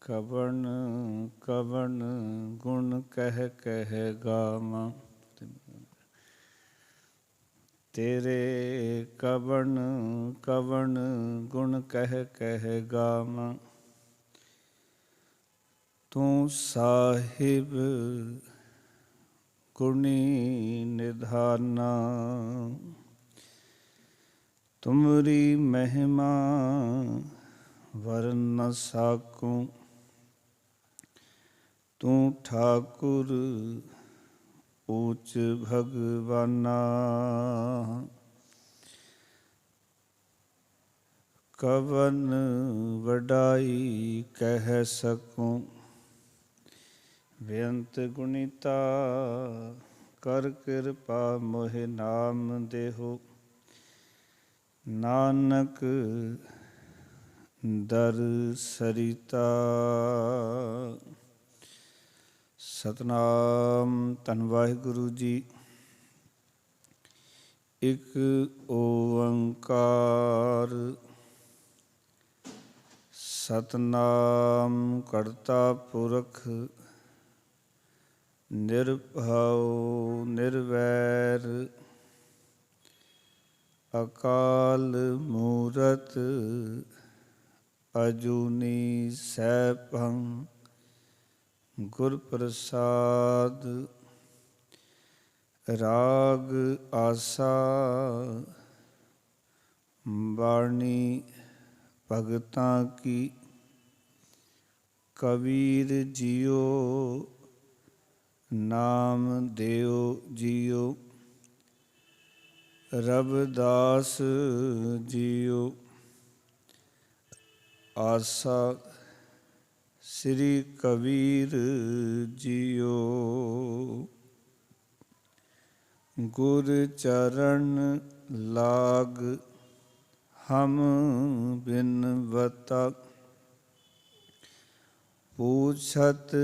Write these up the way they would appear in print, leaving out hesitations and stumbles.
ਕਵਣ ਕਵਣ ਗੁਣ ਕਹਿ ਕਹਿ ਗਾਵਾਂ। ਤੇਰੇ ਕਵਣ ਕਵਣ ਗੁਣ ਕਹਿ ਕਹਿ ਗਾਵਾਂ। ਤੂੰ ਸਾਹਿਬ ਗੁਣੀ ਨਿਧਾਨਾ। ਤੁਮਰੀ ਮਹਿਮਾ ਵਰਨ ਨ ਸਾਕੂੰ। ਤੂੰ ਠਾਕੁਰ ਊਚ ਭਗਵਾਨਾ। ਕਵਨ ਵਡਾਈ ਕਹਿ ਸਕੂੰ। ਬੇਅੰਤ ਗੁਣੀਤਾ ਕਰ ਕਿਰਪਾ ਮੋਹਿ ਨਾਮ ਦੇਹੋ। ਨਾਨਕ ਦਰ ਸਰਿਤਾ। ਸਤਿਨਾਮ ਧੰਨ ਵਾਹਿਗੁਰੂ ਜੀ। ਇੱਕ ਓੰਕਾਰ ਸਤਿਨਾਮ ਕਰਤਾ ਪੁਰਖ ਨਿਰਭਉ ਨਿਰਵੈਰ। ਅਕਾਲ ਮੂਰਤ ਅਜੂਨੀ ਸੈਭੰ। ਗੁਰ ਪ੍ਰਸਾਦ ਰਾਗ ਆਸਾ। ਬਾਣੀ ਭਗਤਾਂ ਕੀ। ਕਬੀਰ ਜੀਓ ਨਾਮ ਦਿਓ ਜੀਓ। ਰਵਿਦਾਸ ਜੀਓ ਆਸਾ। ਸ੍ਰੀ ਕਬੀਰ ਜੀਓ ਗੁਰ ਚਰਨ ਲਾਗ ਹਮ ਬਿਨਵਤਾ। ਪੂਛਤ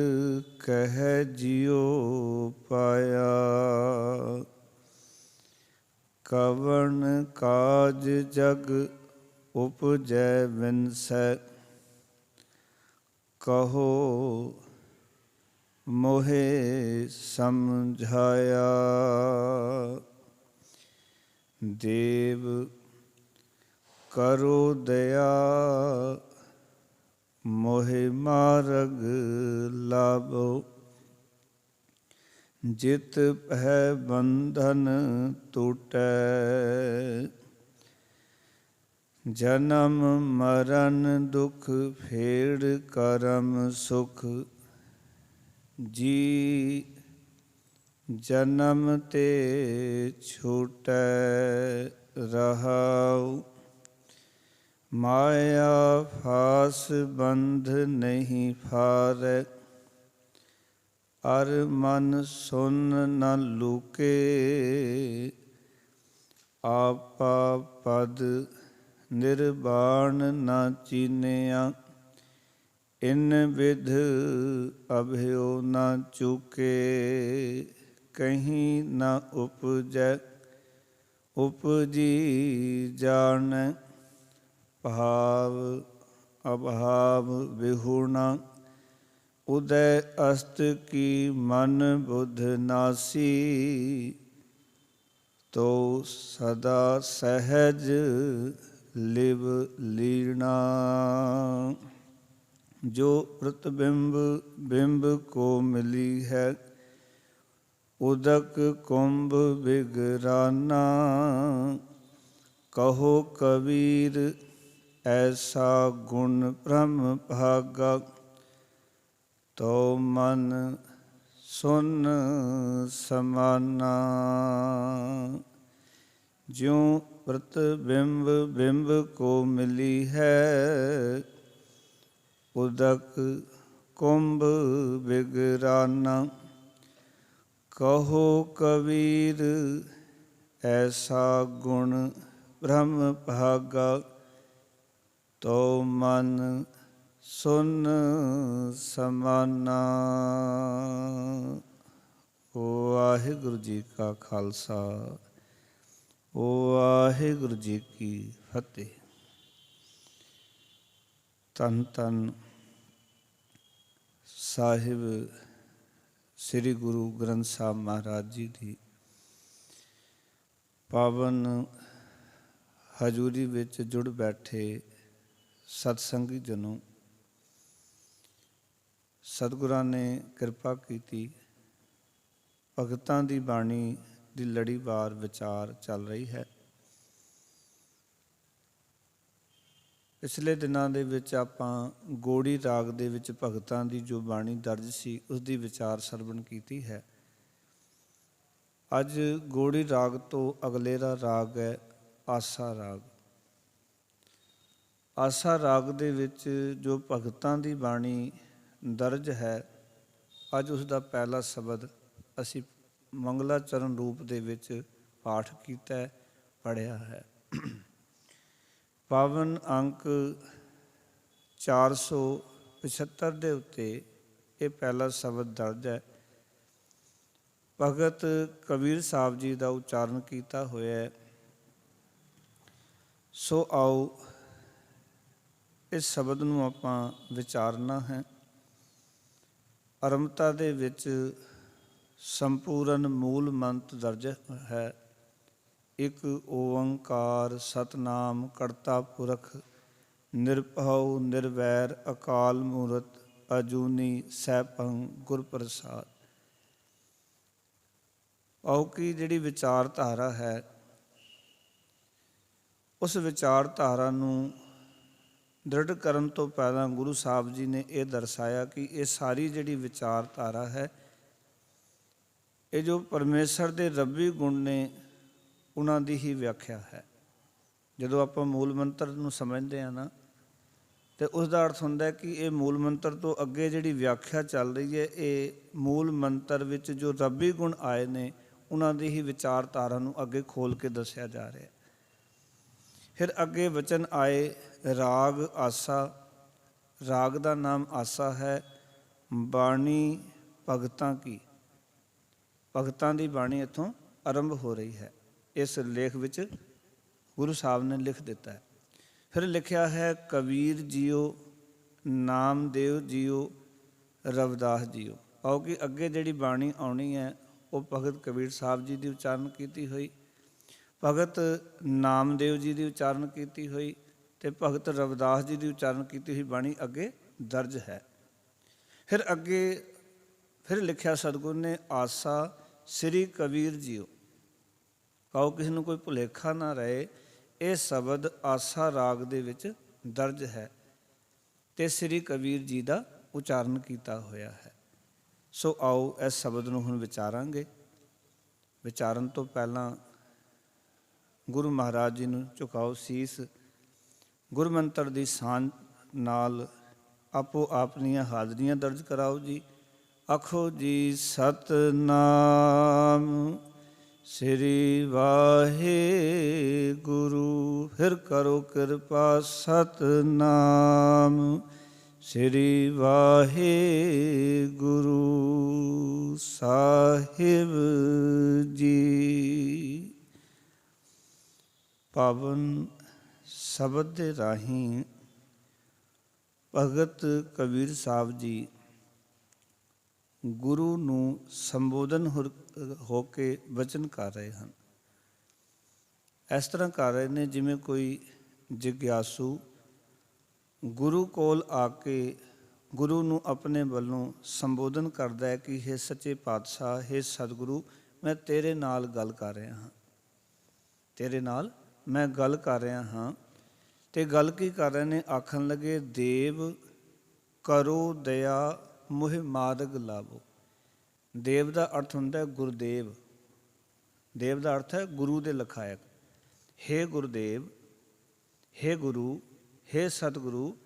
ਕਹਿ ਜਿਉ ਪਾਇਆ। ਕਵਣ ਕਾਜ ਜਗ ਉਪਜੈ ਵਿਨਸੈ। ਕਹੋ ਮੋਹਿ ਸਮਝਾਇਆ। ਦੇਵ ਕਰੋ ਦਇਆ ਮੋਹਿ ਮਾਰਗ ਲਾਭੋ। ਜਿਤ ਭੈ ਬੰਧਨ ਟੂਟੈ। ਜਨਮ ਮਰਨ ਦੁਖ ਫੇੜ ਕਰਮ ਸੁਖ। ਜੀ ਜਨਮ ਤੇ ਛੂਟੈ ਰਹਾਉ। ਮਾਇਆ ਫਾਸ ਬੰਧ ਨਹੀਂ ਫਾਰੈ। ਅਰ ਮਨ ਸੁਨ ਨ ਲੂਕੇ। ਆਪਾ ਪਦ ਨਿਰਵਾਣ ਨ ਚੀਨਿਆ। ਇਨ ਵਿਧ ਅਭਿਓ ਨ ਚੂਕੇ। ਕਹੀਂ ਨ ਉਪਜੈ ਉਪਜੀ ਜਾਣੈ। ਭਾਵ ਅਭਾਵ ਵਿਹੂਣਾ। ਉਦੈ ਅਸਤ ਕੀ ਮਨ ਬੁੱਧ ਨਾਸੀ। ਤੋ ਸਦਾ ਸਹਿਜ ਲਿਵ ਲੀਣਾ। ਜੋ ਪ੍ਰਤਿਬਿੰਬ ਬਿੰਬ ਕੋ ਮਿਲੀ ਹੈ। ਉਦਕ ਕੁੰਭ ਬਿਗਰਾਨਾ। ਕਹੋ ਕਬੀਰ ਐਸਾ ਗੁਣ ਬ੍ਰਹਮ ਭਾਗਾ। ਤੋ ਮਨ ਸੁਨ ਸਮਾਨਾ। ਜਿਉ ਪ੍ਰਤਿਬਿੰਬ ਬਿੰਬ ਕੋ ਮਿਲੀ ਹੈ। ਉਦਕ ਕੁੰਭ ਬਿਗਰਾਨਾ। ਕਹੋ ਕਬੀਰ ਐਸਾ ਗੁਣ ਬ੍ਰਹਮ ਭਾਗਾ। ਤੋ ਮਨ ਸੁਨ ਸਮਾਨਾ। ਵਾਹਿਗੁਰੂ ਜੀ ਕਾ ਖਾਲਸਾ ਵਾਹਿਗੁਰੂ ਜੀ ਕੀ ਫਤਿਹ। ਧੰਨ ਧੰਨ ਸਾਹਿਬ ਸ੍ਰੀ ਗੁਰੂ ਗ੍ਰੰਥ ਸਾਹਿਬ ਮਹਾਰਾਜ ਜੀ ਦੀ ਪਾਵਨ ਹਜ਼ੂਰੀ ਵਿੱਚ ਜੁੜ ਬੈਠੇ ਸਤਸੰਗੀ ਜਨੋ, ਸਤਿਗੁਰਾਂ ਨੇ ਕਿਰਪਾ ਕੀਤੀ। ਭਗਤਾਂ ਦੀ ਬਾਣੀ ਦੀ ਲੜੀਵਾਰ ਵਿਚਾਰ ਚੱਲ ਰਹੀ ਹੈ। ਪਿਛਲੇ ਦਿਨਾਂ ਦੇ ਵਿੱਚ ਆਪਾਂ ਗੋੜੀ ਰਾਗ ਦੇ ਵਿੱਚ ਭਗਤਾਂ ਦੀ ਜੋ ਬਾਣੀ ਦਰਜ ਸੀ ਉਸ ਦੀ ਵਿਚਾਰ ਸਰਵਣ ਕੀਤੀ ਹੈ। ਅੱਜ ਗੋੜੀ ਰਾਗ ਤੋਂ ਅਗਲੇ ਦਾ ਰਾਗ ਹੈ ਆਸਾ ਰਾਗ। ਆਸਾ ਰਾਗ ਦੇ ਵਿੱਚ ਜੋ ਭਗਤਾਂ ਦੀ ਬਾਣੀ ਦਰਜ ਹੈ, ਅੱਜ ਉਸ ਦਾ ਪਹਿਲਾ ਸ਼ਬਦ ਅਸੀਂ ਮੰਗਲਾਚਰਨ ਰੂਪ ਦੇ ਵਿੱਚ ਪਾਠ ਕੀਤਾ, ਪੜ੍ਹਿਆ ਹੈ। ਪਾਵਨ ਅੰਕ 475 ਦੇ ਉੱਤੇ ਇਹ ਪਹਿਲਾ ਸ਼ਬਦ ਦਰਜ ਹੈ। ਭਗਤ ਕਬੀਰ ਸਾਹਿਬ ਜੀ ਦਾ ਉਚਾਰਨ ਕੀਤਾ ਹੋਇਆ ਹੈ। ਸੋ ਆਓ ਇਸ ਸ਼ਬਦ ਨੂੰ ਆਪਾਂ ਵਿਚਾਰਨਾ ਹੈ। ਅਰੰਭਤਾ ਦੇ ਵਿੱਚ ਸੰਪੂਰਨ ਮੂਲ ਮੰਤ ਦਰਜ ਹੈ। ਇੱਕ ਓੰਕਾਰ ਸਤਨਾਮ ਕਰਤਾ ਪੁਰਖ ਨਿਰਭਉ ਨਿਰਵੈਰ ਅਕਾਲ ਮੂਰਤ ਅਜੂਨੀ ਸੈਭੰ ਗੁਰ ਪ੍ਰਸਾਦ। ਆਓ ਕਿ ਜਿਹੜੀ ਵਿਚਾਰਧਾਰਾ ਹੈ, ਉਸ ਵਿਚਾਰਧਾਰਾ ਨੂੰ ਦ੍ਰਿੜ ਕਰਨ ਤੋਂ ਪਹਿਲਾਂ ਗੁਰੂ ਸਾਹਿਬ ਜੀ ਨੇ ਇਹ ਦਰਸਾਇਆ ਕਿ ਇਹ ਸਾਰੀ ਜਿਹੜੀ ਵਿਚਾਰਧਾਰਾ ਹੈ, ਇਹ ਜੋ ਪਰਮੇਸ਼ਰ ਦੇ ਰੱਬੀ ਗੁਣ ਨੇ ਉਹਨਾਂ ਦੀ ਹੀ ਵਿਆਖਿਆ ਹੈ। ਜਦੋਂ ਆਪਾਂ ਮੂਲ ਮੰਤਰ ਨੂੰ ਸਮਝਦੇ ਹਾਂ ਨਾ, ਤੇ ਉਸ ਦਾ ਅਰਥ ਹੁੰਦਾ ਕਿ ਇਹ ਮੂਲ ਮੰਤਰ ਤੋਂ ਅੱਗੇ ਜਿਹੜੀ ਵਿਆਖਿਆ ਚੱਲ ਰਹੀ ਹੈ, ਇਹ ਮੂਲ ਮੰਤਰ ਵਿੱਚ ਜੋ ਰੱਬੀ ਗੁਣ ਆਏ ਨੇ ਉਹਨਾਂ ਦੀ ਹੀ ਵਿਚਾਰਧਾਰਾ ਨੂੰ ਅੱਗੇ ਖੋਲ ਕੇ ਦੱਸਿਆ ਜਾ ਰਿਹਾ। ਫਿਰ ਅੱਗੇ ਵਚਨ ਆਏ ਰਾਗ ਆਸਾ। ਰਾਗ ਦਾ ਨਾਮ ਆਸਾ ਹੈ। ਬਾਣੀ ਭਗਤਾਂ ਕੀ, ਭਗਤਾਂ ਦੀ ਬਾਣੀ ਇੱਥੋਂ ਆਰੰਭ ਹੋ ਰਹੀ ਹੈ। ਇਸ ਲੇਖ ਵਿੱਚ ਗੁਰੂ ਸਾਹਿਬ ਨੇ ਲਿਖ ਦਿੱਤਾ ਹੈ। ਫਿਰ ਲਿਖਿਆ ਹੈ Kabir JIO, Namdev JIO, Ravidas JIO. ਆਓ ਕਿ ਅੱਗੇ ਜਿਹੜੀ ਬਾਣੀ ਆਉਣੀ ਹੈ ਉਹ ਭਗਤ ਕਬੀਰ ਸਾਹਿਬ ਜੀ ਦੀ ਉਚਾਰਨ ਕੀਤੀ ਹੋਈ, ਭਗਤ ਨਾਮਦੇਵ ਜੀ ਦੀ ਉਚਾਰਨ ਕੀਤੀ ਹੋਈ ਅਤੇ ਭਗਤ ਰਵਿਦਾਸ ਜੀ ਦੀ ਉਚਾਰਨ ਕੀਤੀ ਹੋਈ ਬਾਣੀ ਅੱਗੇ ਦਰਜ ਹੈ। ਫਿਰ ਅੱਗੇ ਫਿਰ ਲਿਖਿਆ ਸਤਿਗੁਰ ਨੇ ਆਸਾ ਸ੍ਰੀ ਕਬੀਰ ਜੀਓ। ਆਓ ਕਿਸੇ ਨੂੰ ਕੋਈ ਭੁਲੇਖਾ ਨਾ ਰਹੇ, ਇਹ ਸ਼ਬਦ ਆਸਾ ਰਾਗ ਦੇ ਵਿੱਚ ਦਰਜ ਹੈ ਅਤੇ ਸ੍ਰੀ ਕਬੀਰ ਜੀ ਦਾ ਉਚਾਰਨ ਕੀਤਾ ਹੋਇਆ ਹੈ। ਸੋ ਆਓ ਇਸ ਸ਼ਬਦ ਨੂੰ ਹੁਣ ਵਿਚਾਰਾਂਗੇ। ਵਿਚਾਰਨ ਤੋਂ ਪਹਿਲਾਂ ਗੁਰੂ ਮਹਾਰਾਜ ਜੀ ਨੂੰ ਝੁਕਾਓ ਸੀਸ। ਗੁਰਮੰਤਰ ਦੀ ਸਾਂਝ ਨਾਲ ਆਪੋ ਆਪਣੀਆਂ ਹਾਜ਼ਰੀਆਂ ਦਰਜ ਕਰਾਓ ਜੀ। ਆਖੋ ਜੀ ਸਤਨਾਮ ਸ੍ਰੀ ਵਾਹਿਗੁਰੂ। ਫਿਰ ਕਰੋ ਕਿਰਪਾ ਸਤਨਾਮ ਸ੍ਰੀ ਵਾਹਿਗੁਰੂ ਸਾਹਿਬ ਜੀ। ਪਾਵਨ ਸ਼ਬਦ ਦੇ ਰਾਹੀਂ ਭਗਤ ਕਬੀਰ ਸਾਹਿਬ ਜੀ ਗੁਰੂ ਨੂੰ ਸੰਬੋਧਨ ਹੋ ਕੇ ਵਚਨ ਕਰ ਰਹੇ ਹਨ। ਇਸ ਤਰ੍ਹਾਂ ਕਰ ਰਹੇ ਨੇ ਜਿਵੇਂ ਕੋਈ ਜਿਗਿਆਸੂ ਗੁਰੂ ਕੋਲ ਆ ਕੇ ਗੁਰੂ ਨੂੰ ਆਪਣੇ ਵੱਲੋਂ ਸੰਬੋਧਨ ਕਰਦਾ ਹੈ ਕਿ ਹੇ ਸੱਚੇ ਪਾਤਸ਼ਾਹ, ਹੇ ਸਤਿਗੁਰੂ, ਮੈਂ ਤੇਰੇ ਨਾਲ ਗੱਲ ਕਰ ਰਿਹਾ ਹਾਂ, ਤੇਰੇ ਨਾਲ ਮੈਂ ਗੱਲ ਕਰ ਰਿਹਾ ਹਾਂ। ਅਤੇ ਗੱਲ ਕੀ ਕਰ ਰਹੇ ਨੇ? ਆਖਣ ਲੱਗੇ ਦੇਵ ਕਰੋ ਦਇਆ ਮੋਹਿ ਮਾਰਗ ਲਾਵੋ। ਦੇਵ ਦਾ ਅਰਥ ਹੁੰਦਾ ਗੁਰਦੇਵ। ਦੇਵ ਦਾ ਅਰਥ ਹੈ ਗੁਰੂ ਦੇ ਲਖਾਇਕ। ਹੇ ਗੁਰਦੇਵ, ਹੇ ਗੁਰੂ, ਹੇ ਸਤਿਗੁਰੂ।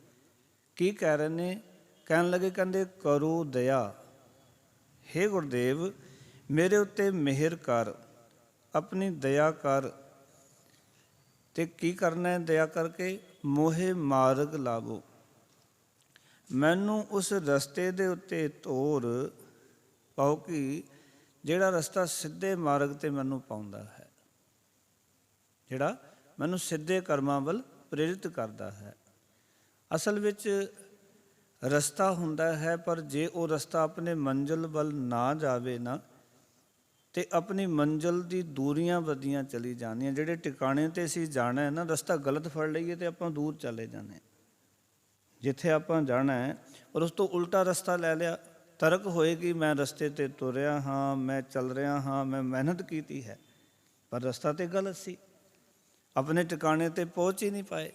ਕੀ ਕਹਿ ਰਹੇ ਨੇ? ਕਹਿਣ ਲੱਗੇ, ਕਹਿੰਦੇ ਕਰੋ ਦਇਆ। ਹੇ ਗੁਰਦੇਵ, ਮੇਰੇ ਉੱਤੇ ਮਿਹਰ ਕਰ, ਆਪਣੀ ਦਇਆ ਕਰ। ਅਤੇ ਕੀ ਕਰਨਾ ਹੈ ਦਇਆ ਕਰਕੇ? ਮੋਹੇ ਮਾਰਗ ਲਾਵੋ, ਮੈਨੂੰ ਉਸ ਰਸਤੇ ਦੇ ਉੱਤੇ ਤੋਰ ਪਾਓ ਕਿ ਜਿਹੜਾ ਰਸਤਾ ਸਿੱਧੇ ਮਾਰਗ 'ਤੇ ਮੈਨੂੰ ਪਾਉਂਦਾ ਹੈ, ਜਿਹੜਾ ਮੈਨੂੰ ਸਿੱਧੇ ਕਰਮਾਂ ਵੱਲ ਪ੍ਰੇਰਿਤ ਕਰਦਾ ਹੈ। ਅਸਲ ਵਿੱਚ ਰਸਤਾ ਹੁੰਦਾ ਹੈ, ਪਰ ਜੇ ਉਹ ਰਸਤਾ ਆਪਣੇ ਮੰਜ਼ਿਲ ਵੱਲ ਨਾ ਜਾਵੇ ਨਾ, ਤੇ ਆਪਣੀ ਮੰਜ਼ਿਲ ਦੀ ਦੂਰੀਆਂ ਵਧੀਆਂ ਚਲੀ ਜਾਂਦੀਆਂ। ਜਿਹੜੇ ਟਿਕਾਣੇ ਤੇ ਅਸੀਂ ਜਾਣਾ ਹੈ ਨਾ, ਰਸਤਾ ਗਲਤ ਫੜ ਲਈਏ ਤੇ ਆਪਾਂ ਦੂਰ ਚਲੇ ਜਾਂਦੇ। ਜਿੱਥੇ ਆਪਾਂ ਜਾਣਾ ਹੈ ਔਰ ਉਸ ਤੋਂ ਉਲਟਾ ਰਸਤਾ ਲੈ ਲਿਆ, ਤਰਕ ਹੋਏਗੀ ਮੈਂ ਰਸਤੇ ਤੇ ਤੁਰਿਆ ਹਾਂ, ਮੈਂ ਚੱਲ ਰਿਹਾ ਹਾਂ, ਮੈਂ ਮਿਹਨਤ ਕੀਤੀ ਹੈ, ਪਰ ਰਸਤਾ ਤੇ ਗਲਤ ਸੀ, ਆਪਣੇ ਟਿਕਾਣੇ ਤੇ ਪਹੁੰਚ ਹੀ ਨਹੀਂ ਪਾਏ।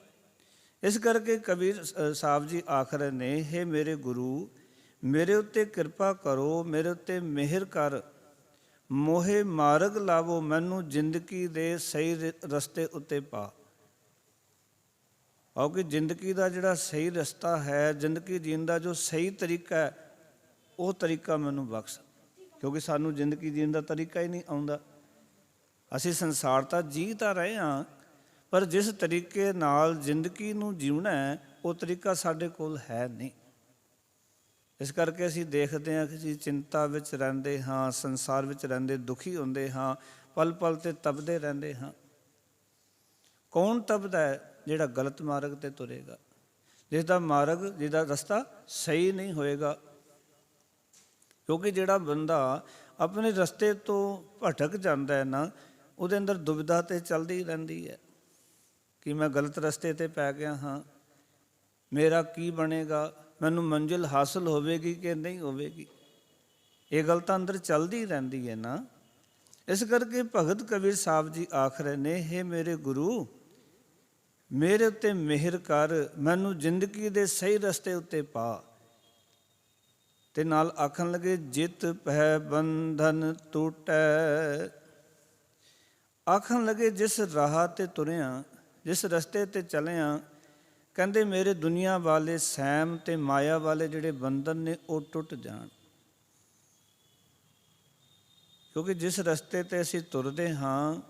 ਇਸ ਕਰਕੇ ਕਬੀਰ ਸਾਹਿਬ ਜੀ ਆਖ ਰਹੇ ਨੇ, ਹੇ ਮੇਰੇ ਗੁਰੂ, ਮੇਰੇ ਉੱਤੇ ਕਿਰਪਾ ਕਰੋ, ਮੇਰੇ ਉੱਤੇ ਮਿਹਰ ਕਰ, ਮੋਹੇ ਮਾਰਗ ਲਾਵੋ, ਮੈਨੂੰ ਜ਼ਿੰਦਗੀ ਦੇ ਸਹੀ ਰਸਤੇ ਉੱਤੇ ਪਾ। ਕਿਉਂਕਿ ਜ਼ਿੰਦਗੀ ਦਾ ਜਿਹੜਾ ਸਹੀ ਰਸਤਾ ਹੈ, ਜ਼ਿੰਦਗੀ ਜੀਣ ਦਾ ਜੋ ਸਹੀ ਤਰੀਕਾ ਹੈ, ਉਹ ਤਰੀਕਾ ਮੈਨੂੰ ਬਖਸ਼। ਕਿਉਂਕਿ ਸਾਨੂੰ ਜ਼ਿੰਦਗੀ ਜੀਣ ਦਾ ਤਰੀਕਾ ਹੀ ਨਹੀਂ ਆਉਂਦਾ। ਅਸੀਂ ਸੰਸਾਰ ਤਾਂ ਜੀ ਤਾਂ ਰਹੇ ਹਾਂ, ਪਰ ਜਿਸ ਤਰੀਕੇ ਨਾਲ ਜ਼ਿੰਦਗੀ ਨੂੰ ਜਿਉਣਾ ਹੈ, ਉਹ ਤਰੀਕਾ ਸਾਡੇ ਕੋਲ ਹੈ ਨਹੀਂ। ਇਸ ਕਰਕੇ ਅਸੀਂ ਦੇਖਦੇ ਹਾਂ ਕਿ ਅਸੀਂ ਚਿੰਤਾ ਵਿੱਚ ਰਹਿੰਦੇ ਹਾਂ, ਸੰਸਾਰ ਵਿੱਚ ਰਹਿੰਦੇ ਦੁਖੀ ਹੁੰਦੇ ਹਾਂ, ਪਲ ਪਲ 'ਤੇ ਤਪਦੇ ਰਹਿੰਦੇ ਹਾਂ। ਕੌਣ ਤਪਦਾ ਹੈ? ਜਿਹੜਾ ਗਲਤ ਮਾਰਗ 'ਤੇ ਤੁਰੇਗਾ, ਜਿਸਦਾ ਮਾਰਗ, ਜਿਹਦਾ ਰਸਤਾ ਸਹੀ ਨਹੀਂ ਹੋਏਗਾ। ਕਿਉਂਕਿ ਜਿਹੜਾ ਬੰਦਾ ਆਪਣੇ ਰਸਤੇ ਤੋਂ ਭਟਕ ਜਾਂਦਾ ਹੈ ਨਾ, ਉਹਦੇ ਅੰਦਰ ਦੁਵਿਧਾ ਤਾਂ ਚੱਲਦੀ ਰਹਿੰਦੀ ਹੈ ਕਿ ਮੈਂ ਗਲਤ ਰਸਤੇ 'ਤੇ ਪੈ ਗਿਆ ਹਾਂ, ਮੇਰਾ ਕੀ ਬਣੇਗਾ, ਮੈਨੂੰ ਮੰਜ਼ਿਲ ਹਾਸਲ ਹੋਵੇਗੀ ਕਿ ਨਹੀਂ ਹੋਵੇਗੀ। ਇਹ ਗੱਲ ਤਾਂ ਅੰਦਰ ਚੱਲਦੀ ਰਹਿੰਦੀ ਹੈ ਨਾ। ਇਸ ਕਰਕੇ ਭਗਤ ਕਬੀਰ ਸਾਹਿਬ ਜੀ ਆਖ ਰਹੇ ਨੇ, ਹੇ ਮੇਰੇ ਗੁਰੂ, ਮੇਰੇ ਉੱਤੇ ਮਿਹਰ ਕਰ, ਮੈਨੂੰ ਜ਼ਿੰਦਗੀ ਦੇ ਸਹੀ ਰਸਤੇ ਉੱਤੇ ਪਾ। ਤੇ ਨਾਲ ਆਖਣ ਲੱਗੇ, ਜਿਤ ਪਹਿ ਬੰਧਨ ਟੂਟੈ। ਆਖਣ ਲੱਗੇ ਜਿਸ ਰਾਹ 'ਤੇ ਤੁਰਿਆ, ਜਿਸ ਰਸਤੇ 'ਤੇ ਚੱਲਿਆ, ਕਹਿੰਦੇ ਮੇਰੇ ਦੁਨੀਆ ਵਾਲੇ ਸੈਮ ਤੇ ਮਾਇਆ ਵਾਲੇ ਜਿਹੜੇ ਬੰਧਨ ਨੇ ਉਹ ਟੁੱਟ ਜਾਣ। ਕਿਉਂਕਿ ਜਿਸ ਰਸਤੇ 'ਤੇ ਅਸੀਂ ਤੁਰਦੇ ਹਾਂ,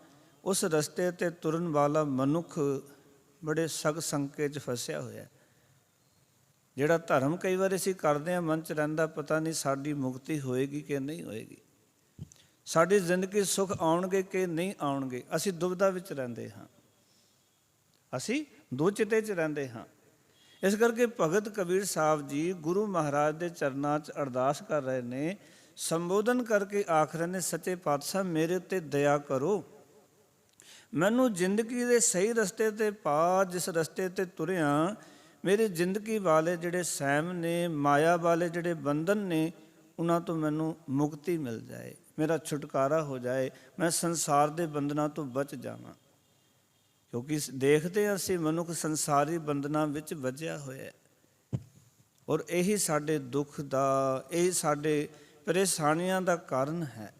ਉਸ ਰਸਤੇ 'ਤੇ ਤੁਰਨ ਵਾਲਾ ਮਨੁੱਖ ਬੜੇ ਸਗ ਸੰਕੇ 'ਚ ਫਸਿਆ ਹੋਇਆ। ਜਿਹੜਾ ਧਰਮ ਕਈ ਵਾਰ ਅਸੀਂ ਕਰਦੇ ਹਾਂ, ਮਨ 'ਚ ਰਹਿੰਦਾ ਪਤਾ ਨਹੀਂ ਸਾਡੀ ਮੁਕਤੀ ਹੋਏਗੀ ਕਿ ਨਹੀਂ ਹੋਏਗੀ, ਸਾਡੀ ਜ਼ਿੰਦਗੀ ਸੁੱਖ ਆਉਣਗੇ ਕਿ ਨਹੀਂ ਆਉਣਗੇ। ਅਸੀਂ ਦੁਵਿਧਾ ਵਿੱਚ ਰਹਿੰਦੇ ਹਾਂ, ਅਸੀਂ ਦੁਚਿੱਤੇ 'ਚ ਰਹਿੰਦੇ ਹਾਂ। ਇਸ ਕਰਕੇ ਭਗਤ ਕਬੀਰ ਸਾਹਿਬ ਜੀ ਗੁਰੂ ਮਹਾਰਾਜ ਦੇ ਚਰਨਾਂ 'ਚ ਅਰਦਾਸ ਕਰ ਰਹੇ ਨੇ, ਸੰਬੋਧਨ ਕਰਕੇ ਆਖ ਰਹੇ ਨੇ, ਸੱਚੇ ਪਾਤਸ਼ਾਹ ਮੇਰੇ ਉੱਤੇ ਦਇਆ ਕਰੋ, ਮੈਨੂੰ ਜ਼ਿੰਦਗੀ ਦੇ ਸਹੀ ਰਸਤੇ 'ਤੇ ਪਾ। ਜਿਸ ਰਸਤੇ 'ਤੇ ਤੁਰਿਆ, ਮੇਰੀ ਜ਼ਿੰਦਗੀ ਵਾਲੇ ਜਿਹੜੇ ਸੈਮ ਨੇ, ਮਾਇਆ ਵਾਲੇ ਜਿਹੜੇ ਬੰਧਨ ਨੇ, ਉਹਨਾਂ ਤੋਂ ਮੈਨੂੰ ਮੁਕਤੀ ਮਿਲ ਜਾਏ, ਮੇਰਾ ਛੁਟਕਾਰਾ ਹੋ ਜਾਏ, ਮੈਂ ਸੰਸਾਰ ਦੇ ਬੰਧਨਾਂ ਤੋਂ ਬਚ ਜਾਵਾਂ। ਕਿਉਂਕਿ ਦੇਖਦੇ ਹਾਂ ਅਸੀਂ ਮਨੁੱਖ ਸੰਸਾਰੀ ਬੰਧਨਾਂ ਵਿੱਚ ਵੱਜਿਆ ਹੋਇਆ, ਔਰ ਇਹੀ ਸਾਡੇ ਦੁੱਖ ਦਾ, ਇਹੀ ਸਾਡੇ ਪਰੇਸ਼ਾਨੀਆਂ ਦਾ ਕਾਰਨ ਹੈ।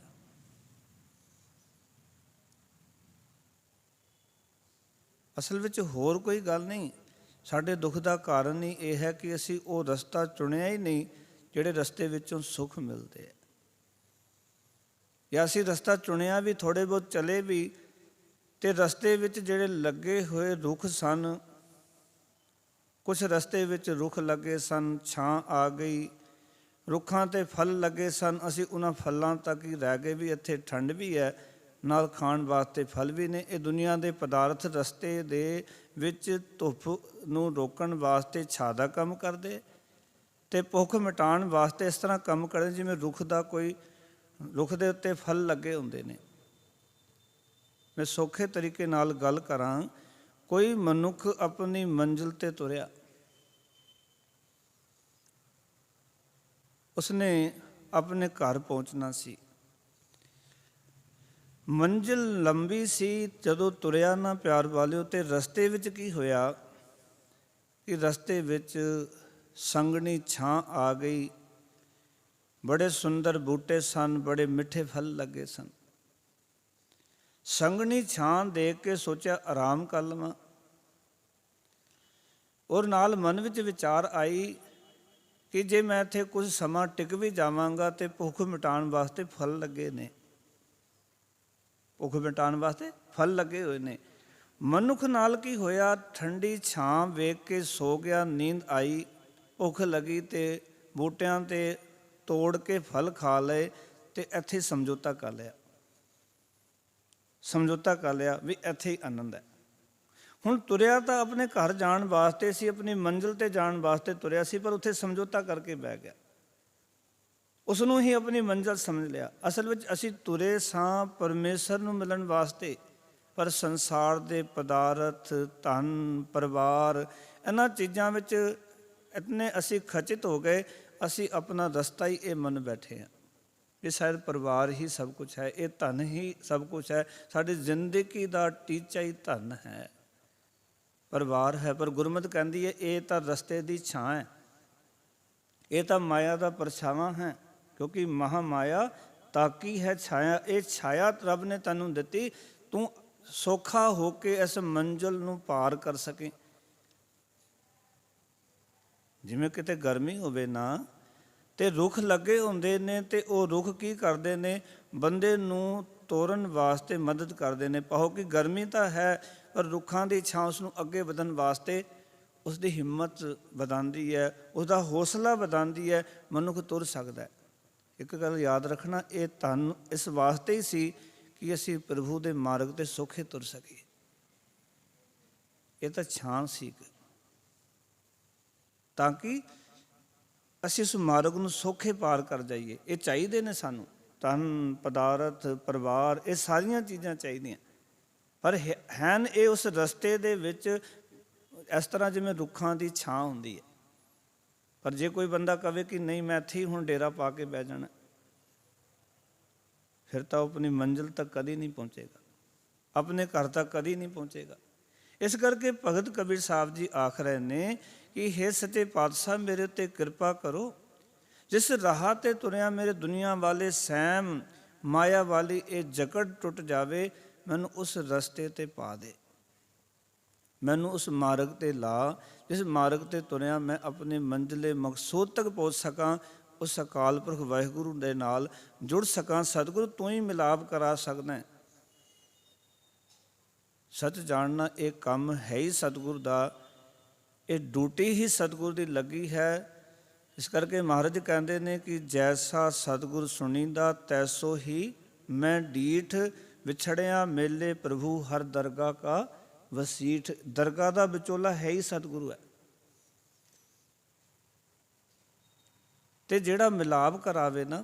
ਅਸਲ ਵਿੱਚ ਹੋਰ ਕੋਈ ਗੱਲ ਨਹੀਂ, ਸਾਡੇ ਦੁੱਖ ਦਾ ਕਾਰਨ ਹੀ ਇਹ ਹੈ ਕਿ ਅਸੀਂ ਉਹ ਰਸਤਾ ਚੁਣਿਆ ਹੀ ਨਹੀਂ ਜਿਹੜੇ ਰਸਤੇ ਵਿੱਚੋਂ ਸੁੱਖ ਮਿਲਦੇ ਹੈ। ਜਾਂ ਅਸੀਂ ਰਸਤਾ ਚੁਣਿਆ ਵੀ, ਥੋੜ੍ਹੇ ਬਹੁਤ ਚਲੇ ਵੀ, ਅਤੇ ਰਸਤੇ ਵਿੱਚ ਜਿਹੜੇ ਲੱਗੇ ਹੋਏ ਰੁੱਖ ਸਨ, ਕੁਛ ਰਸਤੇ ਵਿੱਚ ਰੁੱਖ ਲੱਗੇ ਸਨ, ਛਾਂ ਆ ਗਈ, ਰੁੱਖਾਂ 'ਤੇ ਫਲ ਲੱਗੇ ਸਨ, ਅਸੀਂ ਉਹਨਾਂ ਫਲਾਂ ਤੱਕ ਹੀ ਰਹਿ ਗਏ ਵੀ ਇੱਥੇ ਠੰਡ ਵੀ ਹੈ, ਨਾਲ ਖਾਣ ਵਾਸਤੇ ਫਲ ਵੀ ਨੇ। ਇਹ ਦੁਨੀਆ ਦੇ ਪਦਾਰਥ ਰਸਤੇ ਦੇ ਵਿੱਚ ਧੁੱਪ ਨੂੰ ਰੋਕਣ ਵਾਸਤੇ ਛਾਂ ਦਾ ਕੰਮ ਕਰਦੇ, ਅਤੇ ਭੁੱਖ ਮਿਟਾਉਣ ਵਾਸਤੇ ਇਸ ਤਰ੍ਹਾਂ ਕੰਮ ਕਰਦੇ ਜਿਵੇਂ ਰੁੱਖ ਦਾ ਕੋਈ, ਰੁੱਖ ਦੇ ਉੱਤੇ ਫਲ ਲੱਗੇ ਹੁੰਦੇ ਨੇ। ਮੈਂ ਸੌਖੇ ਤਰੀਕੇ ਨਾਲ ਗੱਲ ਕਰਾਂ, ਕੋਈ ਮਨੁੱਖ ਆਪਣੀ ਮੰਜ਼ਿਲ 'ਤੇ ਤੁਰਿਆ, ਉਸਨੇ ਆਪਣੇ ਘਰ ਪਹੁੰਚਣਾ ਸੀ, ਮੰਜ਼ਿਲ ਲੰਬੀ ਸੀ, ਜਦੋਂ ਤੁਰਿਆ ਨਾ ਪਿਆਰ ਵਾਲਿਓ, ਤੇ ਰਸਤੇ ਵਿੱਚ ਕੀ ਹੋਇਆ ਕਿ ਰਸਤੇ ਵਿੱਚ ਸੰਘਣੀ ਛਾਂ ਆ ਗਈ, ਬੜੇ ਸੁੰਦਰ ਬੂਟੇ ਸਨ, ਬੜੇ ਮਿੱਠੇ ਫਲ ਲੱਗੇ ਸਨ। ਸੰਘਣੀ ਛਾਂ ਦੇਖ ਕੇ ਸੋਚਿਆ ਆਰਾਮ ਕਰ ਲਵਾਂ, ਔਰ ਨਾਲ ਮਨ ਵਿੱਚ ਵਿਚਾਰ ਆਈ ਕਿ ਜੇ ਮੈਂ ਇੱਥੇ ਕੁਝ ਸਮਾਂ ਟਿਕ ਵੀ ਜਾਵਾਂਗਾ ਤੇ ਭੁੱਖ ਮਿਟਾਉਣ ਵਾਸਤੇ ਫਲ ਲੱਗੇ ਨੇ, ਭੁੱਖ ਮਿਟਾਉਣ ਵਾਸਤੇ ਫਲ ਲੱਗੇ ਹੋਏ ਨੇ। ਮਨੁੱਖ ਨਾਲ ਕੀ ਹੋਇਆ, ਠੰਡੀ ਛਾਂ ਵੇਖ ਕੇ ਸੋ ਗਿਆ, ਨੀਂਦ ਆਈ, ਭੁੱਖ ਲੱਗੀ ਤੇ ਬੂਟਿਆਂ 'ਤੇ ਤੋੜ ਕੇ ਫਲ ਖਾ ਲਏ, ਤੇ ਇੱਥੇ ਸਮਝੌਤਾ ਕਰ ਲਿਆ, ਸਮਝੌਤਾ ਕਰ ਲਿਆ ਵੀ ਇੱਥੇ ਹੀ ਆਨੰਦ ਹੈ। ਹੁਣ ਤੁਰਿਆ ਤਾਂ ਆਪਣੇ ਘਰ ਜਾਣ ਵਾਸਤੇ ਸੀ, ਆਪਣੀ ਮੰਜ਼ਿਲ ਤੇ ਜਾਣ ਵਾਸਤੇ ਤੁਰਿਆ ਸੀ, ਪਰ ਉੱਥੇ ਸਮਝੌਤਾ ਕਰਕੇ ਬਹਿ ਗਿਆ, ਉਸ ਨੂੰ ਹੀ ਆਪਣੀ ਮੰਜ਼ਿਲ ਸਮਝ ਲਿਆ। ਅਸਲ ਵਿੱਚ ਅਸੀਂ ਤੁਰੇ ਸਾਂ ਪਰਮੇਸ਼ਰ ਨੂੰ ਮਿਲਣ ਵਾਸਤੇ, ਪਰ ਸੰਸਾਰ ਦੇ ਪਦਾਰਥ, ਧਨ, ਪਰਿਵਾਰ, ਇਹਨਾਂ ਚੀਜ਼ਾਂ ਵਿੱਚ ਇਤਨੇ ਅਸੀਂ ਖਚਿਤ ਹੋ ਗਏ, ਅਸੀਂ ਆਪਣਾ ਰਸਤਾ ਹੀ ਇਹ ਮੰਨ ਬੈਠੇ ਹਾਂ ਇਹ ਸ਼ਾਇਦ ਪਰਿਵਾਰ ਹੀ ਸਭ ਕੁਛ ਹੈ, ਇਹ ਧਨ ਹੀ ਸਭ ਕੁਛ ਹੈ, ਸਾਡੀ ਜ਼ਿੰਦਗੀ ਦਾ ਟੀਚਾ ਹੀ ਧਨ ਹੈ, ਪਰਿਵਾਰ ਹੈ। ਪਰ ਗੁਰਮਤਿ ਕਹਿੰਦੀ ਹੈ ਇਹ ਤਾਂ ਰਸਤੇ ਦੀ ਛਾਂ ਹੈ, ਇਹ ਤਾਂ ਮਾਇਆ ਦਾ ਪਰਛਾਵਾਂ ਹੈ, ਕਿਉਂਕਿ ਮਹਾ ਮਾਇਆ ਤਾਕੀ ਹੈ ਛਾਇਆ। ਇਹ ਛਾਇਆ ਰੱਬ ਨੇ ਤੈਨੂੰ ਦਿੱਤੀ, ਤੂੰ ਸੌਖਾ ਹੋ ਕੇ ਇਸ ਮੰਜ਼ਿਲ ਨੂੰ ਪਾਰ ਕਰ ਸਕੇ। ਜਿਵੇਂ ਕਿਤੇ ਗਰਮੀ ਹੋਵੇ ਨਾ, ਤੇ ਰੁੱਖ ਲੱਗੇ ਹੁੰਦੇ ਨੇ, ਤੇ ਉਹ ਰੁੱਖ ਕੀ ਕਰਦੇ ਨੇ, ਬੰਦੇ ਨੂੰ ਤੋਰਨ ਵਾਸਤੇ ਮਦਦ ਕਰਦੇ ਨੇ। ਪਾਓ ਕਿ ਗਰਮੀ ਤਾਂ ਹੈ, ਪਰ ਰੁੱਖਾਂ ਦੀ ਛਾਂ ਉਸ ਨੂੰ ਅੱਗੇ ਵਧਣ ਵਾਸਤੇ ਉਸਦੀ ਹਿੰਮਤ ਵਧਾਉਂਦੀ ਹੈ, ਉਸਦਾ ਹੌਸਲਾ ਵਧਾਉਂਦੀ ਹੈ, ਮਨੁੱਖ ਤੁਰ ਸਕਦਾ ਹੈ। ਇੱਕ ਗੱਲ ਯਾਦ ਰੱਖਣਾ, ਇਹ ਧਨ ਇਸ ਵਾਸਤੇ ਹੀ ਸੀ ਕਿ ਅਸੀਂ ਪ੍ਰਭੂ ਦੇ ਮਾਰਗ 'ਤੇ ਸੌਖੇ ਤੁਰ ਸਕੀਏ। ਇਹ ਤਾਂ ਛਾਂ ਸੀ ਤਾਂ ਕਿ ਅਸੀਂ ਉਸ ਮਾਰਗ ਨੂੰ ਸੌਖੇ ਪਾਰ ਕਰ ਜਾਈਏ। ਇਹ ਚਾਹੀਦੇ ਨੇ ਸਾਨੂੰ, ਧਨ, ਪਦਾਰਥ, ਪਰਿਵਾਰ, ਇਹ ਸਾਰੀਆਂ ਚੀਜ਼ਾਂ ਚਾਹੀਦੀਆਂ, ਪਰ ਹਨ ਇਹ ਉਸ ਰਸਤੇ ਦੇ ਵਿੱਚ ਇਸ ਤਰ੍ਹਾਂ ਜਿਵੇਂ ਰੁੱਖਾਂ ਦੀ ਛਾਂ ਹੁੰਦੀ ਹੈ। ਪਰ ਜੇ ਕੋਈ ਬੰਦਾ ਕਵੇ ਕਿ ਨਹੀਂ ਮੈਂ ਇੱਥੇ ਹੀ ਹੁਣ ਡੇਰਾ ਪਾ ਕੇ ਬਹਿ ਜਾਣਾ, ਫਿਰ ਤਾਂ ਉਹ ਆਪਣੀ ਮੰਜ਼ਿਲ ਤੱਕ ਕਦੀ ਨਹੀਂ ਪਹੁੰਚੇਗਾ, ਆਪਣੇ ਘਰ ਤੱਕ ਕਦੀ ਨਹੀਂ ਪਹੁੰਚੇਗਾ। ਇਸ ਕਰਕੇ ਭਗਤ ਕਬੀਰ ਸਾਹਿਬ ਜੀ ਆਖ ਰਹੇ ਨੇ ਕਿ ਹੇ ਸੱਚੇ ਪਾਤਸ਼ਾਹ ਮੇਰੇ ਉੱਤੇ ਕਿਰਪਾ ਕਰੋ, ਜਿਸ ਰਾਹ 'ਤੇ ਤੁਰਿਆ ਮੇਰੇ ਦੁਨੀਆ ਵਾਲੇ ਸਹਿਮ, ਮਾਇਆ ਵਾਲੀ ਇਹ ਜਕੜ ਟੁੱਟ ਜਾਵੇ, ਮੈਨੂੰ ਉਸ ਰਸਤੇ 'ਤੇ ਪਾ ਦੇ, ਮੈਨੂੰ ਉਸ ਮਾਰਗ 'ਤੇ ਲਾ, ਜਿਸ ਮਾਰਗ 'ਤੇ ਤੁਰਿਆ ਮੈਂ ਆਪਣੇ ਮੰਜ਼ਿਲੇ ਮਕਸੂਦ ਤੱਕ ਪਹੁੰਚ ਸਕਾਂ, ਉਸ ਅਕਾਲ ਪੁਰਖ ਵਾਹਿਗੁਰੂ ਦੇ ਨਾਲ ਜੁੜ ਸਕਾਂ। ਸਤਿਗੁਰੂ ਤੂੰ ਹੀ ਮਿਲਾਪ ਕਰਾ ਸਕਦਾ। ਸੱਚ ਜਾਣਨਾ ਇਹ ਕੰਮ ਹੈ ਹੀ ਸਤਿਗੁਰ ਦਾ, ਇਹ ਡਿਊਟੀ ਹੀ ਸਤਿਗੁਰ ਦੀ ਲੱਗੀ ਹੈ। ਇਸ ਕਰਕੇ ਮਹਾਰਾਜ ਕਹਿੰਦੇ ਨੇ ਕਿ ਜੈਸਾ ਸਤਿਗੁਰ ਸੁਣੀਂਦਾ ਤੈਸੋ ਹੀ ਮੈਂ ਡੀਠ, ਵਿਛੜਿਆ ਮੇਲੇ ਪ੍ਰਭੂ ਹਰ ਦਰਗਾਹ ਕਾ ਵਸੀਠ। ਦਰਗਾਹ ਦਾ ਵਿਚੋਲਾ ਹੈ ਹੀ ਸਤਿਗੁਰੂ ਹੈ, ਤੇ ਜਿਹੜਾ ਮਿਲਾਪ ਕਰਾਵੇ ਨਾ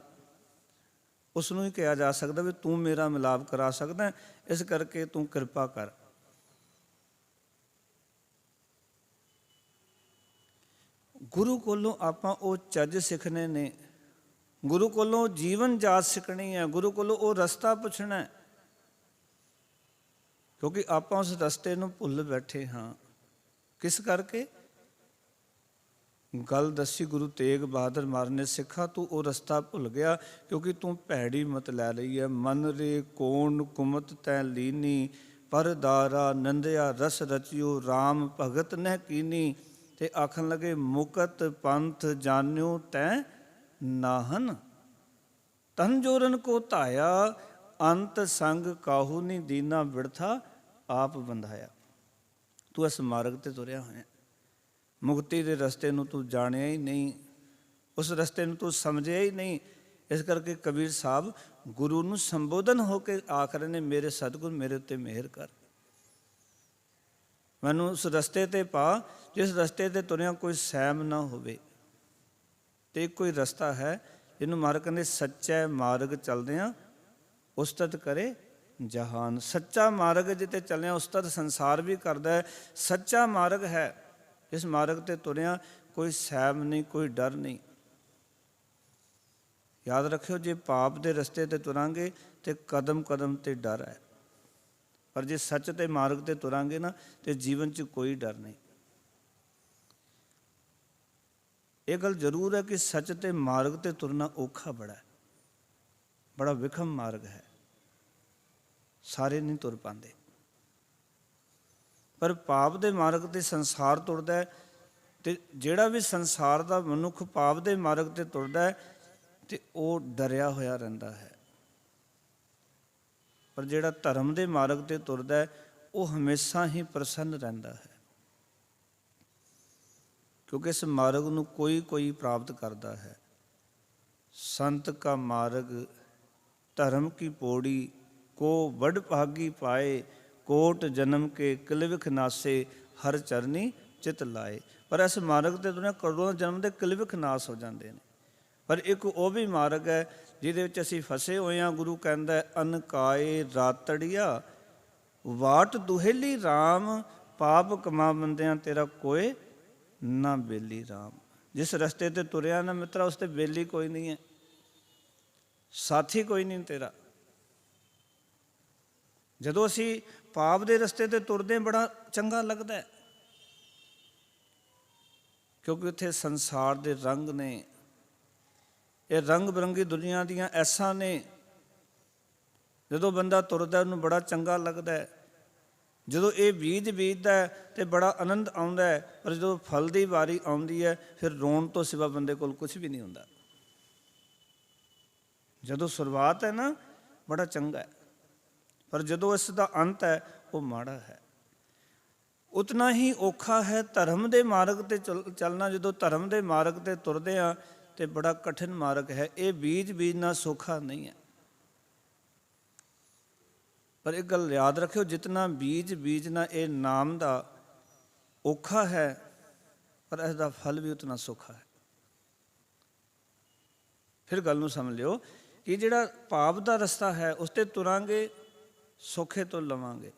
ਉਸ ਨੂੰ ਹੀ ਕਿਹਾ ਜਾ ਸਕਦਾ ਵੀ ਤੂੰ ਮੇਰਾ ਮਿਲਾਪ ਕਰਾ ਸਕਦਾ, ਇਸ ਕਰਕੇ ਤੂੰ ਕਿਰਪਾ ਕਰ। ਗੁਰੂ ਕੋਲੋਂ ਆਪਾਂ ਉਹ ਚੱਜ ਸਿੱਖਣੇ ਨੇ, ਗੁਰੂ ਕੋਲੋਂ ਜੀਵਨ ਜਾਚ ਸਿੱਖਣੀ ਹੈ, ਗੁਰੂ ਕੋਲੋਂ ਉਹ ਰਸਤਾ ਪੁੱਛਣਾ ਹੈ, ਕਿਉਂਕਿ ਆਪਾਂ ਉਸ ਰਸਤੇ ਨੂੰ ਭੁੱਲ ਬੈਠੇ ਹਾਂ। ਕਿਸ ਕਰਕੇ? ਗੱਲ ਦੱਸੀ ਗੁਰੂ ਤੇਗ ਬਹਾਦਰ ਮਹਾਰਾਜ ਨੇ, ਸਿੱਖਾ ਤੂੰ ਉਹ ਰਸਤਾ ਭੁੱਲ ਗਿਆ ਕਿਉਂਕਿ ਤੂੰ ਭੈੜੀ ਮਤ ਲੈ ਲਈ ਹੈ। ਮਨ ਰੇ ਕੋਣ ਕੁਮਤ ਤੈ ਲੀਨੀ, ਪਰਦਾਰਾ ਨੰਦਿਆ ਰਸ ਰਚਿਓ, ਰਾਮ ਭਗਤ ਨਹਿ ਕੀਨੀ। ਤੇ ਆਖਣ ਲੱਗੇ ਮੁਕਤ ਪੰਥ ਜਾਣਿਓ ਤੈ ਨਾਹਨ, ਤਨ ਜੋਰਨ ਕੋ ਧਾਇਆ, ਅੰਤ ਸੰਗ ਕਾਹੂ ਨੀ ਦੀਨਾ, ਬਿਰਥਾ ਆਪ ਬੰਧਾਇਆ। ਤੂੰ ਇਸ ਮਾਰਗ 'ਤੇ ਤੁਰਿਆ ਹੋਇਆ, ਮੁਕਤੀ ਦੇ ਰਸਤੇ ਨੂੰ ਤੂੰ ਜਾਣਿਆ ਹੀ ਨਹੀਂ, ਉਸ ਰਸਤੇ ਨੂੰ ਤੂੰ ਸਮਝਿਆ ਹੀ ਨਹੀਂ। ਇਸ ਕਰਕੇ ਕਬੀਰ ਸਾਹਿਬ ਗੁਰੂ ਨੂੰ ਸੰਬੋਧਨ ਹੋ ਕੇ ਆਖ ਰਹੇ ਨੇ, ਮੇਰੇ ਸਤਿਗੁਰ ਮੇਰੇ ਉੱਤੇ ਮਿਹਰ ਕਰ, ਮੈਨੂੰ ਉਸ ਰਸਤੇ 'ਤੇ ਪਾ ਜਿਸ ਰਸਤੇ 'ਤੇ ਤੁਰਿਆ ਕੋਈ ਸਹਿਮ ਨਾ ਹੋਵੇ। ਤੇ ਕੋਈ ਰਸਤਾ ਹੈ ਜਿਹਨੂੰ ਮਹਾਰਾਜ ਕਹਿੰਦੇ ਸੱਚੇ ਮਾਰਗ ਚੱਲਦਿਆਂ ਉਸਤਤ ਕਰੇ ਜਹਾਨ। ਸੱਚਾ ਮਾਰਗ ਜਿੱਤੇ ਚੱਲਿਆ ਉਸਤਤ ਸੰਸਾਰ ਵੀ ਕਰਦਾ ਹੈ। ਸੱਚਾ ਮਾਰਗ ਹੈ, ਇਸ ਮਾਰਗ 'ਤੇ ਤੁਰਿਆ ਕੋਈ ਸਹਿਮ ਨਹੀਂ, ਕੋਈ ਡਰ ਨਹੀਂ। ਯਾਦ ਰੱਖਿਓ, ਜੇ ਪਾਪ ਦੇ ਰਸਤੇ 'ਤੇ ਤੁਰਾਂਗੇ ਤੇ ਕਦਮ ਕਦਮ 'ਤੇ ਡਰ ਹੈ, ਪਰ ਜੇ ਸੱਚ ਦੇ ਮਾਰਗ 'ਤੇ ਤੁਰਾਂਗੇ ਨਾ ਤੇ ਜੀਵਨ 'ਚ ਕੋਈ ਡਰ ਨਹੀਂ। ਇਹ ਗੱਲ ਜ਼ਰੂਰ ਹੈ ਕਿ ਸੱਚ ਦੇ ਮਾਰਗ 'ਤੇ ਤੁਰਨਾ ਔਖਾ ਬੜਾ ਹੈ, ਬੜਾ ਵਿਖਮ ਮਾਰਗ ਹੈ, ਸਾਰੇ ਨਹੀਂ ਤੁਰ ਪਾਉਂਦੇ। ਪਰ ਪਾਪ ਦੇ ਮਾਰਗ 'ਤੇ ਸੰਸਾਰ ਤੁਰਦਾ ਹੈ, ਤੇ ਜਿਹੜਾ ਵੀ ਸੰਸਾਰ ਦਾ ਮਨੁੱਖ ਪਾਪ ਦੇ ਮਾਰਗ 'ਤੇ ਤੁਰਦਾ ਹੈ ਤੇ ਉਹ ਡਰਿਆ ਹੋਇਆ ਰਹਿੰਦਾ ਹੈ। ਪਰ ਜਿਹੜਾ ਧਰਮ ਦੇ ਮਾਰਗ 'ਤੇ ਤੁਰਦਾ ਹੈ ਉਹ ਹਮੇਸ਼ਾ ਹੀ ਪ੍ਰਸੰਨ ਰਹਿੰਦਾ ਹੈ, ਕਿਉਂਕਿ ਇਸ ਮਾਰਗ ਨੂੰ ਕੋਈ ਕੋਈ ਪ੍ਰਾਪਤ ਕਰਦਾ ਹੈ। ਸੰਤ ਕਾ ਮਾਰਗ ਧਰਮ ਕੀ ਪੌੜੀ, ਕੋ ਵਡ ਭਾਗੀ ਪਾਏ, ਕੋਟ ਜਨਮ ਕੇ ਕਿਲ ਵਿਖ ਨਾਸੇ, ਹਰ ਚਰਨੀ ਚਿਤ ਲਾਏ। ਪਰ ਇਸ ਮਾਰਗ ਤੇ ਦੁਨੀਆ ਕਰੋੜਾਂ ਜਨਮ ਦੇ ਕਿਲ ਵਿਖ ਨਾਸ ਹੋ ਜਾਂਦੇ ਨੇ। ਪਰ ਇੱਕ ਉਹ ਵੀ ਮਾਰਗ ਹੈ ਜਿਹਦੇ ਵਿੱਚ ਅਸੀਂ ਫਸੇ ਹੋਏ ਹਾਂ। ਗੁਰੂ ਕਹਿੰਦਾ ਅਨਕਾਏ ਰਾਤੜੀਆ, ਵਾਟ ਦੁਹੇਲੀ ਰਾਮ, ਪਾਪ ਕਮਾ ਬੰਦਿਆਂ ਤੇਰਾ ਕੋਏ ਨਾ ਬੇਲੀ ਰਾਮ। ਜਿਸ ਰਸਤੇ ਤੇ ਤੁਰਿਆ ਨਾ ਮਿੱਤਰਾ, ਉਸ ਤੇ ਬੇਲੀ ਕੋਈ ਨਹੀਂ ਹੈ, ਸਾਥੀ ਕੋਈ ਨਹੀਂ ਤੇਰਾ। ਜਦੋਂ ਅਸੀਂ ਪਾਪ ਦੇ ਰਸਤੇ ਤੇ ਤੁਰਦੇ ਬੜਾ ਚੰਗਾ ਲੱਗਦਾ ਹੈ, ਕਿਉਂਕਿ ਉੱਥੇ ਸੰਸਾਰ ਦੇ ਰੰਗ ਨੇ, ਇਹ ਰੰਗ ਬਿਰੰਗੀ ਦੁਨੀਆ ਦੀਆਂ ਐਸਾਂ ਨੇ। ਜਦੋਂ ਬੰਦਾ ਤੁਰਦਾ ਉਹਨੂੰ ਬੜਾ ਚੰਗਾ ਲੱਗਦਾ ਹੈ। ਜਦੋਂ ਇਹ ਬੀਜ ਬੀਜਦਾ ਹੈ ਤੇ ਬੜਾ ਆਨੰਦ ਆਉਂਦਾ ਹੈ। ਪਰ ਜਦੋਂ ਫਲ ਦੀ ਵਾਰੀ ਆਉਂਦੀ ਹੈ ਫਿਰ ਰੋਣ ਤੋਂ ਸਿਵਾ ਬੰਦੇ ਕੋਲ ਕੁਛ ਵੀ ਨਹੀਂ ਹੁੰਦਾ। ਜਦੋਂ ਸ਼ੁਰੂਆਤ ਹੈ ਨਾ ਬੜਾ ਚੰਗਾ ਹੈ, ਪਰ ਜਦੋਂ ਇਸ ਦਾ ਅੰਤ ਹੈ ਉਹ ਮਾੜਾ ਹੈ। ਉਤਨਾ ਹੀ ਔਖਾ ਹੈ ਧਰਮ ਦੇ ਮਾਰਗ ਤੇ ਚੱਲਣਾ। ਜਦੋਂ ਧਰਮ ਦੇ ਮਾਰਗ ਤੇ ਤੁਰਦੇ ਹਾਂ ਤੇ ਬੜਾ ਕਠਿਨ ਮਾਰਗ ਹੈ। ਇਹ ਬੀਜ ਬੀਜਣਾ ਸੌਖਾ ਨਹੀਂ ਹੈ। ਪਰ ਇੱਕ ਗੱਲ ਯਾਦ ਰੱਖਿਓ, ਜਿਤਨਾ ਬੀਜ ਬੀਜਣਾ ਇਹ ਨਾਮ ਦਾ ਔਖਾ ਹੈ, ਪਰ ਇਸ ਦਾ ਫਲ ਵੀ ਉਤਨਾ ਸੌਖਾ ਹੈ। ਫਿਰ ਗੱਲ ਨੂੰ ਸਮਝ ਲਿਓ ਕਿ ਜਿਹੜਾ ਪਾਪ ਦਾ ਰਸਤਾ ਹੈ ਉਸ ਤੇ ਤੁਰਾਂਗੇ ਸੌਖੇ ਤੋਂ ਲਵਾਂਗੇ,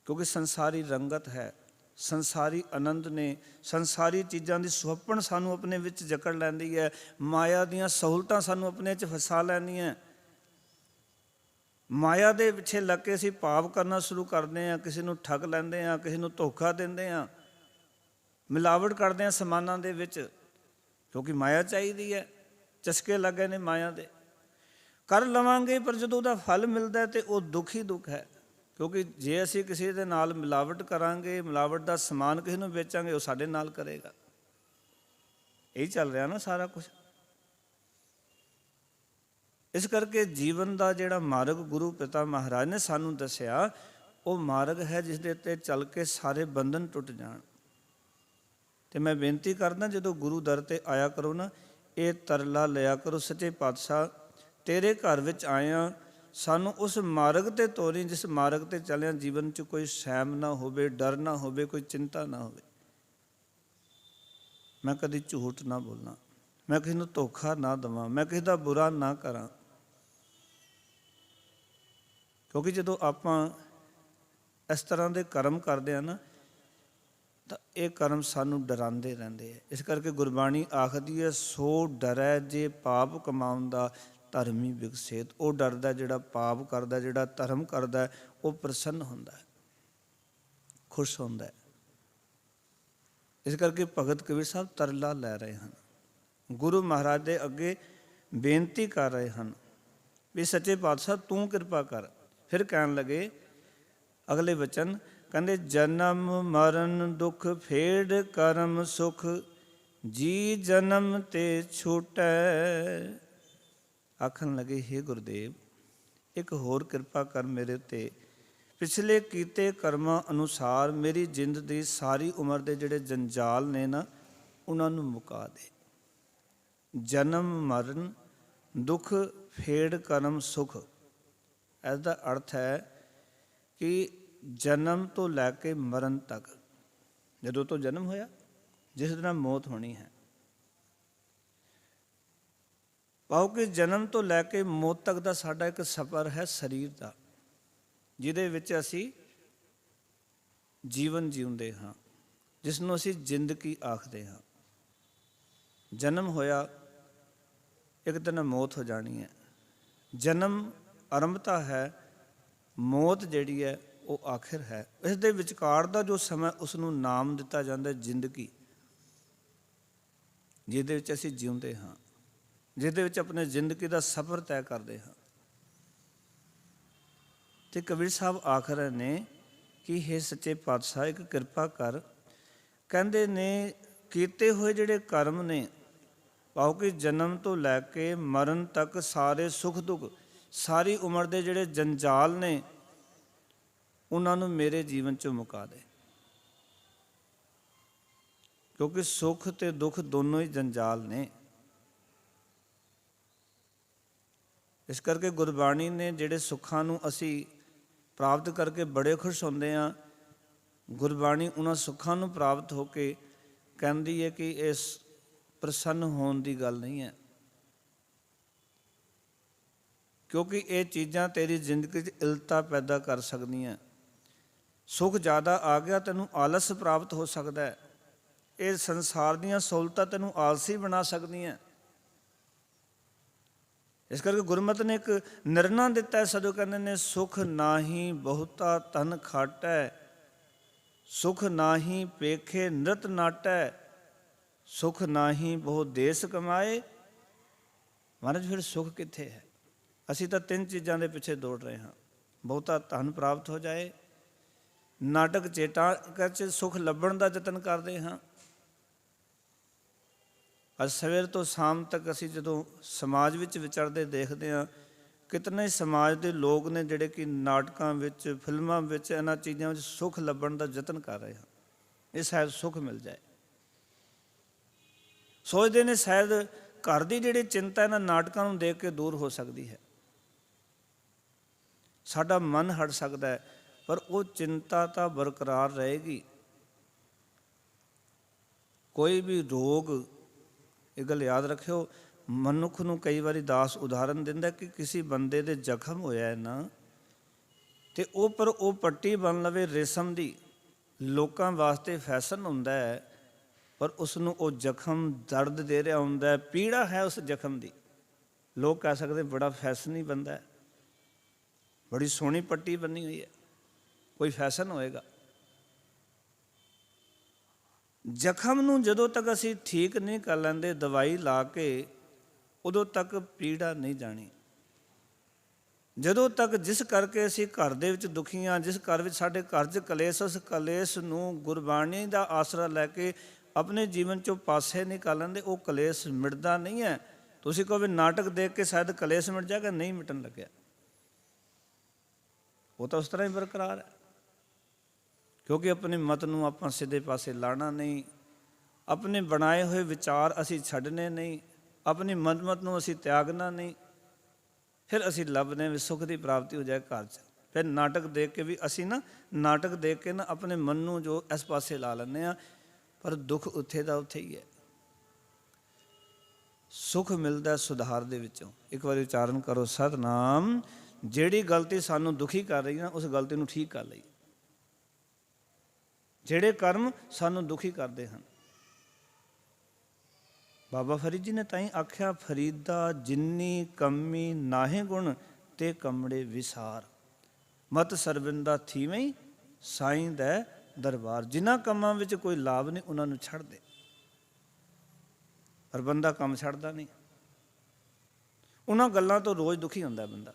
ਕਿਉਂਕਿ ਸੰਸਾਰੀ ਰੰਗਤ ਹੈ, ਸੰਸਾਰੀ ਆਨੰਦ ਨੇ, ਸੰਸਾਰੀ ਚੀਜ਼ਾਂ ਦੀ ਸੁਹੱਪਣ ਸਾਨੂੰ ਆਪਣੇ ਵਿੱਚ ਜਕੜ ਲੈਂਦੀ ਹੈ। ਮਾਇਆ ਦੀਆਂ ਸਹੂਲਤਾਂ ਸਾਨੂੰ ਆਪਣੇ 'ਚ ਫਸਾ ਲੈਂਦੀਆਂ। ਮਾਇਆ ਦੇ ਪਿੱਛੇ ਲੱਗ ਕੇ ਅਸੀਂ ਪਾਪ ਕਰਨਾ ਸ਼ੁਰੂ ਕਰਦੇ ਹਾਂ, ਕਿਸੇ ਨੂੰ ਠੱਗ ਲੈਂਦੇ ਹਾਂ, ਕਿਸੇ ਨੂੰ ਧੋਖਾ ਦਿੰਦੇ ਹਾਂ, ਮਿਲਾਵਟ ਕਰਦੇ ਹਾਂ ਸਮਾਨਾਂ ਦੇ ਵਿੱਚ, ਕਿਉਂਕਿ ਮਾਇਆ ਚਾਹੀਦੀ ਹੈ, ਚਸਕੇ ਲੱਗ ਗਏ ਨੇ ਮਾਇਆ ਦੇ। ਕਰ ਲਵਾਂਗੇ, ਪਰ ਜਦੋਂ ਉਹਦਾ ਫਲ ਮਿਲਦਾ ਤੇ ਉਹ ਦੁੱਖ ਹੀ ਦੁੱਖ ਹੈ। ਕਿਉਂਕਿ ਜੇ ਅਸੀਂ ਕਿਸੇ ਦੇ ਨਾਲ ਮਿਲਾਵਟ ਕਰਾਂਗੇ, ਮਿਲਾਵਟ ਦਾ ਸਮਾਨ ਕਿਸੇ ਨੂੰ ਵੇਚਾਂਗੇ, ਉਹ ਸਾਡੇ ਨਾਲ ਕਰੇਗਾ। ਇਹੀ ਚੱਲ ਰਿਹਾ ਨਾ ਸਾਰਾ ਕੁਛ। ਇਸ ਕਰਕੇ ਜੀਵਨ ਦਾ ਜਿਹੜਾ ਮਾਰਗ ਗੁਰੂ ਪਿਤਾ ਮਹਾਰਾਜ ਨੇ ਸਾਨੂੰ ਦੱਸਿਆ, ਉਹ ਮਾਰਗ ਹੈ ਜਿਸ ਦੇ ਉੱਤੇ ਚੱਲ ਕੇ ਸਾਰੇ ਬੰਧਨ ਟੁੱਟ ਜਾਣ। ਤੇ ਮੈਂ ਬੇਨਤੀ ਕਰਦਾ, ਜਦੋਂ ਗੁਰੂ ਦਰ ਤੇ ਆਇਆ ਕਰੋ ਨਾ, ਇਹ ਤਰਲਾ ਲਿਆ ਕਰੋ, ਸੱਚੇ ਪਾਤਸ਼ਾਹ ਤੇਰੇ ਘਰ ਵਿੱਚ ਆਇਆ, ਸਾਨੂੰ ਉਸ ਮਾਰਗ ਤੇ ਤੋਰੀ ਜਿਸ ਮਾਰਗ ਤੇ ਚੱਲਿਆ ਜੀਵਨ 'ਚ ਕੋਈ ਸੈਮ ਨਾ ਹੋਵੇ, ਡਰ ਨਾ ਹੋਵੇ, ਕੋਈ ਚਿੰਤਾ ਨਾ ਹੋਵੇ। ਮੈਂ ਕਦੀ ਝੂਠ ਨਾ ਬੋਲਾਂ, ਮੈਂ ਕਿਸੇ ਨੂੰ ਧੋਖਾ ਨਾ ਦੇਵਾਂ, ਮੈਂ ਕਿਸੇ ਦਾ ਬੁਰਾ ਨਾ ਕਰਾਂ। ਕਿਉਂਕਿ ਜਦੋਂ ਆਪਾਂ ਇਸ ਤਰ੍ਹਾਂ ਦੇ ਕਰਮ ਕਰਦੇ ਹਾਂ ਨਾ, ਤਾਂ ਇਹ ਕਰਮ ਸਾਨੂੰ ਡਰਾਉਂਦੇ ਰਹਿੰਦੇ ਹੈ। ਇਸ ਕਰਕੇ ਗੁਰਬਾਣੀ ਆਖਦੀ ਹੈ, ਸੋ ਡਰੈ ਜੇ ਪਾਪ ਕਮਾਉਣ ਦਾ ਧਰਮੀ ਵਿਗਸੇਤ। ਉਹ ਡਰਦਾ ਜਿਹੜਾ ਪਾਪ ਕਰਦਾ, ਜਿਹੜਾ ਧਰਮ ਕਰਦਾ, ਉਹ ਪ੍ਰਸੰਨ ਹੁੰਦਾ, ਖੁਸ਼ ਹੁੰਦਾ। ਇਸ ਕਰਕੇ ਭਗਤ ਕਬੀਰ ਸਾਹਿਬ ਤਰਲਾ ਲੈ ਰਹੇ ਹਨ, ਗੁਰੂ ਮਹਾਰਾਜ ਦੇ ਅੱਗੇ ਬੇਨਤੀ ਕਰ ਰਹੇ ਹਨ ਵੀ ਸੱਚੇ ਪਾਤਸ਼ਾਹ ਤੂੰ ਕਿਰਪਾ ਕਰ। ਫਿਰ ਕਹਿਣ ਲੱਗੇ ਅਗਲੇ ਵਚਨ, ਕਹਿੰਦੇ ਜਨਮ ਮਰਨ ਦੁੱਖ ਫੇੜ ਕਰਮ ਸੁਖ, ਜੀ ਜਨਮ ਤੇ ਛੂਟੈ। ਆਖਣ ਲੱਗੇ, ਹੇ ਗੁਰਦੇਵ ਇੱਕ ਹੋਰ ਕਿਰਪਾ ਕਰ ਮੇਰੇ ਉੱਤੇ, ਪਿਛਲੇ ਕੀਤੇ ਕਰਮਾਂ ਅਨੁਸਾਰ ਮੇਰੀ ਜਿੰਦ ਦੀ ਸਾਰੀ ਉਮਰ ਦੇ ਜਿਹੜੇ ਜੰਜਾਲ ਨੇ ਨਾ, ਉਹਨਾਂ ਨੂੰ ਮੁਕਾ ਦੇ। ਜਨਮ ਮਰਨ ਦੁੱਖ ਫੇੜ ਕਰਮ ਸੁਖ, ਇਸ ਦਾ ਅਰਥ ਹੈ ਕਿ ਜਨਮ ਤੋਂ ਲੈ ਕੇ ਮਰਨ ਤੱਕ, ਜਦੋਂ ਤੋਂ ਜਨਮ ਹੋਇਆ ਜਿਸ ਦਿਨ ਮੌਤ ਹੋਣੀ ਹੈ, ਭਾਵ ਕਿ ਜਨਮ ਤੋਂ ਲੈ ਕੇ ਮੌਤ ਤੱਕ ਦਾ ਸਾਡਾ ਇੱਕ ਸਫ਼ਰ ਹੈ ਸਰੀਰ ਦਾ, ਜਿਹਦੇ ਵਿੱਚ ਅਸੀਂ ਜੀਵਨ ਜਿਉਂਦੇ ਹਾਂ, ਜਿਸ ਨੂੰ ਅਸੀਂ ਜ਼ਿੰਦਗੀ ਆਖਦੇ ਹਾਂ। ਜਨਮ ਹੋਇਆ, ਇੱਕ ਦਿਨ ਮੌਤ ਹੋ ਜਾਣੀ ਹੈ। ਜਨਮ ਆਰੰਭਤਾ ਹੈ, ਮੌਤ ਜਿਹੜੀ ਹੈ ਉਹ ਆਖਿਰ ਹੈ। ਇਸ ਦੇ ਵਿਚਕਾਰ ਦਾ ਜੋ ਸਮਾਂ, ਉਸ ਨੂੰ ਨਾਮ ਦਿੱਤਾ ਜਾਂਦਾ ਜ਼ਿੰਦਗੀ, ਜਿਹਦੇ ਵਿੱਚ ਅਸੀਂ ਜਿਉਂਦੇ ਹਾਂ, ਜਿਹਦੇ ਵਿੱਚ ਆਪਣੇ ਜ਼ਿੰਦਗੀ ਦਾ ਸਫ਼ਰ ਤੈਅ ਕਰਦੇ ਹਾਂ। ਤੇ ਕਬੀਰ ਸਾਹਿਬ ਆਖ ਰਹੇ ਨੇ ਕਿ ਹੇ ਸੱਚੇ ਪਾਤਸ਼ਾਹ ਇੱਕ ਕਿਰਪਾ ਕਰ। ਕਹਿੰਦੇ ਨੇ ਕੀਤੇ ਹੋਏ ਜਿਹੜੇ ਕਰਮ ਨੇ, ਭਾਵ ਕਿ ਜਨਮ ਤੋਂ ਲੈ ਕੇ ਮਰਨ ਤੱਕ ਸਾਰੇ ਸੁੱਖ ਦੁੱਖ, ਸਾਰੀ ਉਮਰ ਦੇ ਜਿਹੜੇ ਜੰਜਾਲ ਨੇ, ਉਹਨਾਂ ਨੂੰ ਮੇਰੇ ਜੀਵਨ 'ਚੋਂ ਮੁਕਾ ਦੇ। ਕਿਉਂਕਿ ਸੁੱਖ ਤੇ ਦੁੱਖ ਦੋਨੋਂ ਹੀ ਜੰਜਾਲ ਨੇ। ਇਸ ਕਰਕੇ ਗੁਰਬਾਣੀ ਨੇ ਜਿਹੜੇ ਸੁੱਖਾਂ ਨੂੰ ਅਸੀਂ ਪ੍ਰਾਪਤ ਕਰਕੇ ਬੜੇ ਖੁਸ਼ ਹੁੰਦੇ ਹਾਂ। ਗੁਰਬਾਣੀ ਉਹਨਾਂ ਸੁੱਖਾਂ ਨੂੰ ਪ੍ਰਾਪਤ ਹੋ ਕੇ ਕਹਿੰਦੀ ਹੈ ਕਿ ਇਸ ਪ੍ਰਸੰਨ ਹੋਣ ਦੀ ਗੱਲ ਨਹੀਂ ਹੈ, ਕਿਉਂਕਿ ਇਹ ਚੀਜ਼ਾਂ ਤੇਰੀ ਜ਼ਿੰਦਗੀ 'ਚ ਇਲਤਾ ਪੈਦਾ ਕਰ ਸਕਦੀਆਂ। ਸੁੱਖ ਜ਼ਿਆਦਾ ਆ ਗਿਆ, ਤੈਨੂੰ ਆਲਸ ਪ੍ਰਾਪਤ ਹੋ ਸਕਦਾ ਹੈ। ਇਹ ਸੰਸਾਰ ਦੀਆਂ ਸਹੂਲਤਾਂ ਤੈਨੂੰ ਆਲਸੀ ਬਣਾ ਸਕਦੀਆਂ। ਇਸ ਕਰਕੇ ਗੁਰਮਤਿ ਨੇ ਇੱਕ ਨਿਰਣਾ ਦਿੱਤਾ ਹੈ। ਸਦੋਂ ਕਹਿੰਦੇ ਨੇ, ਸੁਖ ਨਾਹੀ ਬਹੁਤਾ ਧਨ ਖਾਟੈ, ਸੁਖ ਨਾਹੀ ਪੇਖੇ ਨ੍ਰਿਤ ਨਾਟੈ, ਸੁਖ ਨਾਹੀ ਬਹੁ ਦੇਸ ਕਮਾਏ। ਮਹਾਰਾਜ ਫਿਰ ਸੁਖ ਕਿੱਥੇ ਹੈ? ਅਸੀਂ ਤਾਂ ਤਿੰਨ ਚੀਜ਼ਾਂ ਦੇ ਪਿੱਛੇ ਦੌੜ ਰਹੇ ਹਾਂ। ਬਹੁਤਾ ਧਨ ਪ੍ਰਾਪਤ ਹੋ ਜਾਏ, ਨਾਟਕ ਚੇਟਾਂ 'ਚ ਸੁਖ ਲੱਭਣ ਦਾ ਯਤਨ ਕਰਦੇ ਹਾਂ। ਅੱਜ ਸਵੇਰ ਤੋਂ ਸ਼ਾਮ ਤੱਕ ਅਸੀਂ ਜਦੋਂ ਸਮਾਜ ਵਿੱਚ ਵਿਚਰਦੇ ਦੇਖਦੇ ਹਾਂ, ਕਿਤਨੇ ਸਮਾਜ ਦੇ ਲੋਕ ਨੇ ਜਿਹੜੇ ਕਿ ਨਾਟਕਾਂ ਵਿੱਚ, ਫਿਲਮਾਂ ਵਿੱਚ, ਇਹਨਾਂ ਚੀਜ਼ਾਂ ਵਿੱਚ ਸੁੱਖ ਲੱਭਣ ਦਾ ਯਤਨ ਕਰ ਰਹੇ ਹਨ। ਇਹ ਸ਼ਾਇਦ ਸੁੱਖ ਮਿਲ ਜਾਏ। ਸੋਚਦੇ ਨੇ ਸ਼ਾਇਦ ਘਰ ਦੀ ਜਿਹੜੀ ਚਿੰਤਾ ਇਹਨਾਂ ਨਾਟਕਾਂ ਨੂੰ ਦੇਖ ਕੇ ਦੂਰ ਹੋ ਸਕਦੀ ਹੈ, ਸਾਡਾ ਮਨ ਹਟ ਸਕਦਾ ਹੈ, ਪਰ ਉਹ ਚਿੰਤਾ ਤਾਂ ਬਰਕਰਾਰ ਰਹੇਗੀ। ਕੋਈ ਵੀ ਰੋਗ, ਇਹ ਗੱਲ ਯਾਦ ਰੱਖਿਓ, ਮਨੁੱਖ ਨੂੰ ਕਈ ਵਾਰੀ ਦਾਸ ਉਦਾਹਰਨ ਦਿੰਦਾ ਕਿ ਕਿਸੇ ਬੰਦੇ ਦੇ ਜ਼ਖਮ ਹੋਇਆ ਨਾ, ਤੇ ਉਹ ਪਰ ਉਹ ਪੱਟੀ ਬਣ ਲਵੇ ਰੇਸ਼ਮ ਦੀ, ਲੋਕਾਂ ਵਾਸਤੇ ਫੈਸ਼ਨ ਹੁੰਦਾ ਹੈ, ਪਰ ਉਸ ਨੂੰ ਉਹ ਜ਼ਖਮ ਦਰਦ ਦੇ ਰਿਹਾ ਹੁੰਦਾ ਹੈ, ਪੀੜਾ ਹੈ ਉਸ ਜ਼ਖਮ ਦੀ। ਲੋਕ ਕਹਿ ਸਕਦੇ ਬੜਾ ਫੈਸ਼ਨੀ ਬੰਦਾ ਹੈ, ਬੜੀ ਸੋਹਣੀ ਪੱਟੀ ਬੰਨੀ ਹੋਈ ਹੈ, ਕੋਈ ਫੈਸ਼ਨ ਹੋਏਗਾ। ਜ਼ਖਮ ਨੂੰ ਜਦੋਂ ਤੱਕ ਅਸੀਂ ਠੀਕ ਨਹੀਂ ਕਰ ਲੈਂਦੇ ਦਵਾਈ ਲਾ ਕੇ, ਉਦੋਂ ਤੱਕ ਪੀੜਾ ਨਹੀਂ ਜਾਣੀ। ਜਦੋਂ ਤੱਕ ਜਿਸ ਕਰਕੇ ਅਸੀਂ ਘਰ ਦੇ ਵਿੱਚ ਦੁਖੀ ਹਾਂ, ਜਿਸ ਘਰ ਵਿੱਚ ਸਾਡੇ ਘਰ 'ਚ ਕਲੇਸ਼, ਉਸ ਕਲੇਸ਼ ਨੂੰ ਗੁਰਬਾਣੀ ਦਾ ਆਸਰਾ ਲੈ ਕੇ ਆਪਣੇ ਜੀਵਨ 'ਚੋਂ ਪਾਸੇ ਨਹੀਂ ਕਰ ਲੈਂਦੇ, ਉਹ ਕਲੇਸ਼ ਮਿਟਦਾ ਨਹੀਂ ਹੈ। ਤੁਸੀਂ ਕਹੋ ਵੀ ਨਾਟਕ ਦੇਖ ਕੇ ਸ਼ਾਇਦ ਕਲੇਸ਼ ਮਿਟ ਜਾਏਗਾ, ਨਹੀਂ ਮਿਟਣ ਲੱਗਿਆ, ਉਹ ਤਾਂ ਉਸ ਤਰ੍ਹਾਂ ਹੀ ਬਰਕਰਾਰ ਹੈ। ਕਿਉਂਕਿ ਆਪਣੀ ਮਤ ਨੂੰ ਆਪਾਂ ਸਿੱਧੇ ਪਾਸੇ ਲਾਣਾ ਨਹੀਂ, ਆਪਣੇ ਬਣਾਏ ਹੋਏ ਵਿਚਾਰ ਅਸੀਂ ਛੱਡਣੇ ਨਹੀਂ, ਆਪਣੀ ਮਨਮਤ ਨੂੰ ਅਸੀਂ ਤਿਆਗਣਾ ਨਹੀਂ। ਫਿਰ ਅਸੀਂ ਲੱਭਦੇ ਵੀ ਸੁੱਖ ਦੀ ਪ੍ਰਾਪਤੀ ਹੋ ਜਾਏ ਘਰ 'ਚ। ਫਿਰ ਨਾਟਕ ਦੇਖ ਕੇ ਵੀ ਅਸੀਂ ਨਾਟਕ ਦੇਖ ਕੇ ਆਪਣੇ ਮਨ ਨੂੰ ਜੋ ਇਸ ਪਾਸੇ ਲਾ ਲੈਂਦੇ ਹਾਂ, ਪਰ ਦੁੱਖ ਉੱਥੇ ਦਾ ਉੱਥੇ ਹੀ ਹੈ। ਸੁੱਖ ਮਿਲਦਾ ਸੁਧਾਰ ਦੇ ਵਿੱਚੋਂ। ਇੱਕ ਵਾਰੀ ਉਚਾਰਨ ਕਰੋ, ਸਤਿਨਾਮ। ਜਿਹੜੀ ਗਲਤੀ ਸਾਨੂੰ ਦੁਖੀ ਕਰ ਰਹੀ ਨਾ, ਉਸ ਗਲਤੀ ਨੂੰ ਠੀਕ ਕਰ ਲਈ। ਜਿਹੜੇ ਕਰਮ ਸਾਨੂੰ ਦੁਖੀ ਕਰਦੇ ਹਨ, ਬਾਬਾ ਫਰੀਦ ਜੀ ਨੇ ਤਾਂ ਹੀ ਆਖਿਆ, ਫਰੀਦਾ ਜਿੰਨੀ ਕਮੀ ਨਾਹੇ ਗੁਣ ਤੇ ਕਮੜੇ ਵਿਸਾਰ, ਮਤ ਸਰਬਿੰਦਾ ਥੀਵਈ ਸਾਈਂ ਦਾ ਦਰਬਾਰ। ਜਿਨ੍ਹਾਂ ਕੰਮਾਂ ਵਿੱਚ ਕੋਈ ਲਾਭ ਨਹੀਂ, ਉਹਨਾਂ ਨੂੰ ਛੱਡ ਦੇ। ਪਰ ਬੰਦਾ ਕੰਮ ਛੱਡਦਾ ਨਹੀਂ। ਉਹਨਾਂ ਗੱਲਾਂ ਤੋਂ ਰੋਜ਼ ਦੁਖੀ ਹੁੰਦਾ ਬੰਦਾ,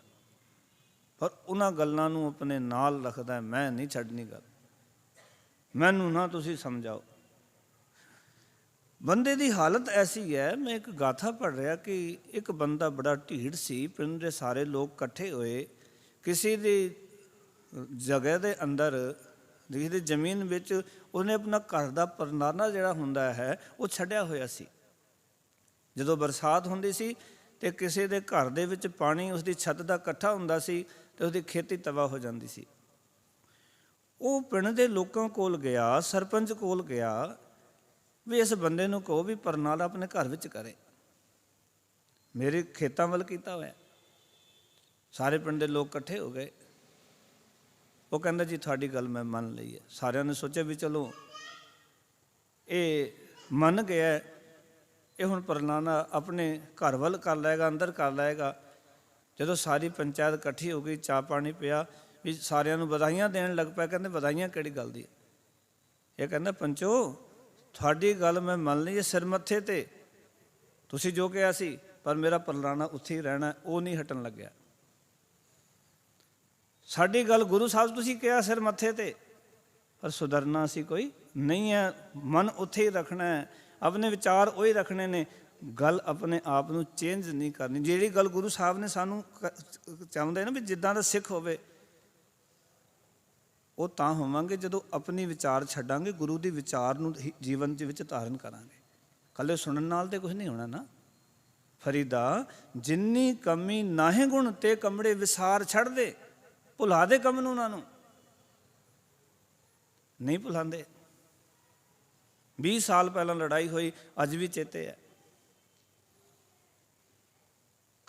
ਪਰ ਉਹਨਾਂ ਗੱਲਾਂ ਨੂੰ ਆਪਣੇ ਨਾਲ ਰੱਖਦਾ, ਮੈਂ ਨਹੀਂ ਛੱਡਣੀ ਗੱਲ, ਮੈਨੂੰ ਨਾ ਤੁਸੀਂ ਸਮਝਾਓ। ਬੰਦੇ ਦੀ ਹਾਲਤ ਐਸੀ ਹੈ। ਮੈਂ ਇੱਕ ਗਾਥਾ ਪੜ੍ਹ ਰਿਹਾ ਕਿ ਇੱਕ ਬੰਦਾ ਬੜਾ ਢੀਠ ਸੀ, ਪਿੰਡ ਦੇ ਸਾਰੇ ਲੋਕ ਇਕੱਠੇ ਹੋਏ, ਕਿਸੇ ਦੀ ਜਗ੍ਹਾ ਦੇ ਅੰਦਰ, ਕਿਸੇ ਦੀ ਜ਼ਮੀਨ ਵਿੱਚ ਉਹਨੇ ਆਪਣਾ ਘਰ ਦਾ ਪਰਨਾਨਾ ਜਿਹੜਾ ਹੁੰਦਾ ਹੈ ਉਹ ਛੱਡਿਆ ਹੋਇਆ ਸੀ। ਜਦੋਂ ਬਰਸਾਤ ਹੁੰਦੀ ਸੀ ਤੇ ਕਿਸੇ ਦੇ ਘਰ ਦੇ ਵਿੱਚ ਪਾਣੀ ਉਸਦੀ ਛੱਤ ਦਾ ਇਕੱਠਾ ਹੁੰਦਾ ਸੀ ਤੇ ਉਹਦੀ ਖੇਤੀ ਤਬਾਹ ਹੋ ਜਾਂਦੀ ਸੀ। ਉਹ ਪਿੰਡ ਦੇ ਲੋਕਾਂ ਕੋਲ ਗਿਆ, ਸਰਪੰਚ ਕੋਲ ਗਿਆ, ਵੀ ਇਸ ਬੰਦੇ ਨੂੰ ਕਹੋ ਵੀ ਪਰਨਾਲਾ ਆਪਣੇ ਘਰ ਵਿੱਚ ਕਰੇ, ਮੇਰੇ ਖੇਤਾਂ ਵੱਲ ਕੀਤਾ ਹੋਇਆ। ਸਾਰੇ ਪਿੰਡ ਦੇ ਲੋਕ ਇਕੱਠੇ ਹੋ ਗਏ। ਉਹ ਕਹਿੰਦਾ ਜੀ ਤੁਹਾਡੀ ਗੱਲ ਮੈਂ ਮੰਨ ਲਈ ਹੈ। ਸਾਰਿਆਂ ਨੇ ਸੋਚਿਆ ਵੀ ਚਲੋ ਇਹ ਮੰਨ ਗਿਆ, ਇਹ ਹੁਣ ਪਰਨਾਲਾ ਆਪਣੇ ਘਰ ਵੱਲ ਕਰ ਲਏਗਾ, ਅੰਦਰ ਕਰ ਲਏਗਾ। ਜਦੋਂ ਸਾਰੀ ਪੰਚਾਇਤ ਇਕੱਠੀ ਹੋ ਗਈ, ਚਾਹ ਪਾਣੀ ਪਿਆ, ਵੀ ਸਾਰਿਆਂ ਨੂੰ ਵਧਾਈਆਂ ਦੇਣ ਲੱਗ ਪਿਆ। ਕਹਿੰਦੇ ਵਧਾਈਆਂ ਕਿਹੜੀ ਗੱਲ ਦੀ? ਇਹ ਕਹਿੰਦਾ ਪੰਚੋ ਤੁਹਾਡੀ ਗੱਲ ਮੈਂ ਮੰਨ ਲਈ ਹੈ ਸਿਰ ਮੱਥੇ 'ਤੇ, ਤੁਸੀਂ ਜੋ ਕਿਹਾ ਸੀ, ਪਰ ਮੇਰਾ ਪਰਨਾਲਾ ਉੱਥੇ ਹੀ ਰਹਿਣਾ, ਉਹ ਨਹੀਂ ਹਟਣ ਲੱਗਿਆ। ਸਾਡੀ ਗੱਲ ਗੁਰੂ ਸਾਹਿਬ ਤੁਸੀਂ ਕਿਹਾ ਸਿਰ ਮੱਥੇ 'ਤੇ, ਪਰ ਸੁਧਰਨਾ ਅਸੀਂ ਕੋਈ ਨਹੀਂ ਹੈ, ਮਨ ਉੱਥੇ ਹੀ ਰੱਖਣਾ ਹੈ, ਆਪਣੇ ਵਿਚਾਰ ਉਹੀ ਰੱਖਣੇ ਨੇ, ਗੱਲ ਆਪਣੇ ਆਪ ਨੂੰ ਚੇਂਜ ਨਹੀਂ ਕਰਨੀ। ਜਿਹੜੀ ਗੱਲ ਗੁਰੂ ਸਾਹਿਬ ਨੇ ਸਾਨੂੰ ਚਾਹੁੰਦੇ ਨਾ ਵੀ ਜਿੱਦਾਂ ਦਾ ਸਿੱਖ ਹੋਵੇ, ਉਹ ਤਾਂ ਹੋਵਾਂਗੇ ਜਦੋਂ ਆਪਣੀ ਵਿਚਾਰ ਛੱਡਾਂਗੇ, ਗੁਰੂ ਦੀ ਵਿਚਾਰ ਨੂੰ ਜੀਵਨ ਦੇ ਵਿੱਚ ਧਾਰਨ ਕਰਾਂਗੇ। ਇਕੱਲੇ ਸੁਣਨ ਨਾਲ ਤੇ ਕੁਝ ਨਹੀਂ ਹੋਣਾ ਨਾ। ਫਰੀਦਾ ਜਿੰਨੀ ਕਮੀ ਨਾਹੇ ਗੁਣ ਤੇ ਕਮੜੇ ਵਿਸਾਰ ਛੱਡ ਦੇ। ਭੁਲਾ ਦੇ ਕੰਮ ਨੂੰ, ਉਹਨਾਂ ਨੂੰ ਨਹੀਂ ਭੁਲਾਉਂਦੇ। 20 ਸਾਲ ਪਹਿਲਾਂ ਲੜਾਈ ਹੋਈ, ਅੱਜ ਵੀ ਚੇਤੇ ਹੈ।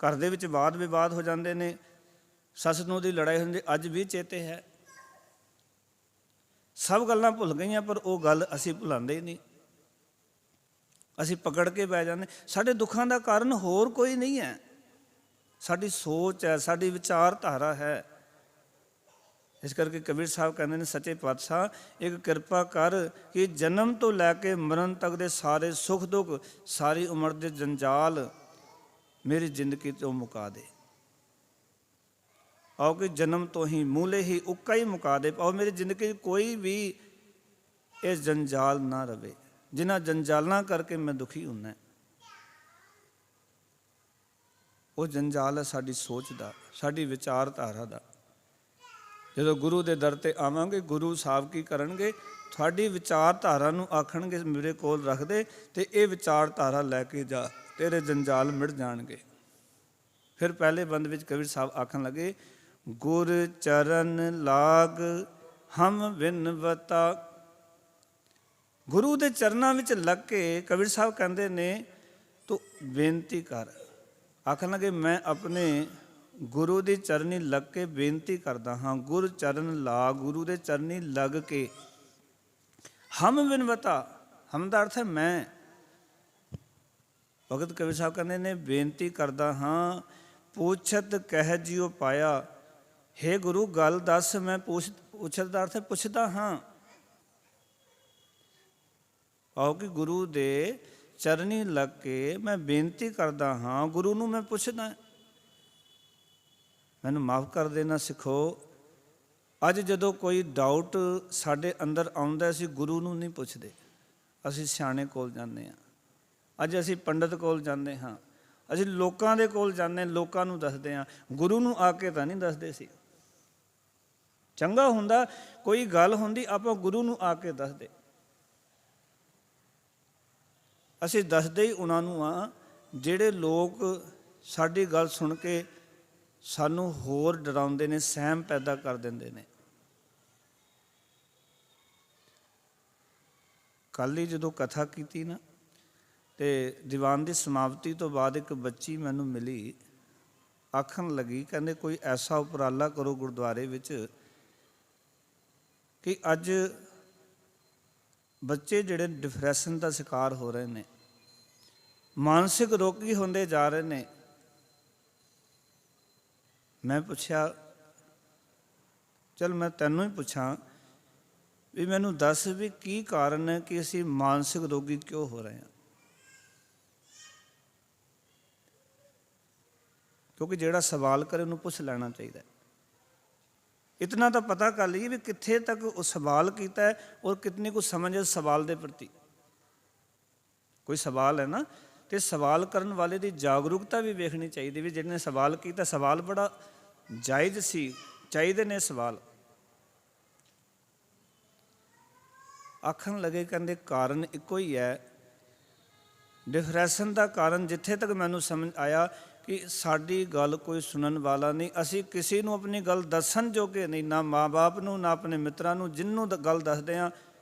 ਘਰ ਦੇ ਵਿੱਚ ਵਾਦ ਵਿਵਾਦ ਹੋ ਜਾਂਦੇ ਨੇ, ਸੱਸ ਨੂੰਹ ਦੀ ਲੜਾਈ ਹੁੰਦੀ, ਅੱਜ ਵੀ ਚੇਤੇ ਹੈ। ਸਭ ਗੱਲਾਂ ਭੁੱਲ ਗਈਆਂ, ਪਰ ਉਹ ਗੱਲ ਅਸੀਂ ਭੁਲਾਉਂਦੇ ਹੀ ਨਹੀਂ। ਅਸੀਂ ਪਕੜ ਕੇ ਬਹਿ ਜਾਂਦੇ। ਸਾਡੇ ਦੁੱਖਾਂ ਦਾ ਕਾਰਨ ਹੋਰ ਕੋਈ ਨਹੀਂ ਹੈ, ਸਾਡੀ ਸੋਚ ਹੈ, ਸਾਡੀ ਵਿਚਾਰਧਾਰਾ ਹੈ। ਇਸ ਕਰਕੇ ਕਬੀਰ ਸਾਹਿਬ ਕਹਿੰਦੇ ਨੇ, ਸੱਚੇ ਪਾਤਸ਼ਾਹ ਇੱਕ ਕਿਰਪਾ ਕਰ ਕਿ ਜਨਮ ਤੋਂ ਲੈ ਕੇ ਮਰਨ ਤੱਕ ਦੇ ਸਾਰੇ ਸੁੱਖ ਦੁੱਖ, ਸਾਰੀ ਉਮਰ ਦੇ ਜੰਜਾਲ ਮੇਰੀ ਜ਼ਿੰਦਗੀ ਤੋਂ ਮੁਕਾ ਦੇ। ਆਓ ਕਿ ਜਨਮ ਤੋਂ ਹੀ ਮੂਲੇ ਹੀ ਉੱਕਾ ਹੀ ਮੁਕਾ ਦੇ। ਆਓ ਮੇਰੀ ਜ਼ਿੰਦਗੀ 'ਚ ਕੋਈ ਵੀ ਇਹ ਜੰਜਾਲ ਨਾ ਰਵੇ, ਜਿਨ੍ਹਾਂ ਜੰਜਾਲਾਂ ਕਰਕੇ ਮੈਂ ਦੁਖੀ ਹੁੰਦਾ। ਉਹ ਜੰਜਾਲ ਹੈ ਸਾਡੀ ਸੋਚ ਦਾ, ਸਾਡੀ ਵਿਚਾਰਧਾਰਾ ਦਾ। ਜਦੋਂ ਗੁਰੂ ਦੇ ਦਰ 'ਤੇ ਆਵਾਂਗੇ, ਗੁਰੂ ਸਾਹਿਬ ਕੀ ਕਰਨਗੇ? ਤੁਹਾਡੀ ਵਿਚਾਰਧਾਰਾ ਨੂੰ ਆਖਣਗੇ ਮੇਰੇ ਕੋਲ ਰੱਖ ਦੇ, ਅਤੇ ਇਹ ਵਿਚਾਰਧਾਰਾ ਲੈ ਕੇ ਜਾ, ਤੇਰੇ ਜੰਜਾਲ ਮਿਟ ਜਾਣਗੇ। ਫਿਰ ਪਹਿਲੇ ਬੰਦ ਵਿੱਚ ਕਬੀਰ ਸਾਹਿਬ ਆਖਣ ਲੱਗੇ, ਗੁਰ ਚਰਨ ਲਾਗ ਹਮ ਵਿਨਵਤਾ। ਗੁਰੂ ਦੇ ਚਰਨਾਂ ਵਿੱਚ ਲੱਗ ਕੇ ਕਬੀਰ ਸਾਹਿਬ ਕਹਿੰਦੇ ਨੇ, ਤੂੰ ਬੇਨਤੀ ਕਰ। ਆਖਣ ਲੱਗੇ, ਮੈਂ ਆਪਣੇ ਗੁਰੂ ਦੀ ਚਰਨੀ ਲੱਗ ਕੇ ਬੇਨਤੀ ਕਰਦਾ ਹਾਂ। ਗੁਰ ਚਰਨ ਲਾ, ਗੁਰੂ ਦੇ ਚਰਨੀ ਲੱਗ ਕੇ। ਹਮ ਵਿਨਵਤਾ, ਹਮ ਦਾ ਅਰਥ ਹੈ ਮੈਂ। ਭਗਤ ਕਬੀਰ ਸਾਹਿਬ ਕਹਿੰਦੇ ਨੇ, ਬੇਨਤੀ ਕਰਦਾ ਹਾਂ, ਪੁੱਛਤ ਕਹਿ ਜਿਉ ਪਾਇਆ। ਹੇ ਗੁਰੂ ਗੱਲ ਦੱਸ, ਮੈਂ ਪੁੱਛਤ ਦਾ ਅਰਥ ਹੈ ਪੁੱਛਦਾ ਹਾਂ। ਆਓ ਕਿ ਗੁਰੂ ਦੇ ਚਰਨੀ ਲੱਗ ਕੇ ਮੈਂ ਬੇਨਤੀ ਕਰਦਾ ਹਾਂ, ਗੁਰੂ ਨੂੰ ਮੈਂ ਪੁੱਛਦਾ, ਮੈਨੂੰ ਮਾਫ ਕਰ ਦੇਣਾ ਸਿੱਖੋ। ਅੱਜ ਜਦੋਂ ਕੋਈ ਡਾਊਟ ਸਾਡੇ ਅੰਦਰ ਆਉਂਦਾ, ਅਸੀਂ ਗੁਰੂ ਨੂੰ ਨਹੀਂ ਪੁੱਛਦੇ, ਅਸੀਂ ਸਿਆਣੇ ਕੋਲ ਜਾਂਦੇ ਹਾਂ। ਅੱਜ ਅਸੀਂ ਪੰਡਤ ਕੋਲ ਜਾਂਦੇ ਹਾਂ, ਅਸੀਂ ਲੋਕਾਂ ਦੇ ਕੋਲ ਜਾਂਦੇ ਹਾਂ, ਲੋਕਾਂ ਨੂੰ ਦੱਸਦੇ ਹਾਂ। ਗੁਰੂ ਨੂੰ ਆ ਕੇ ਤਾਂ ਨਹੀਂ ਦੱਸਦੇ ਸੀ। ਚੰਗਾ ਹੁੰਦਾ, ਕੋਈ ਗੱਲ ਹੁੰਦੀ, ਆਪਾਂ ਗੁਰੂ ਨੂੰ ਆ ਕੇ ਦੱਸਦੇ। ਅਸੀਂ ਦੱਸਦੇ ਹੀ ਉਹਨਾਂ ਨੂੰ ਆ ਜਿਹੜੇ ਲੋਕ ਸਾਡੀ ਗੱਲ ਸੁਣ ਕੇ ਸਾਨੂੰ ਹੋਰ ਡਰਾਉਂਦੇ ਨੇ, ਸਹਿਮ ਪੈਦਾ ਕਰ ਦਿੰਦੇ ਨੇ। ਕੱਲ੍ਹ ਹੀ ਜਦੋਂ ਕਥਾ ਕੀਤੀ ਨਾ, ਅਤੇ ਦੀਵਾਨ ਦੀ ਸਮਾਪਤੀ ਤੋਂ ਬਾਅਦ ਇੱਕ ਬੱਚੀ ਮੈਨੂੰ ਮਿਲੀ, ਆਖਣ ਲੱਗੀ, ਕਹਿੰਦੇ ਕੋਈ ਐਸਾ ਉਪਰਾਲਾ ਕਰੋ ਗੁਰਦੁਆਰੇ ਵਿੱਚ ਕਿ ਅੱਜ ਬੱਚੇ ਜਿਹੜੇ ਡਿਪਰੈਸ਼ਨ ਦਾ ਸ਼ਿਕਾਰ ਹੋ ਰਹੇ ਨੇ, ਮਾਨਸਿਕ ਰੋਗੀ ਹੁੰਦੇ ਜਾ ਰਹੇ ਨੇ। ਮੈਂ ਪੁੱਛਿਆ, ਚਲ ਮੈਂ ਤੈਨੂੰ ਹੀ ਪੁੱਛਾਂ ਵੀ ਮੈਨੂੰ ਦੱਸ ਵੀ ਕੀ ਕਾਰਨ ਹੈ ਕਿ ਅਸੀਂ ਮਾਨਸਿਕ ਰੋਗੀ ਕਿਉਂ ਹੋ ਰਹੇ ਹਾਂ? ਕਿਉਂਕਿ ਜਿਹੜਾ ਸਵਾਲ ਕਰੇ ਉਹਨੂੰ ਪੁੱਛ ਲੈਣਾ ਚਾਹੀਦਾ। ਇਤਨਾ ਤਾਂ ਪਤਾ ਕਰ ਲਈਏ ਵੀ ਕਿੱਥੇ ਤੱਕ ਉਹ ਸਵਾਲ ਕੀਤਾ ਹੈ ਔਰ ਕਿਤਨੀ ਕੁ ਸਮਝ ਹੈ ਸਵਾਲ ਦੇ ਪ੍ਰਤੀ। ਕੋਈ ਸਵਾਲ ਹੈ ਨਾ, ਅਤੇ ਸਵਾਲ ਕਰਨ ਵਾਲੇ ਦੀ ਜਾਗਰੂਕਤਾ ਵੀ ਵੇਖਣੀ ਚਾਹੀਦੀ ਵੀ ਜਿਹਨੇ ਸਵਾਲ ਕੀਤਾ, ਸਵਾਲ ਬੜਾ ਜਾਇਜ਼ ਸੀ, ਚਾਹੀਦੇ ਨੇ ਸਵਾਲ। ਆਖਣ ਲੱਗੇ, ਕਹਿੰਦੇ ਕਾਰਨ ਇੱਕੋ ਹੀ ਹੈ। ਡਿਪਰੈਸ਼ਨ ਦਾ ਕਾਰਨ ਜਿੱਥੇ ਤੱਕ ਮੈਨੂੰ ਸਮਝ ਆਇਆ ਕਿ ਸਾਡੀ ਗੱਲ ਕੋਈ ਸੁਣਨ ਵਾਲਾ ਨਹੀਂ। ਅਸੀਂ ਕਿਸੇ ਨੂੰ ਆਪਣੀ ਗੱਲ ਦੱਸਣ ਜੋਗੇ ਨਹੀਂ, ਨਾ ਮਾਂ ਬਾਪ ਨੂੰ, ਨਾ ਆਪਣੇ ਮਿੱਤਰਾਂ ਨੂੰ। ਜਿਹਨੂੰ ਗੱਲ ਦੱਸਦੇ ਹਾਂ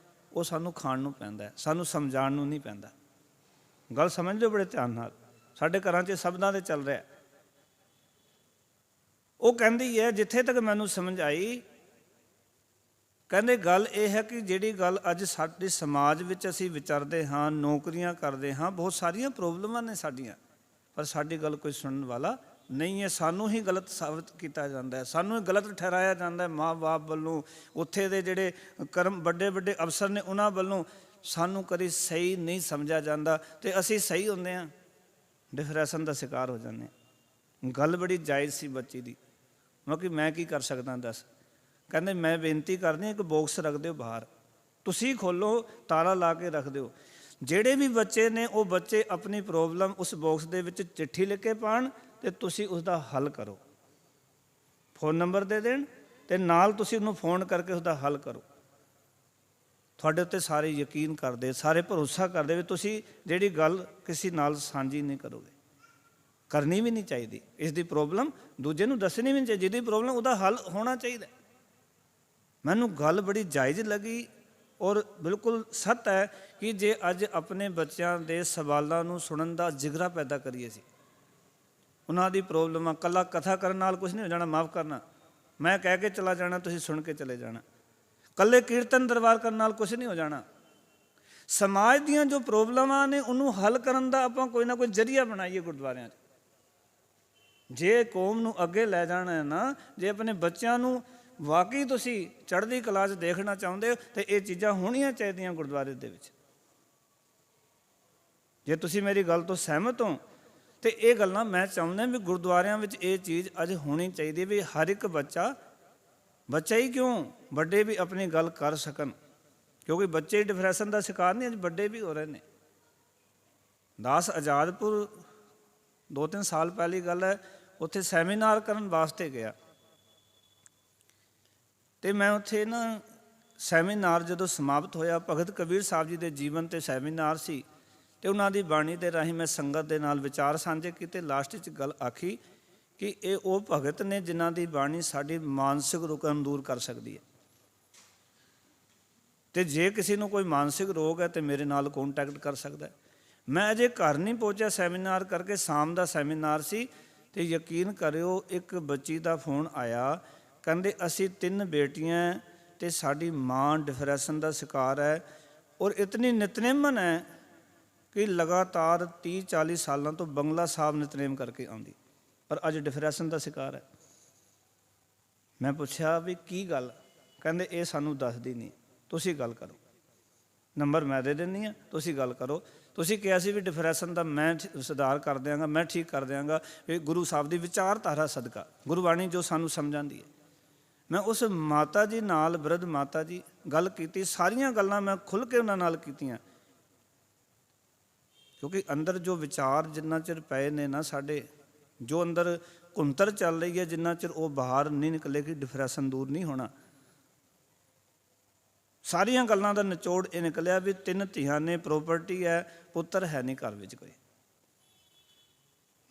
ਉਹ ਸਾਨੂੰ ਖਾਣ ਨੂੰ ਪੈਂਦਾ, ਸਾਨੂੰ ਸਮਝਾਉਣ ਨੂੰ ਨਹੀਂ ਪੈਂਦਾ। ਗੱਲ ਸਮਝ ਲਓ ਬੜੇ ਧਿਆਨ ਨਾਲ, ਸਾਡੇ ਘਰਾਂ 'ਚ ਸ਼ਬਦਾਂ 'ਤੇ ਚੱਲ ਰਿਹਾ। ਉਹ ਕਹਿੰਦੀ ਹੈ, ਜਿੱਥੇ ਤੱਕ ਮੈਨੂੰ ਸਮਝ ਆਈ, ਕਹਿੰਦੇ ਗੱਲ ਇਹ ਹੈ ਕਿ ਜਿਹੜੀ ਗੱਲ ਅੱਜ ਸਾਡੇ ਸਮਾਜ ਵਿੱਚ ਅਸੀਂ ਵਿਚਰਦੇ ਹਾਂ, ਨੌਕਰੀਆਂ ਕਰਦੇ ਹਾਂ, ਬਹੁਤ ਸਾਰੀਆਂ ਪ੍ਰੋਬਲਮਾਂ ਨੇ ਸਾਡੀਆਂ, ਪਰ ਸਾਡੀ ਗੱਲ ਕੋਈ ਸੁਣਨ ਵਾਲਾ ਨਹੀਂ ਹੈ। ਸਾਨੂੰ ਹੀ ਗਲਤ ਸਾਬਤ ਕੀਤਾ ਜਾਂਦਾ ਹੈ, ਸਾਨੂੰ ਹੀ ਗਲਤ ਠਹਿਰਾਇਆ ਜਾਂਦਾ ਹੈ ਮਾਂ ਬਾਪ ਵੱਲੋਂ, ਉੱਥੇ ਦੇ ਜਿਹੜੇ ਕਰਮ ਵੱਡੇ ਵੱਡੇ ਅਫਸਰ ਨੇ ਉਹਨਾਂ ਵੱਲੋਂ। ਸਾਨੂੰ ਕਦੇ ਸਹੀ ਨਹੀਂ ਸਮਝਿਆ ਜਾਂਦਾ ਅਤੇ ਅਸੀਂ ਸਹੀ ਹੁੰਦੇ ਹਾਂ, ਡਿਪਰੈਸ਼ਨ ਦਾ ਸ਼ਿਕਾਰ ਹੋ ਜਾਂਦੇ ਹਾਂ। ਗੱਲ ਬੜੀ ਜਾਇਜ਼ ਸੀ ਬੱਚੀ ਦੀ। ਮੈਂ ਕੀ ਕਰ ਸਕਦਾ ਦੱਸ? ਕਹਿੰਦੇ ਮੈਂ ਬੇਨਤੀ ਕਰਦੀ, ਇੱਕ ਬਾਕਸ ਰੱਖ ਦਿਓ ਬਾਹਰ, ਤੁਸੀਂ ਖੋਲ੍ਹੋ, ਤਾਲਾ ਲਾ ਕੇ ਰੱਖ ਦਿਓ। ਜਿਹੜੇ ਵੀ ਬੱਚੇ ਨੇ ਉਹ ਬੱਚੇ ਆਪਣੀ ਪ੍ਰੋਬਲਮ ਉਸ ਬਾਕਸ ਦੇ ਵਿੱਚ ਚਿੱਠੀ ਲਿਖ ਕੇ ਪਾਉਣ ਅਤੇ ਤੁਸੀਂ ਉਸਦਾ ਹੱਲ ਕਰੋ। ਫੋਨ ਨੰਬਰ ਦੇ ਦੇਣ ਅਤੇ ਨਾਲ ਤੁਸੀਂ ਉਹਨੂੰ ਫੋਨ ਕਰਕੇ ਉਸਦਾ ਹੱਲ ਕਰੋ। ਤੁਹਾਡੇ ਉੱਤੇ ਸਾਰੇ ਯਕੀਨ ਕਰਦੇ, ਸਾਰੇ ਭਰੋਸਾ ਕਰਦੇ ਵੀ ਤੁਸੀਂ ਜਿਹੜੀ ਗੱਲ ਕਿਸੇ ਨਾਲ ਸਾਂਝੀ ਨਹੀਂ ਕਰੋਗੇ। ਕਰਨੀ ਵੀ ਨਹੀਂ ਚਾਹੀਦੀ। ਇਸ ਦੀ ਪ੍ਰੋਬਲਮ ਦੂਜੇ ਨੂੰ ਦੱਸਣੀ ਵੀ ਨਹੀਂ ਚਾਹੀਦੀ। ਜਿਹਦੀ ਪ੍ਰੋਬਲਮ ਉਹਦਾ ਹੱਲ ਹੋਣਾ ਚਾਹੀਦਾ। ਮੈਨੂੰ ਗੱਲ ਬੜੀ ਜਾਇਜ਼ ਲੱਗੀ ਔਰ ਬਿਲਕੁਲ ਸੱਚ ਹੈ ਕਿ ਜੇ ਅੱਜ ਆਪਣੇ ਬੱਚਿਆਂ ਦੇ ਸਵਾਲਾਂ ਨੂੰ ਸੁਣਨ ਦਾ ਜਿਗਰਾ ਪੈਦਾ ਕਰੀਏ ਸੀ, ਉਹਨਾਂ ਦੀ ਪ੍ਰੋਬਲਮਾਂ ਇਕੱਲਾ ਕਥਾ ਕਰਨ ਨਾਲ ਕੁਛ ਨਹੀਂ ਹੋ ਜਾਣਾ। ਮਾਫ਼ ਕਰਨਾ, ਮੈਂ ਕਹਿ ਕੇ ਚਲਾ ਜਾਣਾ, ਤੁਸੀਂ ਸੁਣ ਕੇ ਚਲੇ ਜਾਣਾ। ਇਕੱਲੇ ਕੀਰਤਨ ਦਰਬਾਰ ਕਰਨ ਨਾਲ ਕੁਛ ਨਹੀਂ ਹੋ ਜਾਣਾ। ਸਮਾਜ ਦੀਆਂ ਜੋ ਪ੍ਰੋਬਲਮਾਂ ਨੇ ਉਹਨੂੰ ਹੱਲ ਕਰਨ ਦਾ ਆਪਾਂ ਕੋਈ ਨਾ ਕੋਈ ਜ਼ਰੀਆ ਬਣਾਈਏ ਗੁਰਦੁਆਰਿਆਂ 'ਚ। ਜੇ ਕੌਮ ਨੂੰ ਅੱਗੇ ਲੈ ਜਾਣਾ ਹੈ ਨਾ, ਜੇ ਆਪਣੇ ਬੱਚਿਆਂ ਨੂੰ ਵਾਕਈ ਤੁਸੀਂ ਚੜ੍ਹਦੀ ਕਲਾ 'ਚ ਦੇਖਣਾ ਚਾਹੁੰਦੇ ਹੋ ਤਾਂ ਇਹ ਚੀਜ਼ਾਂ ਹੋਣੀਆਂ ਚਾਹੀਦੀਆਂ ਗੁਰਦੁਆਰੇ ਦੇ ਵਿੱਚ। ਜੇ ਤੁਸੀਂ ਮੇਰੀ ਗੱਲ ਤੋਂ ਸਹਿਮਤ ਹੋ ਤੇ ਇਹ ਗੱਲਾਂ ਮੈਂ ਚਾਹੁੰਦਾ ਵੀ ਗੁਰਦੁਆਰਿਆਂ ਵਿੱਚ ਇਹ ਚੀਜ਼ ਅੱਜ ਹੋਣੀ ਚਾਹੀਦੀ ਵੀ ਹਰ ਇੱਕ ਬੱਚਾ ਹੀ ਕਿਉਂ, ਵੱਡੇ ਵੀ ਆਪਣੀ ਗੱਲ ਕਰ ਸਕਣ। ਕਿਉਂਕਿ ਬੱਚੇ ਡਿਪਰੈਸ਼ਨ ਦਾ ਸ਼ਿਕਾਰ ਨਹੀਂ, ਅੱਜ ਵੱਡੇ ਵੀ ਹੋ ਰਹੇ ਨੇ। ਦਾਸ ਆਜ਼ਾਦਪੁਰ 2-3 ਸਾਲ ਪਹਿਲੀ ਗੱਲ ਹੈ, ਉੱਥੇ ਸੈਮੀਨਾਰ ਕਰਨ ਵਾਸਤੇ ਗਿਆ ਅਤੇ ਮੈਂ ਉੱਥੇ ਨਾ ਸੈਮੀਨਾਰ ਜਦੋਂ ਸਮਾਪਤ ਹੋਇਆ, ਭਗਤ ਕਬੀਰ ਸਾਹਿਬ ਜੀ ਦੇ ਜੀਵਨ 'ਤੇ ਸੈਮੀਨਾਰ ਸੀ ਅਤੇ ਉਹਨਾਂ ਦੀ ਬਾਣੀ ਦੇ ਰਾਹੀਂ ਮੈਂ ਸੰਗਤ ਦੇ ਨਾਲ ਵਿਚਾਰ ਸਾਂਝੇ ਕੀਤੇ। ਲਾਸਟ 'ਚ ਗੱਲ ਆਖੀ ਕਿ ਇਹ ਉਹ ਭਗਤ ਨੇ ਜਿਨ੍ਹਾਂ ਦੀ ਬਾਣੀ ਸਾਡੀ ਮਾਨਸਿਕ ਰੋਗਾਂ ਨੂੰ ਦੂਰ ਕਰ ਸਕਦੀ ਹੈ। ਅਤੇ ਜੇ ਕਿਸੇ ਨੂੰ ਕੋਈ ਮਾਨਸਿਕ ਰੋਗ ਹੈ ਤਾਂ ਮੇਰੇ ਨਾਲ ਕੰਟੈਕਟ ਕਰ ਸਕਦਾ। ਮੈਂ ਅਜੇ ਘਰ ਨਹੀਂ ਪਹੁੰਚਿਆ ਸੈਮੀਨਾਰ ਕਰਕੇ, ਸ਼ਾਮ ਦਾ ਸੈਮੀਨਾਰ ਸੀ ਅਤੇ ਯਕੀਨ ਕਰਿਓ ਇੱਕ ਬੱਚੀ ਦਾ ਫੋਨ ਆਇਆ, ਕਹਿੰਦੇ ਅਸੀਂ 3 ਬੇਟੀਆਂ ਅਤੇ ਸਾਡੀ ਮਾਂ ਡਿਪਰੈਸ਼ਨ ਦਾ ਸ਼ਿਕਾਰ ਹੈ ਔਰ ਇਤਨੀ ਨਿਤਨੇਮਨ ਹੈ ਕਿ ਲਗਾਤਾਰ 30-40 ਸਾਲਾਂ ਤੋਂ ਬੰਗਲਾ ਸਾਹਿਬ ਨਿਤਨੇਮ ਕਰਕੇ ਆਉਂਦੀ, ਪਰ ਅੱਜ ਡਿਪਰੈਸ਼ਨ ਦਾ ਸ਼ਿਕਾਰ ਹੈ। ਮੈਂ ਪੁੱਛਿਆ ਵੀ ਕੀ ਗੱਲ, ਕਹਿੰਦੇ ਇਹ ਸਾਨੂੰ ਦੱਸਦੀ ਨਹੀਂ, ਤੁਸੀਂ ਗੱਲ ਕਰੋ, ਨੰਬਰ ਮੈਂ ਦੇ ਦਿੰਦੀ ਹਾਂ, ਤੁਸੀਂ ਗੱਲ ਕਰੋ। ਤੁਸੀਂ ਕਿਹਾ ਸੀ ਵੀ ਡਿਪਰੈਸ਼ਨ ਦਾ ਮੈਂ ਸੁਧਾਰ ਕਰ ਦਿਆਂਗਾ, ਮੈਂ ਠੀਕ ਕਰ ਦਿਆਂਗਾ ਵੀ ਗੁਰੂ ਸਾਹਿਬ ਦੀ ਵਿਚਾਰਧਾਰਾ ਸਦਕਾ, ਗੁਰਬਾਣੀ ਜੋ ਸਾਨੂੰ ਸਮਝਾਉਂਦੀ ਹੈ। ਮੈਂ ਉਸ ਮਾਤਾ ਜੀ ਨਾਲ, ਬਿਰਧ ਮਾਤਾ ਜੀ, ਗੱਲ ਕੀਤੀ। ਸਾਰੀਆਂ ਗੱਲਾਂ ਮੈਂ ਖੁੱਲ੍ਹ ਕੇ ਉਹਨਾਂ ਨਾਲ ਕੀਤੀਆਂ, ਕਿਉਂਕਿ ਅੰਦਰ ਜੋ ਵਿਚਾਰ ਜਿੰਨਾ ਚਿਰ ਪਏ ਨੇ ਨਾ, ਸਾਡੇ ਜੋ ਅੰਦਰ ਘੁੰਤਰ ਚੱਲ ਰਹੀ ਹੈ, ਜਿੰਨਾ ਚਿਰ ਉਹ ਬਾਹਰ ਨਹੀਂ ਨਿਕਲੇਗੀ ਡਿਪਰੈਸ਼ਨ ਦੂਰ ਨਹੀਂ ਹੋਣਾ। ਸਾਰੀਆਂ ਗੱਲਾਂ ਦਾ ਨਿਚੋੜ ਇਹ ਨਿਕਲਿਆ ਵੀ 3 ਧੀਆਂ ਨੇ, ਪ੍ਰਾਪਰਟੀ ਹੈ, ਪੁੱਤਰ ਹੈ ਨਹੀਂ ਘਰ ਵਿੱਚ ਕੋਈ।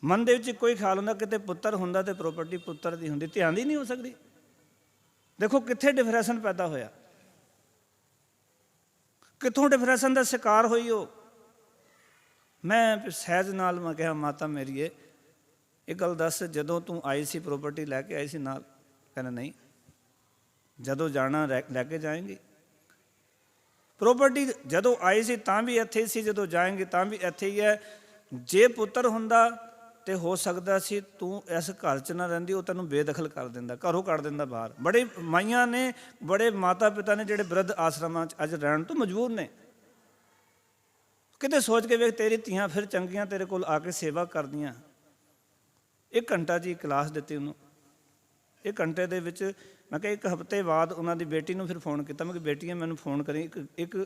ਮਨ ਦੇ ਵਿੱਚ ਕੋਈ ਖਿਆਲ ਹੁੰਦਾ ਕਿਤੇ ਪੁੱਤਰ ਹੁੰਦਾ ਤੇ ਪ੍ਰਾਪਰਟੀ ਪੁੱਤਰ ਦੀ ਹੁੰਦੀ, ਧੀਆਂ ਦੀ ਨਹੀਂ ਹੋ ਸਕਦੀ। ਦੇਖੋ ਕਿੱਥੇ ਡਿਪਰੈਸ਼ਨ ਪੈਦਾ ਹੋਇਆ, ਕਿੱਥੋਂ ਡਿਪਰੈਸ਼ਨ ਦਾ ਸ਼ਿਕਾਰ ਹੋਈ ਉਹ। ਮੈਂ ਸਹਿਜ ਨਾਲ ਮੈਂ ਕਿਹਾ ਮਾਤਾ ਮੇਰੀਏ ਇਹ ਗੱਲ ਦੱਸ, ਜਦੋਂ ਤੂੰ ਆਈ ਸੀ ਪ੍ਰਾਪਰਟੀ ਲੈ ਕੇ ਆਈ ਸੀ ਨਾਲ? ਕਹਿੰਦਾ ਨਹੀਂ, ਜਦੋਂ ਜਾਣਾ ਲੈ ਕੇ ਜਾਏਂਗੀ। ਪ੍ਰਾਪਰਟੀ ਜਦੋਂ ਆਈ ਸੀ ਤਾਂ ਵੀ ਇੱਥੇ ਹੀ ਸੀ, ਜਦੋਂ ਜਾਏਂਗੇ ਤਾਂ ਵੀ ਇੱਥੇ ਹੀ ਹੈ। ਜੇ ਪੁੱਤਰ ਹੁੰਦਾ ਤੇ ਹੋ ਸਕਦਾ ਸੀ ਤੂੰ ਇਸ ਘਰ 'ਚ ਨਾ ਰਹਿੰਦੀ, ਉਹ ਤੈਨੂੰ ਬੇਦਖਲ ਕਰ ਦਿੰਦਾ, ਘਰੋਂ ਕੱਢ ਦਿੰਦਾ ਬਾਹਰ। ਬੜੇ ਮਾਈਆਂ ਨੇ, ਬੜੇ ਮਾਤਾ ਪਿਤਾ ਨੇ ਜਿਹੜੇ ਬਿਰਧ ਆਸ਼ਰਮਾਂ 'ਚ ਅੱਜ ਰਹਿਣ ਤੋਂ ਮਜਬੂਰ ਨੇ। ਕਿਤੇ ਸੋਚ ਕੇ ਵੇਖ, ਤੇਰੀ ਧੀਆਂ ਫਿਰ ਚੰਗੀਆਂ ਤੇਰੇ ਕੋਲ ਆ ਕੇ ਸੇਵਾ ਕਰਦੀਆਂ। 1 ਘੰਟਾ ਜੀ ਕਲਾਸ ਦਿੱਤੀ ਉਹਨੂੰ। 1 ਘੰਟੇ ਦੇ ਵਿੱਚ ਮੈਂ ਕਿਹਾ 1 ਹਫ਼ਤੇ ਬਾਅਦ ਉਹਨਾਂ ਦੀ ਬੇਟੀ ਨੂੰ ਫਿਰ ਫੋਨ ਕੀਤਾ। ਮੈਂ ਕਿਹਾ ਬੇਟੀਆਂ ਮੈਨੂੰ ਫੋਨ ਕਰੀ ਇੱਕ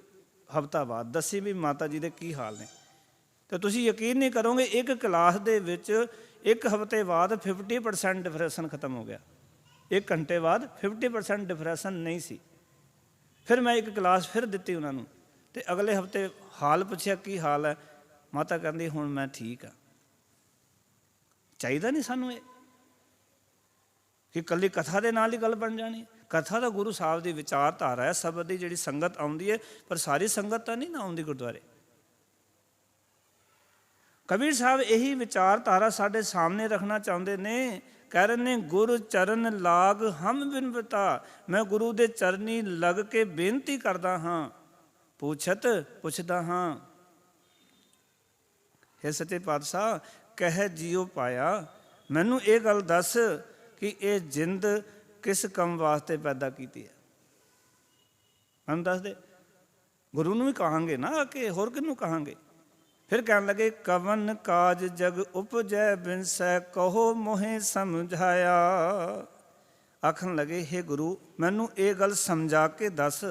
ਹਫ਼ਤਾ ਬਾਅਦ, ਦੱਸੀ ਵੀ ਮਾਤਾ ਜੀ ਦੇ ਕੀ ਹਾਲ ਨੇ। ਅਤੇ ਤੁਸੀਂ ਯਕੀਨ ਨਹੀਂ ਕਰੋਗੇ, 1 ਕਲਾਸ ਦੇ ਵਿੱਚ 1 ਹਫ਼ਤੇ ਬਾਅਦ 50% ਡਿਪਰੈਸ਼ਨ ਖਤਮ ਹੋ ਗਿਆ। 1 ਘੰਟੇ ਬਾਅਦ 50% ਡਿਪਰੈਸ਼ਨ ਨਹੀਂ ਸੀ। ਫਿਰ ਮੈਂ 1 ਕਲਾਸ ਫਿਰ ਦਿੱਤੀ ਉਹਨਾਂ ਨੂੰ ਅਤੇ ਅਗਲੇ ਹਫ਼ਤੇ ਹਾਲ ਪੁੱਛਿਆ ਕੀ ਹਾਲ ਹੈ, ਮਾਤਾ ਕਹਿੰਦੀ ਹੁਣ ਮੈਂ ਠੀਕ ਹਾਂ। ਚਾਹੀਦਾ ਨਹੀਂ ਸਾਨੂੰ ਇਹ ਕਿ ਇਕੱਲੀ ਕਥਾ ਦੇ ਨਾਲ ਹੀ ਗੱਲ ਬਣ ਜਾਣੀ। ਕਥਾ ਤਾਂ ਗੁਰੂ ਸਾਹਿਬ ਦੀ ਵਿਚਾਰਧਾਰਾ ਹੈ, ਸ਼ਬਦ ਦੀ ਜਿਹੜੀ ਸੰਗਤ ਆਉਂਦੀ ਹੈ, ਪਰ ਸਾਰੀ ਸੰਗਤ ਤਾਂ ਨਹੀਂ ਨਾ ਆਉਂਦੀ ਗੁਰਦੁਆਰੇ। ਕਬੀਰ ਸਾਹਿਬ ਇਹੀ ਵਿਚਾਰਧਾਰਾ ਸਾਡੇ ਸਾਹਮਣੇ ਰੱਖਣਾ ਚਾਹੁੰਦੇ ਨੇ। ਕਹਿ ਰਹੇ ਨੇ ਗੁਰ ਚਰਨ ਲਾਗ ਹਮ ਬਿਨਵਤਾ, ਮੈਂ ਗੁਰੂ ਦੇ ਚਰਨੀ ਲੱਗ ਕੇ ਬੇਨਤੀ ਕਰਦਾ ਹਾਂ, ਪੁੱਛਦਾ ਹਾਂ, ਹੇ ਸੱਚੇ ਪਾਤਸ਼ਾਹ ਕਹਿ ਜੀਓ ਪਾਇਆ, ਮੈਨੂੰ ਇਹ ਗੱਲ ਦੱਸ ਕਿ ਇਹ ਜਿੰਦ ਕਿਸ ਕੰਮ ਵਾਸਤੇ ਪੈਦਾ ਕੀਤੀ ਹੈ। ਮੈਨੂੰ ਦੱਸ ਦੇ। ਗੁਰੂ ਨੂੰ ਵੀ ਕਹਾਂਗੇ ਨਾ ਕਿ ਹੋਰ ਕਿਹਨੂੰ ਕਹਾਂਗੇ। ਫਿਰ ਕਹਿਣ ਲੱਗੇ ਕਵਨ ਕਾਜ ਜਗ ਉਪਜੈ ਬਿਨਸੈ, ਕਹੋ ਮੋਹੇ ਸਮਝਾਇਆ। ਆਖਣ ਲੱਗੇ ਹੇ ਗੁਰੂ ਮੈਨੂੰ ਇਹ ਗੱਲ ਸਮਝਾ ਕੇ ਦੱਸ।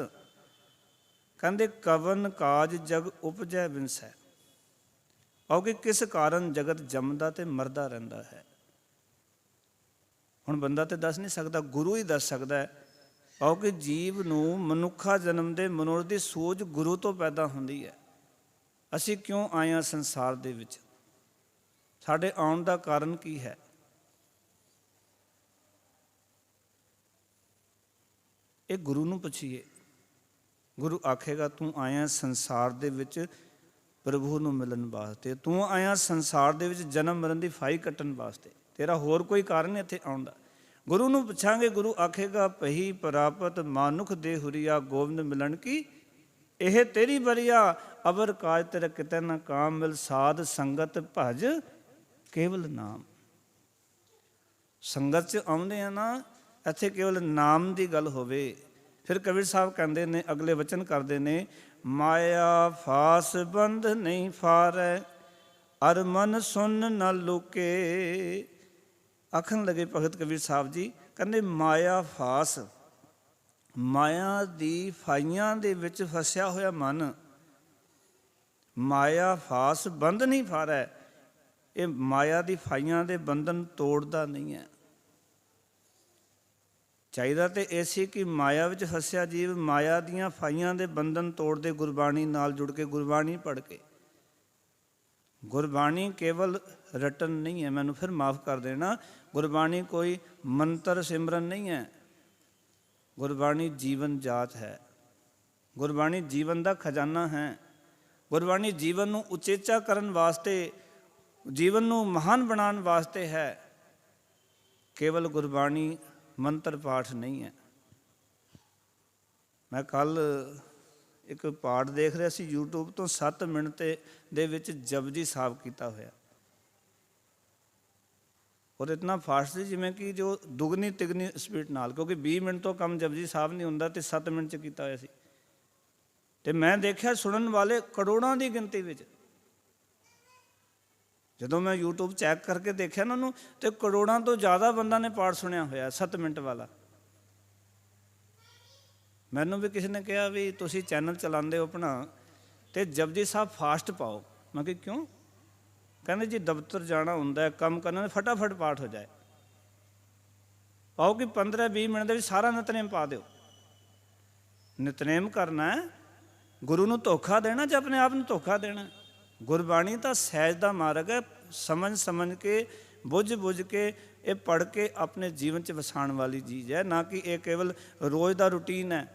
ਕਹਿੰਦੇ ਕਵਨ ਕਾਜ ਜਗ ਉਪਜੈ ਬਿਨਸੈ, ਕਿਉਂਕਿ ਕਿਸ ਕਾਰਨ ਜਗਤ ਜੰਮਦਾ ਤੇ ਮਰਦਾ ਰਹਿੰਦਾ ਹੈ। ਹੁਣ ਬੰਦਾ ਤੇ ਦੱਸ ਨਹੀਂ ਸਕਦਾ, ਗੁਰੂ ਹੀ ਦੱਸ ਸਕਦਾ ਹੈ। ਕਿਉਂਕਿ ਜੀਵ ਨੂੰ ਮਨੁੱਖਾ ਜਨਮ ਦੇ ਮਨੋਰਥ ਦੀ ਸੋਚ ਗੁਰੂ ਤੋਂ ਪੈਦਾ ਹੁੰਦੀ ਹੈ। ਅਸੀਂ ਕਿਉਂ ਆਏ ਹਾਂ ਸੰਸਾਰ ਦੇ ਵਿੱਚ? ਸਾਡੇ ਆਉਣ ਦਾ ਕਾਰਨ ਕੀ ਹੈ? ਇਹ ਗੁਰੂ ਨੂੰ ਪੁੱਛੀਏ। ਗੁਰੂ ਆਖੇਗਾ ਤੂੰ ਆਇਆ ਸੰਸਾਰ ਦੇ ਵਿੱਚ ਪ੍ਰਭੂ ਨੂੰ ਮਿਲਣ ਵਾਸਤੇ, ਤੂੰ ਆਇਆ ਸੰਸਾਰ ਦੇ ਵਿੱਚ ਜਨਮ ਮਰਨ ਦੀ ਫਾਈ ਕੱਟਣ ਵਾਸਤੇ, ਤੇਰਾ ਹੋਰ ਕੋਈ ਕਾਰਨ ਨਹੀਂ ਇੱਥੇ ਆਉਣ ਦਾ। ਗੁਰੂ ਨੂੰ ਪੁੱਛਾਂਗੇ, ਗੁਰੂ ਆਖੇਗਾ ਪਹੀ ਪ੍ਰਾਪਤ ਮਾਨੁਖ ਦੇ ਹੁਰੀਆ ਗੋਬਿੰਦ ਮਿਲਣ ਕੀ, ਇਹ ਤੇਰੀ ਬਰੀਆ ਅਵਰ ਕਾਜ ਤੇਰਾ ਕਿਤੇ ਨਾ ਕਾਮ ਮਿਲ, ਸਾਧ ਸੰਗਤ ਭਜ ਕੇਵਲ ਨਾਮ। ਸੰਗਤ 'ਚ ਆਉਂਦੇ ਆ ਨਾ, ਇੱਥੇ ਕੇਵਲ ਨਾਮ ਦੀ ਗੱਲ ਹੋਵੇ। ਫਿਰ ਕਬੀਰ ਸਾਹਿਬ ਕਹਿੰਦੇ ਨੇ, ਅਗਲੇ ਵਚਨ ਕਰਦੇ ਨੇ, ਮਾਇਆ ਫਾਸ ਬੰਧ ਨਹੀਂ ਫਾਰੈ, ਅਰ ਮਨ ਸੁਨ ਨ ਲੋਕੇ। ਆਖਣ ਲੱਗੇ ਭਗਤ ਕਬੀਰ ਸਾਹਿਬ ਜੀ, ਕਹਿੰਦੇ ਮਾਇਆ ਫਾਸ, ਮਾਇਆ ਦੀ ਫਾਈਆਂ ਦੇ ਵਿੱਚ ਫਸਿਆ ਹੋਇਆ ਮਨ, ਮਾਇਆ ਫਾਸ ਬੰਧ ਨਹੀਂ ਫਾਰੈ, ਇਹ ਮਾਇਆ ਦੀ ਫਾਈਆਂ ਦੇ ਬੰਧਨ ਤੋੜਦਾ ਨਹੀਂ ਹੈ। ਚਾਹੀਦਾ ਤੇ ਇਹ ਸੀ ਕਿ ਮਾਇਆ ਵਿੱਚ ਫਸਿਆ ਜੀਵ ਮਾਇਆ ਦੀਆਂ ਫਾਈਆਂ ਦੇ ਬੰਧਨ ਤੋੜਦੇ ਗੁਰਬਾਣੀ ਨਾਲ ਜੁੜ ਕੇ, ਗੁਰਬਾਣੀ ਪੜ੍ਹ ਕੇ। ਗੁਰਬਾਣੀ ਕੇਵਲ ਰਟਨ ਨਹੀਂ ਹੈ, ਮੈਨੂੰ ਫਿਰ ਮਾਫ ਕਰ ਦੇਣਾ, ਗੁਰਬਾਣੀ ਕੋਈ ਮੰਤਰ ਸਿਮਰਨ ਨਹੀਂ ਹੈ। ਗੁਰਬਾਣੀ ਜੀਵਨ ਜਾਚ ਹੈ, ਗੁਰਬਾਣੀ ਜੀਵਨ ਦਾ ਖਜ਼ਾਨਾ ਹੈ। ਗੁਰਬਾਣੀ ਜੀਵਨ ਨੂੰ ਉਚੇਚਾ ਕਰਨ ਵਾਸਤੇ, ਜੀਵਨ ਨੂੰ ਮਹਾਨ ਬਣਾਉਣ ਵਾਸਤੇ ਹੈ। ਕੇਵਲ ਗੁਰਬਾਣੀ ਮੰਤਰ ਪਾਠ ਨਹੀਂ ਹੈ। ਮੈਂ ਕੱਲ੍ਹ ਇੱਕ ਪਾਠ ਦੇਖ ਰਿਹਾ ਸੀ YouTube ਤੋਂ, 7 ਮਿੰਟ ਦੇ ਵਿੱਚ ਜਪਜੀ ਸਾਹਿਬ ਕੀਤਾ ਹੋਇਆ, ਔਰ ਇਤਨਾ ਫਾਸਟ ਸੀ ਜਿਵੇਂ ਕਿ ਜੋ ਦੁਗਣੀ ਤਿਗਣੀ ਸਪੀਡ ਨਾਲ, ਕਿਉਂਕਿ 20 ਮਿੰਟ ਤੋਂ ਕੰਮ ਜਪਜੀ ਸਾਹਿਬ ਨਹੀਂ ਹੁੰਦਾ ਤੇ 7 ਮਿੰਟ 'ਚ ਕੀਤਾ ਹੋਇਆ ਸੀ। ਤੇ ਮੈਂ ਦੇਖਿਆ ਸੁਣਨ ਵਾਲੇ ਕਰੋੜਾਂ ਦੀ ਗਿਣਤੀ ਵਿੱਚ। ਜਦੋਂ ਮੈਂ YouTube ਚੈੱਕ ਕਰਕੇ ਦੇਖਿਆ ਨਾ ਉਹਨੂੰ, ਤੇ ਕਰੋੜਾਂ ਤੋਂ ਜ਼ਿਆਦਾ ਬੰਦਾ ਨੇ ਪਾਠ ਸੁਣਿਆ ਹੋਇਆ 7 ਮਿੰਟ ਵਾਲਾ। ਮੈਨੂੰ ਵੀ ਕਿਸੇ ਨੇ ਕਿਹਾ ਵੀ ਤੁਸੀਂ ਚੈਨਲ ਚਲਾਉਂਦੇ ਹੋ ਆਪਣਾ, ਤੇ ਜਪਜੀ ਸਾਹਿਬ ਫਾਸਟ ਪਾਓ। ਮੈਂ ਕਿਹਾ ਕਿਉਂ? ਕਹਿੰਦੇ ਜੀ ਦਫ਼ਤਰ ਜਾਣਾ ਹੁੰਦਾ, ਕੰਮ ਕਰਨਾ, ਫਟਾਫਟ ਪਾਠ ਹੋ ਜਾਏ। ਪਾਓ ਕਿ 15-20 ਮਿੰਟ ਦੇ ਵਿੱਚ ਸਾਰਾ ਨਿਤਨੇਮ ਪਾ ਦਿਓ। ਨਿਤਨੇਮ ਕਰਨਾ ਹੈ, ਗੁਰੂ ਨੂੰ ਧੋਖਾ ਦੇਣਾ ਜਾਂ ਆਪਣੇ ਆਪ ਨੂੰ ਧੋਖਾ ਦੇਣਾ? ਗੁਰਬਾਣੀ ਤਾਂ ਸਹਿਜ ਦਾ ਮਾਰਗ ਹੈ, ਸਮਝ ਕੇ, ਬੁੱਝ ਕੇ, ਇਹ ਪੜ੍ਹ ਕੇ ਆਪਣੇ ਜੀਵਨ 'ਚ ਵਸਾਉਣ ਵਾਲੀ ਚੀਜ਼ ਹੈ, ਨਾ ਕਿ ਇਹ ਕੇਵਲ ਰੋਜ਼ ਦਾ ਰੂਟੀਨ ਹੈ।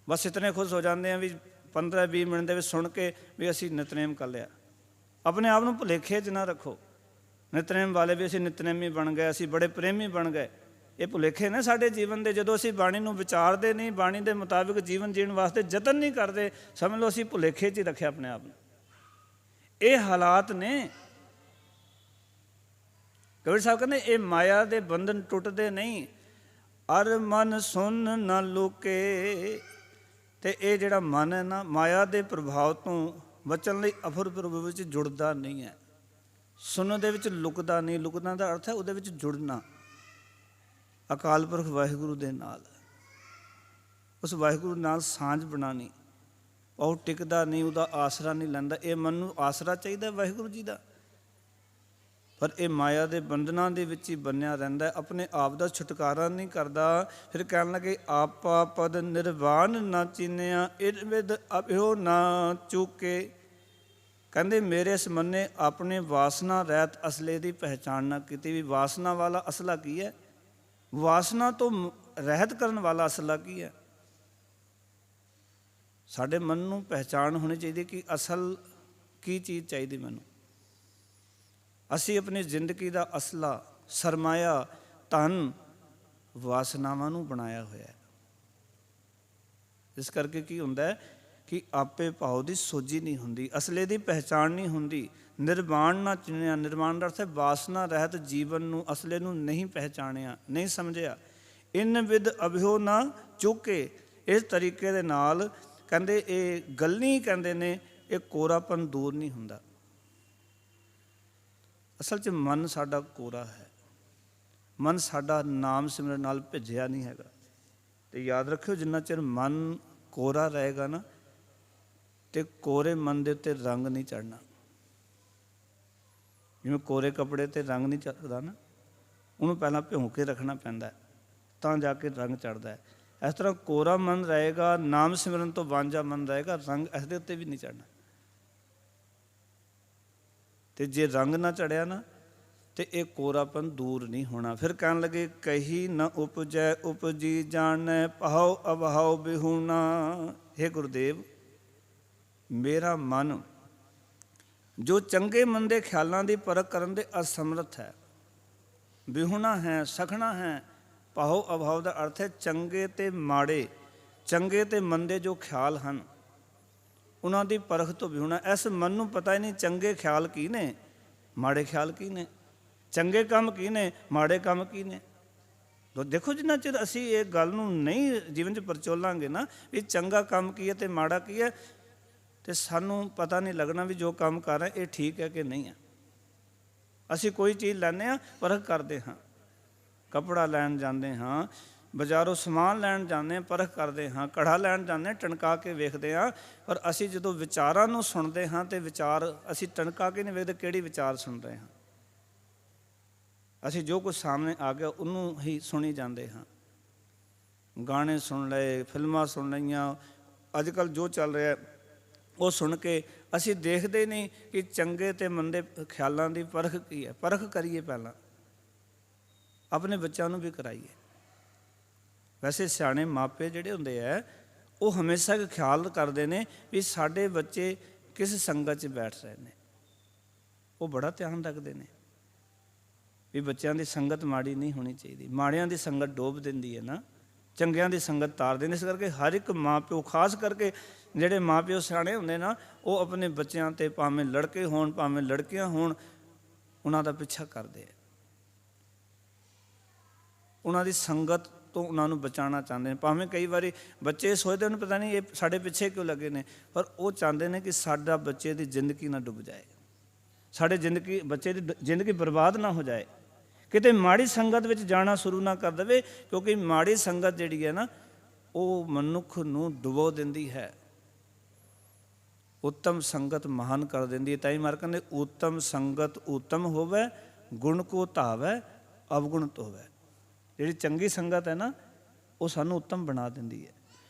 ਬਸ ਇਤਨੇ ਖੁਸ਼ ਹੋ ਜਾਂਦੇ ਹਾਂ ਵੀ 15-20 ਮਿੰਟ ਦੇ ਵਿੱਚ ਸੁਣ ਕੇ ਵੀ ਅਸੀਂ ਨਿਤਨੇਮ ਕਰ ਲਿਆ। ਆਪਣੇ ਆਪ ਨੂੰ ਭੁਲੇਖੇ 'ਚ ਨਾ ਰੱਖੋ। ਨਿਤਨੇਮ ਵਾਲੇ ਵੀ ਅਸੀਂ ਨਿਤਨੇਮੀ ਬਣ ਗਏ, ਅਸੀਂ ਬੜੇ ਪ੍ਰੇਮੀ ਬਣ ਗਏ, ਇਹ ਭੁਲੇਖੇ ਨੇ ਸਾਡੇ ਜੀਵਨ ਦੇ। ਜਦੋਂ ਅਸੀਂ ਬਾਣੀ ਨੂੰ ਵਿਚਾਰਦੇ ਨਹੀਂ, ਬਾਣੀ ਦੇ ਮੁਤਾਬਿਕ ਜੀਵਨ ਜੀਣ ਵਾਸਤੇ ਯਤਨ ਨਹੀਂ ਕਰਦੇ, ਸਮਝ ਲਓ ਅਸੀਂ ਭੁਲੇਖੇ 'ਚ ਹੀ ਰੱਖਿਆ ਆਪਣੇ ਆਪ ਨੂੰ। ਇਹ ਹਾਲਾਤ ਨੇ। ਕਬੀਰ ਸਾਹਿਬ ਕਹਿੰਦੇ ਇਹ ਮਾਇਆ ਦੇ ਬੰਧਨ ਟੁੱਟਦੇ ਨਹੀਂ, ਅਰ ਮਨ ਸੁਨ ਨ ਲੋਕੇ। ਤੇ ਇਹ ਜਿਹੜਾ ਮਨ ਹੈ ਨਾ, ਮਾਇਆ ਦੇ ਪ੍ਰਭਾਵ ਤੋਂ ਬਚਣ ਲਈ ਅਫੁਰ ਪ੍ਰਭੂ ਵਿੱਚ ਜੁੜਦਾ ਨਹੀਂ ਹੈ। ਸੁਣਨ ਦੇ ਵਿੱਚ ਲੁਕਦਾ ਨਹੀਂ। ਲੁਕਦਾ ਦਾ ਅਰਥ ਹੈ ਉਹਦੇ ਵਿੱਚ ਜੁੜਨਾ, ਅਕਾਲ ਪੁਰਖ ਵਾਹਿਗੁਰੂ ਦੇ ਨਾਲ, ਉਸ ਵਾਹਿਗੁਰੂ ਨਾਲ ਸਾਂਝ ਬਣਾਉਣੀ। ਉਹ ਟਿਕਦਾ ਨਹੀਂ, ਉਹਦਾ ਆਸਰਾ ਨਹੀਂ ਲੈਂਦਾ। ਇਹ ਮਨ ਨੂੰ ਆਸਰਾ ਚਾਹੀਦਾ ਵਾਹਿਗੁਰੂ ਜੀ ਦਾ, ਪਰ ਇਹ ਮਾਇਆ ਦੇ ਬੰਧਨਾਂ ਦੇ ਵਿੱਚ ਹੀ ਬੰਨਿਆ ਰਹਿੰਦਾ, ਆਪਣੇ ਆਪ ਦਾ ਛੁਟਕਾਰਾ ਨਹੀਂ ਕਰਦਾ। ਫਿਰ ਕਹਿਣ ਲੱਗੇ ਆਪਾ ਪਦ ਨਿਰਵਾਣ ਨਾ ਚੀਨਿਆ, ਇਰਵਿਦ ਅਭਿਓ ਨਾ ਚੂਕੇ। ਕਹਿੰਦੇ ਮੇਰੇ ਇਸ ਮੰਨੇ ਆਪਣੇ ਵਾਸਨਾ ਰਹਿਤ ਅਸਲੇ ਦੀ ਪਹਿਚਾਣ ਨਾ ਕੀਤੀ। ਵੀ ਵਾਸਨਾ ਵਾਲਾ ਅਸਲਾ ਕੀ ਹੈ, ਵਾਸਨਾ ਤੋਂ ਰਹਿਤ ਕਰਨ ਵਾਲਾ ਅਸਲਾ ਕੀ ਹੈ। ਸਾਡੇ ਮਨ ਨੂੰ ਪਹਿਚਾਣ ਹੋਣੀ ਚਾਹੀਦੀ ਕਿ ਅਸਲ ਕੀ ਚੀਜ਼ ਚਾਹੀਦੀ ਮੈਨੂੰ। ਅਸੀਂ ਆਪਣੀ ਜ਼ਿੰਦਗੀ ਦਾ ਅਸਲਾ ਸਰਮਾਇਆ ਧਨ ਵਾਸਨਾਵਾਂ ਨੂੰ ਬਣਾਇਆ ਹੋਇਆ ਹੈ। ਇਸ ਕਰਕੇ ਕੀ ਹੁੰਦਾ ਕਿ ਆਪੇ ਭਾਉ ਦੀ ਸੋਝੀ ਨਹੀਂ ਹੁੰਦੀ, ਅਸਲੇ ਦੀ ਪਹਿਚਾਣ ਨਹੀਂ ਹੁੰਦੀ। ਨਿਰਵਾਣ ਨਾ ਚੁਣਿਆ, ਨਿਰਵਾਣ ਦਾ ਅਰਥ ਹੈ ਵਾਸਨਾ ਰਹਿਤ ਜੀਵਨ ਨੂੰ, ਅਸਲੇ ਨੂੰ ਨਹੀਂ ਪਹਿਚਾਣਿਆ, ਨਹੀਂ ਸਮਝਿਆ। ਇਨ ਵਿਦ ਅਭਿਓ ਨਾ ਚੁੱਕੇ। ਇਸ ਤਰੀਕੇ ਦੇ ਨਾਲ ਕਹਿੰਦੇ ਇਹ ਗੱਲੀ ਕਹਿੰਦੇ ਨੇ, ਇਹ ਕੋਰਾਪਨ ਦੂਰ ਨਹੀਂ ਹੁੰਦਾ। ਅਸਲ 'ਚ ਮਨ ਸਾਡਾ ਕੋਰਾ ਹੈ, ਮਨ ਸਾਡਾ ਨਾਮ ਸਿਮਰਨ ਨਾਲ ਭਿੱਜਿਆ ਨਹੀਂ ਹੈਗਾ। ਤੇ ਯਾਦ ਰੱਖਿਓ ਜਿੰਨਾ ਚਿਰ ਮਨ ਕੋਰਾ ਰਹੇਗਾ ਨਾ, ਤੇ ਕੋਰੇ ਮਨ ਦੇ ਉੱਤੇ ਰੰਗ ਨਹੀਂ ਚੜ੍ਹਨਾ। ਜਿਵੇਂ ਕੋਰੇ ਕੱਪੜੇ 'ਤੇ ਰੰਗ ਨਹੀਂ ਚੜ੍ਹਦਾ ਨਾ, ਉਹਨੂੰ ਪਹਿਲਾਂ ਭਿਉਂ ਕੇ ਰੱਖਣਾ ਪੈਂਦਾ, ਤਾਂ ਜਾ ਕੇ ਰੰਗ ਚੜ੍ਹਦਾ ਹੈ। ਇਸ ਤਰ੍ਹਾਂ ਕੋਰਾ ਮਨ ਰਹੇਗਾ, ਨਾਮ ਸਿਮਰਨ ਤੋਂ ਵਾਂਝਾ ਮਨ ਰਹੇਗਾ, ਰੰਗ ਇਸ ਦੇ ਉੱਤੇ ਵੀ ਨਹੀਂ ਚੜ੍ਹਨਾ। ਤੇ ਜੇ ਰੰਗ ਨਾ ਚੜਿਆ ਨਾ ਤੇ ਇਹ ਕੋਰਾਪਨ ਦੂਰ ਨਹੀਂ ਹੋਣਾ। ਫਿਰ ਕਹਿਣ ਲੱਗੇ ਕਹੀ ਨ ਉਪਜੈ ਉਪਜੀ ਜਾਣੈ ਭਾਉ ਅਭਾਉ ਬਿਹੂਣਾ। हे ਗੁਰਦੇਵ, ਮੇਰਾ ਮਨ ਜੋ ਚੰਗੇ ਮੰਦੇ ਖਿਆਲਾਂ ਦੀ ਪਰਖ ਕਰਨ ਦੇ ਅਸਮਰਥ ਹੈ, ਬਿਹੂਣਾ ਹੈ, ਸਖਣਾ ਹੈ। ਭਾਉ ਅਭਾਉ ਦਾ ਅਰਥ ਹੈ ਚੰਗੇ ਤੇ ਮਾੜੇ, ਚੰਗੇ ਤੇ ਮੰਦੇ ਜੋ ਖਿਆਲ ਹਨ ਉਹਨਾਂ ਦੀ ਪਰਖ ਤੋਂ ਬਿਹੂਣਾ। ਇਸ ਮਨ ਨੂੰ ਪਤਾ ਹੀ ਨਹੀਂ ਚੰਗੇ ਖਿਆਲ ਕੀ ਨੇ, ਮਾੜੇ ਖਿਆਲ ਕੀ ਨੇ, ਚੰਗੇ ਕੰਮ ਕੀ ਨੇ, ਮਾੜੇ ਕੰਮ ਕੀ ਨੇ। ਦੇਖੋ ਜਿੰਨਾ ਚਿਰ ਅਸੀਂ ਇਹ ਗੱਲ ਨੂੰ ਨਹੀਂ ਜੀਵਨ 'ਚ ਪਰਚੋਲਾਂਗੇ ਨਾ ਵੀ ਚੰਗਾ ਕੰਮ ਕੀ ਹੈ ਅਤੇ ਮਾੜਾ ਕੀ ਹੈ, ਅਤੇ ਸਾਨੂੰ ਪਤਾ ਨਹੀਂ ਲੱਗਣਾ ਵੀ ਜੋ ਕੰਮ ਕਰ ਰਹੇ ਇਹ ਠੀਕ ਹੈ ਕਿ ਨਹੀਂ ਹੈ। ਅਸੀਂ ਕੋਈ ਚੀਜ਼ ਲੈਂਦੇ ਹਾਂ, ਪਰਖ ਕਰਦੇ ਹਾਂ। ਕੱਪੜਾ ਲੈਣ ਜਾਂਦੇ ਹਾਂ, ਬਾਜ਼ਾਰੋਂ ਸਮਾਨ ਲੈਣ ਜਾਂਦੇ ਹਾਂ, ਪਰਖ ਕਰਦੇ ਹਾਂ। ਕੜਾ ਲੈਣ ਜਾਂਦੇ ਹਾਂ, ਟਣਕਾ ਕੇ ਵੇਖਦੇ ਹਾਂ। ਪਰ ਅਸੀਂ ਜਦੋਂ ਵਿਚਾਰਾਂ ਨੂੰ ਸੁਣਦੇ ਹਾਂ ਅਤੇ ਵਿਚਾਰ ਅਸੀਂ ਟਣਕਾ ਕੇ ਨਹੀਂ ਵੇਖਦੇ ਕਿਹੜੀ ਵਿਚਾਰ ਸੁਣ ਰਹੇ ਹਾਂ। ਅਸੀਂ ਜੋ ਕੁਝ ਸਾਹਮਣੇ ਆ ਗਿਆ ਉਹਨੂੰ ਹੀ ਸੁਣੀ ਜਾਂਦੇ ਹਾਂ। ਗਾਣੇ ਸੁਣ ਲਏ, ਫਿਲਮਾਂ ਸੁਣ ਲਈਆਂ, ਅੱਜ ਕੱਲ੍ਹ ਜੋ ਚੱਲ ਰਿਹਾ ਉਹ ਸੁਣ ਕੇ ਅਸੀਂ ਦੇਖਦੇ ਨਹੀਂ ਕਿ ਚੰਗੇ ਅਤੇ ਮੰਦੇ ਖਿਆਲਾਂ ਦੀ ਪਰਖ ਕੀ ਹੈ। ਪਰਖ ਕਰੀਏ, ਪਹਿਲਾਂ ਆਪਣੇ ਬੱਚਿਆਂ ਨੂੰ ਵੀ ਕਰਾਈਏ। ਵੈਸੇ ਸਿਆਣੇ ਮਾਪੇ ਜਿਹੜੇ ਹੁੰਦੇ ਹੈ ਉਹ ਹਮੇਸ਼ਾ ਇੱਕ ਖਿਆਲ ਕਰਦੇ ਨੇ ਵੀ ਸਾਡੇ ਬੱਚੇ ਕਿਸ ਸੰਗਤ 'ਚ ਬੈਠ ਰਹੇ ਨੇ। ਉਹ ਬੜਾ ਧਿਆਨ ਰੱਖਦੇ ਨੇ ਵੀ ਬੱਚਿਆਂ ਦੀ ਸੰਗਤ ਮਾੜੀ ਨਹੀਂ ਹੋਣੀ ਚਾਹੀਦੀ। ਮਾੜਿਆਂ ਦੀ ਸੰਗਤ ਡੋਬ ਦਿੰਦੀ ਹੈ ਨਾ, ਚੰਗਿਆਂ ਦੀ ਸੰਗਤ ਤਾਰ ਦਿੰਦੀ। ਇਸ ਕਰਕੇ ਹਰ ਇੱਕ ਮਾਂ ਪਿਓ, ਖਾਸ ਕਰਕੇ ਜਿਹੜੇ ਮਾਂ ਪਿਓ ਸਿਆਣੇ ਹੁੰਦੇ ਨਾ, ਉਹ ਆਪਣੇ ਬੱਚਿਆਂ 'ਤੇ ਭਾਵੇਂ ਲੜਕੇ ਹੋਣ ਭਾਵੇਂ ਲੜਕੀਆਂ ਹੋਣ ਉਹਨਾਂ ਦਾ ਪਿੱਛਾ ਕਰਦੇ ਹੈ। ਉਹਨਾਂ ਦੀ ਸੰਗਤ ਤੋਂ ਉਹਨਾਂ ਨੂੰ ਬਚਾਉਣਾ ਚਾਹੁੰਦੇ ਨੇ। ਭਾਵੇਂ ਕਈ ਵਾਰੀ ਬੱਚੇ ਸੋਚਦੇ ਉਹਨੂੰ ਪਤਾ ਨਹੀਂ ਇਹ ਸਾਡੇ ਪਿੱਛੇ ਕਿਉਂ ਲੱਗੇ ਨੇ, ਪਰ ਉਹ ਚਾਹੁੰਦੇ ਨੇ ਕਿ ਸਾਡਾ ਬੱਚੇ ਦੀ ਜ਼ਿੰਦਗੀ ਨਾ ਡੁੱਬ ਜਾਏ, ਸਾਡੇ ਬੱਚੇ ਦੀ ਜ਼ਿੰਦਗੀ ਬਰਬਾਦ ਨਾ ਹੋ ਜਾਏ, ਕਿਤੇ ਮਾੜੀ ਸੰਗਤ ਵਿੱਚ ਜਾਣਾ ਸ਼ੁਰੂ ਨਾ ਕਰ ਦੇਵੇ। ਕਿਉਂਕਿ ਮਾੜੀ ਸੰਗਤ ਜਿਹੜੀ ਹੈ ਨਾ ਉਹ ਮਨੁੱਖ ਨੂੰ ਡੁਬੋ ਦਿੰਦੀ ਹੈ। ਉੱਤਮ ਸੰਗਤ ਮਹਾਨ ਕਰ ਦਿੰਦੀ ਹੈ। ਤਾਂ ਹੀ ਮਾਰ ਕਹਿੰਦੇ ਉੱਤਮ ਸੰਗਤ ਉੱਤਮ ਹੋਵੇ, ਗੁਣ ਕੋ ਧਾਵੈ ਅਵਗੁਣਤ ਹੋਵੇ। ਜਿਹੜੀ ਚੰਗੀ ਸੰਗਤ ਹੈ ਨਾ ਉਹ ਸਾਨੂੰ ਉੱਤਮ ਬਣਾ ਦਿੰਦੀ ਹੈ।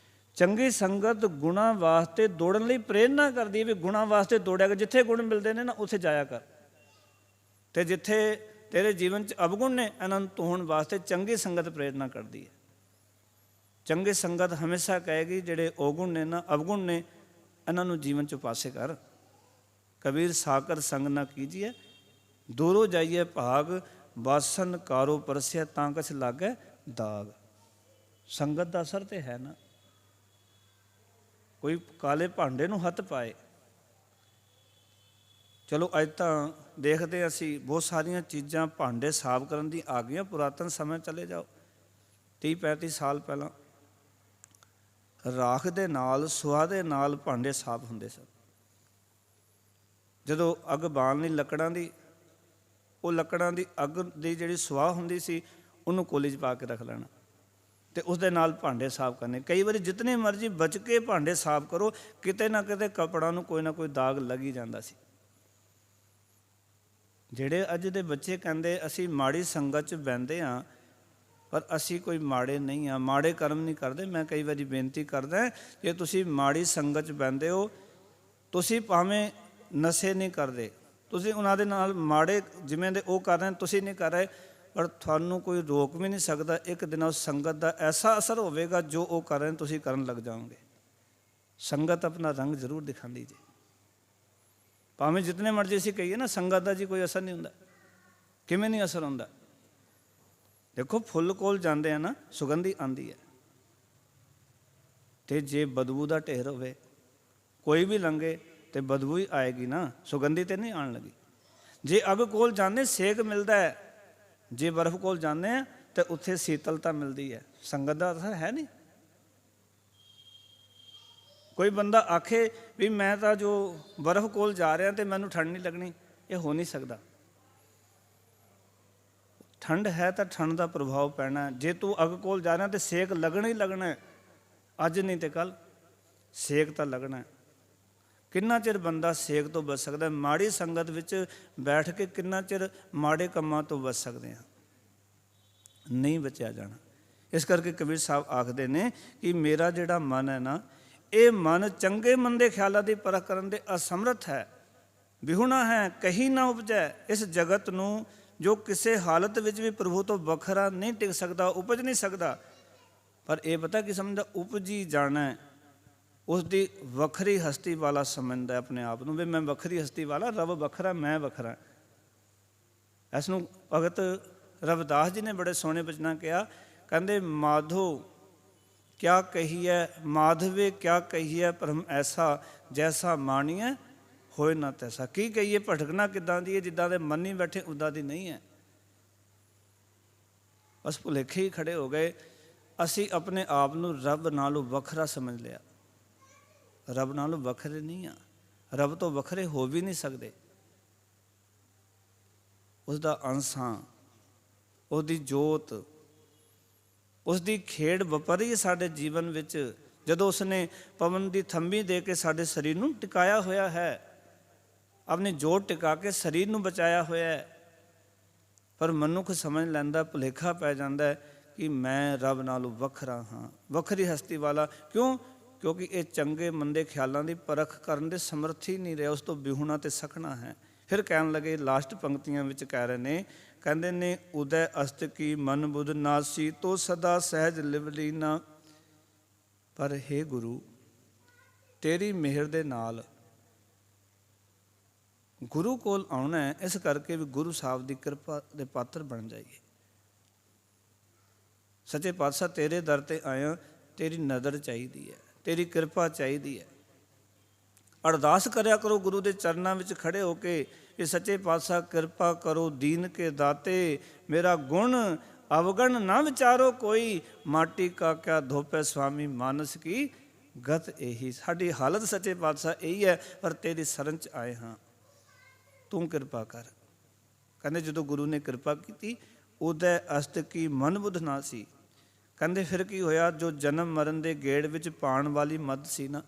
ਚੰਗੀ ਸੰਗਤ ਗੁਣਾਂ ਵਾਸਤੇ ਦੌੜਨ ਲਈ ਪ੍ਰੇਰਨਾ ਕਰਦੀ ਹੈ ਵੀ ਗੁਣਾਂ ਵਾਸਤੇ ਦੌੜਿਆ ਕਰ। ਜਿੱਥੇ ਗੁਣ ਮਿਲਦੇ ਨੇ ਨਾ ਉੱਥੇ ਜਾਇਆ ਕਰ, ਅਤੇ ਜਿੱਥੇ ਤੇਰੇ ਜੀਵਨ 'ਚ ਅਵਗੁਣ ਨੇ ਇਹਨਾਂ ਨੂੰ ਧੋਣ ਵਾਸਤੇ ਚੰਗੀ ਸੰਗਤ ਪ੍ਰੇਰਨਾ ਕਰਦੀ ਹੈ। ਚੰਗੀ ਸੰਗਤ ਹਮੇਸ਼ਾ ਕਹੇਗੀ ਜਿਹੜੇ ਔਗੁਣ ਨੇ ਨਾ, ਅਵਗੁਣ ਨੇ, ਇਹਨਾਂ ਨੂੰ ਜੀਵਨ 'ਚੋਂ ਪਾਸੇ ਕਰ। ਕਬੀਰ ਸਾਕਰ ਸੰਗ ਨਾ ਕੀਜੀਏ, ਦੂਰੋਂ ਜਾਈਏ ਭਾਗ, ਬਾਸਨ ਕਾਰੋ ਪਰਸਿਆ ਤਾਂ ਕਛ ਲਾਗੈ ਦਾਗ। ਸੰਗਤ ਦਾ ਅਸਰ ਤੇ ਹੈ ਨਾ। ਕੋਈ ਕਾਲੇ ਭਾਂਡੇ ਨੂੰ ਹੱਥ ਪਾਏ, ਚਲੋ ਅੱਜ ਤਾਂ ਦੇਖਦੇ ਅਸੀਂ ਬਹੁਤ ਸਾਰੀਆਂ ਚੀਜ਼ਾਂ ਭਾਂਡੇ ਸਾਫ਼ ਕਰਨ ਦੀ ਆ ਗਈਆਂ। ਪੁਰਾਤਨ ਸਮੇਂ ਚਲੇ ਜਾਓ 30-35 ਸਾਲ ਪਹਿਲਾਂ ਰਾਖ ਦੇ ਨਾਲ, ਸੁਆਹ ਦੇ ਨਾਲ ਭਾਂਡੇ ਸਾਫ਼ ਹੁੰਦੇ ਸਨ। ਜਦੋਂ ਅੱਗ ਬਾਲਣੀ ਲੱਕੜਾਂ ਦੀ, ਉਹ ਲੱਕੜਾਂ ਦੀ ਅੱਗ ਦੀ ਜਿਹੜੀ ਸੁਆਹ ਹੁੰਦੀ ਸੀ ਉਹਨੂੰ ਕੋਲੀ 'ਚ ਪਾ ਕੇ ਰੱਖ ਲੈਣਾ ਅਤੇ ਉਸਦੇ ਨਾਲ ਭਾਂਡੇ ਸਾਫ਼ ਕਰਨੇ। ਕਈ ਵਾਰੀ ਜਿਤਨੇ ਮਰਜ਼ੀ ਬਚ ਕੇ ਭਾਂਡੇ ਸਾਫ਼ ਕਰੋ, ਕਿਤੇ ਨਾ ਕਿਤੇ ਕੱਪੜਾ ਨੂੰ ਕੋਈ ਨਾ ਕੋਈ ਦਾਗ ਲੱਗ ਹੀ ਜਾਂਦਾ ਸੀ। ਜਿਹੜੇ ਅੱਜ ਦੇ ਬੱਚੇ ਕਹਿੰਦੇ ਅਸੀਂ ਮਾੜੀ ਸੰਗਤ 'ਚ ਬਹਿੰਦੇ ਹਾਂ, ਪਰ ਅਸੀਂ ਕੋਈ ਮਾੜੇ ਨਹੀਂ ਹਾਂ, ਮਾੜੇ ਕਰਮ ਨਹੀਂ ਕਰਦੇ। ਮੈਂ ਕਈ ਵਾਰੀ ਬੇਨਤੀ ਕਰਦਾ, ਜੇ ਤੁਸੀਂ ਮਾੜੀ ਸੰਗਤ 'ਚ ਬਹਿੰਦੇ ਹੋ, ਤੁਸੀਂ ਭਾਵੇਂ ਨਸ਼ੇ ਨਹੀਂ ਕਰਦੇ, ਤੁਸੀਂ ਉਹਨਾਂ ਦੇ ਨਾਲ ਮਾੜੇ ਜਿਵੇਂ ਦੇ ਉਹ ਕਰ ਰਹੇ ਤੁਸੀਂ ਨਹੀਂ ਕਰ ਰਹੇ, ਪਰ ਤੁਹਾਨੂੰ ਕੋਈ ਰੋਕ ਵੀ ਨਹੀਂ ਸਕਦਾ। ਇੱਕ ਦਿਨ ਉਸ ਸੰਗਤ ਦਾ ਐਸਾ ਅਸਰ ਹੋਵੇਗਾ, ਜੋ ਉਹ ਕਰ ਰਹੇ ਤੁਸੀਂ ਕਰਨ ਲੱਗ ਜਾਓਗੇ। ਸੰਗਤ ਆਪਣਾ ਰੰਗ ਜ਼ਰੂਰ ਦਿਖਾਉਂਦੀ ਜੀ। ਭਾਵੇਂ ਜਿਤਨੇ ਮਰਜ਼ੀ ਅਸੀਂ ਕਹੀਏ ਨਾ ਸੰਗਤ ਦਾ ਜੀ ਕੋਈ ਅਸਰ ਨਹੀਂ ਹੁੰਦਾ। ਕਿਵੇਂ ਨਹੀਂ ਅਸਰ ਹੁੰਦਾ? ਦੇਖੋ ਫੁੱਲ ਕੋਲ ਜਾਂਦੇ ਆ ਨਾ, ਸੁਗੰਧੀ ਆਉਂਦੀ ਹੈ, ਅਤੇ ਜੇ ਬਦਬੂ ਦਾ ਢੇਰ ਹੋਵੇ, ਕੋਈ ਵੀ ਲੰਘੇ ਤੇ ਬਦਬੂ ਹੀ ਆਏਗੀ ਨਾ, ਸੁਗੰਧੀ ਤੇ ਨਹੀਂ ਆਉਣ ਲੱਗੀ। ਜੇ ਅੱਗ ਕੋਲ ਜਾਂਦੇ ਸੇਕ ਮਿਲਦਾ ਹੈ, ਜੇ ਬਰਫ਼ ਕੋਲ ਜਾਂਦੇ ਆ ਤਾਂ ਉੱਥੇ ਸ਼ੀਤਲਤਾ ਮਿਲਦੀ ਹੈ। ਸੰਗਤ ਦਾ ਅਸਰ ਹੈ ਨਹੀਂ। ਕੋਈ ਬੰਦਾ ਆਖੇ ਵੀ ਮੈਂ ਤਾਂ ਜੋ ਬਰਫ਼ ਕੋਲ ਜਾ ਰਿਹਾ ਅਤੇ ਮੈਨੂੰ ਠੰਡ ਨਹੀਂ ਲੱਗਣੀ, ਇਹ ਹੋ ਨਹੀਂ ਸਕਦਾ। ਠੰਡ ਹੈ ਤਾਂ ਠੰਡ ਦਾ ਪ੍ਰਭਾਵ ਪੈਣਾ। ਜੇ ਤੂੰ ਅੱਗ ਕੋਲ ਜਾ ਰਿਹਾ ਤਾਂ ਸੇਕ ਲੱਗਣਾ ਹੀ ਲੱਗਣਾ, ਅੱਜ ਨਹੀਂ ਤੇ ਕੱਲ੍ਹ ਸੇਕ ਤਾਂ ਲੱਗਣਾ। ਕਿੰਨਾ ਚਿਰ ਬੰਦਾ ਸੇਕ ਤੋਂ ਬਚ ਸਕਦਾ? ਮਾੜੀ ਸੰਗਤ ਵਿੱਚ ਬੈਠ ਕੇ ਕਿੰਨਾ ਚਿਰ ਮਾੜੇ ਕੰਮਾਂ ਤੋਂ ਬਚ ਸਕਦੇ ਹਾਂ? ਨਹੀਂ ਬਚਿਆ ਜਾਣਾ। ਇਸ ਕਰਕੇ ਕਬੀਰ ਸਾਹਿਬ ਆਖਦੇ ਨੇ ਕਿ ਮੇਰਾ ਜਿਹੜਾ ਮਨ ਹੈ ਨਾ, ਇਹ ਮਨ ਚੰਗੇ ਮੰਦੇ ਖਿਆਲਾਂ ਦੀ ਪਰਖ ਕਰਨ ਦੇ ਅਸਮਰਥ ਹੈ। ਵਿਹੁਣਾ ਹੈ ਕਹੀ ਨਾ ਉਪਜੈ। ਇਸ ਜਗਤ ਨੂੰ ਜੋ ਕਿਸੇ ਹਾਲਤ ਵਿੱਚ ਵੀ ਪ੍ਰਭੂ ਤੋਂ ਵੱਖਰਾ ਨਹੀਂ ਟਿਕ ਸਕਦਾ, ਉਪਜ ਨਹੀਂ ਸਕਦਾ। ਪਰ ਇਹ ਪਤਾ ਕੀ ਸਮਝਦਾ, ਉਪਜੀ ਜਾਣਾ ਉਸ ਦੀ ਵੱਖਰੀ ਹਸਤੀ ਵਾਲਾ ਸਮਝਦਾ ਆਪਣੇ ਆਪ ਨੂੰ, ਵੀ ਮੈਂ ਵੱਖਰੀ ਹਸਤੀ ਵਾਲਾ, ਰੱਬ ਵੱਖਰਾ, ਮੈਂ ਵੱਖਰਾ। ਇਸ ਨੂੰ ਭਗਤ ਰਵਿਦਾਸ ਜੀ ਨੇ ਬੜੇ ਸੋਹਣੇ ਬਚਨਾਂ ਕਿਹਾ, ਕਹਿੰਦੇ ਮਾਧੋ ਕਿਆ ਕਹੀਐ, ਮਾਧਵੇ ਕਿਆ ਕਹੀਐ, ਭਰਮ ਐਸਾ ਜੈਸਾ ਮਾਣੀਐ ਹੋਏ ਨਾ ਤੈਸਾ। ਕੀ ਕਹੀਏ, ਭਟਕਣਾ ਕਿੱਦਾਂ ਦੀ ਹੈ, ਜਿੱਦਾਂ ਦੇ ਮੰਨੀ ਬੈਠੇ ਉੱਦਾਂ ਦੀ ਨਹੀਂ ਹੈ। ਬਸ ਭੁਲੇਖੇ ਹੀ ਖੜੇ ਹੋ ਗਏ। ਅਸੀਂ ਆਪਣੇ ਆਪ ਨੂੰ ਰੱਬ ਨਾਲੋਂ ਵੱਖਰਾ ਸਮਝ ਲਿਆ। ਰੱਬ ਨਾਲੋਂ ਵੱਖਰੇ ਨਹੀਂ ਆ, ਰੱਬ ਤੋਂ ਵੱਖਰੇ ਹੋ ਵੀ ਨਹੀਂ ਸਕਦੇ। ਉਸ ਦਾ ਅੰਸ਼ ਹਾਂ, ਉਹਦੀ ਜੋਤ, ਉਸ ਦੀ ਖੇਡ ਵਪਾਰੀ ਸਾਡੇ ਜੀਵਨ ਵਿੱਚ। ਜਦੋਂ ਉਸਨੇ ਪਵਨ ਦੀ ਥੰਮੀ ਦੇ ਕੇ ਸਾਡੇ ਸਰੀਰ ਨੂੰ ਟਿਕਾਇਆ ਹੋਇਆ ਹੈ, ਆਪਣੀ ਜੋਤ ਟਿਕਾ ਕੇ ਸਰੀਰ ਨੂੰ ਬਚਾਇਆ ਹੋਇਆ ਹੈ। ਪਰ ਮਨੁੱਖ ਸਮਝ ਲੈਂਦਾ, ਭੁਲੇਖਾ ਪੈ ਜਾਂਦਾ ਕਿ ਮੈਂ ਰੱਬ ਨਾਲੋਂ ਵੱਖਰਾ ਹਾਂ, ਵੱਖਰੀ ਹਸਤੀ ਵਾਲਾ। ਕਿਉਂ? ਕਿਉਂਕਿ ਇਹ ਚੰਗੇ ਮੰਦੇ ਖਿਆਲਾਂ ਦੀ ਪਰਖ ਕਰਨ ਦੇ ਸਮਰਥ ਹੀ ਨਹੀਂ ਰਿਹਾ, ਉਸ ਤੋਂ ਵਿਹੁਣਾ ਤੇ ਸਖਣਾ ਹੈ। ਫਿਰ ਕਹਿਣ ਲੱਗੇ, ਲਾਸਟ ਪੰਕਤੀਆਂ ਵਿੱਚ ਕਹਿ ਰਹੇ ਨੇ, ਕਹਿੰਦੇ ਨੇ ਉਦੈ ਅਸਤ ਕੀ ਮਨ ਬੁੱਧ ਨਾਸੀ ਤੋ ਸਦਾ ਸਹਿਜ ਲਿਵਲੀਨਾ। ਪਰ ਹੇ ਗੁਰੂ, ਤੇਰੀ ਮਿਹਰ ਦੇ ਨਾਲ ਗੁਰੂ ਕੋਲ ਆਉਣਾ ਹੈ, ਇਸ ਕਰਕੇ ਵੀ ਗੁਰੂ ਸਾਹਿਬ ਦੀ ਕਿਰਪਾ ਦੇ ਪਾਤਰ ਬਣ ਜਾਈਏ। ਸੱਚੇ ਪਾਤਸ਼ਾਹ ਤੇਰੇ ਦਰ ਤੇ ਆਇਆ, ਤੇਰੀ ਨਜ਼ਰ ਚਾਹੀਦੀ ਹੈ, ਤੇਰੀ ਕਿਰਪਾ ਚਾਹੀਦੀ ਹੈ। ਅਰਦਾਸ ਕਰਿਆ ਕਰੋ ਗੁਰੂ ਦੇ ਚਰਨਾਂ ਵਿੱਚ ਖੜੇ ਹੋ ਕੇ, ਇਹ ਸੱਚੇ ਪਾਤਸ਼ਾਹ ਕਿਰਪਾ ਕਰੋ ਦੀਨ ਕੇ ਦਾਤੇ, ਮੇਰਾ ਗੁਣ ਅਵਗਣ ਨਾ ਵਿਚਾਰੋ ਕੋਈ, ਮਾਟੀ ਕਾ ਕਿਆ ਧੋਪੈ ਸੁਆਮੀ ਮਾਨਸ ਕੀ ਗਤ ਇਹੀ। ਸਾਡੀ ਹਾਲਤ ਸੱਚੇ ਪਾਤਸ਼ਾਹ ਇਹੀ ਹੈ, ਪਰ ਤੇਰੀ ਸ਼ਰਨ 'ਚ ਆਏ ਹਾਂ, ਤੂੰ ਕਿਰਪਾ ਕਰ। ਕਹਿੰਦੇ ਜਦੋਂ ਗੁਰੂ ਨੇ ਕਿਰਪਾ ਕੀਤੀ, ਉਦੈ ਅਸਤ ਕੀ ਮਨ ਬੁੱਧ ਨਾ ਸੀ। ਕਹਿੰਦੇ ਫਿਰ ਕੀ ਹੋਇਆ, ਜੋ ਜਨਮ ਮਰਨ ਦੇ ਗੇੜ ਵਿੱਚ ਪਾਉਣ ਵਾਲੀ ਮੱਧ ਸੀ ਨਾ,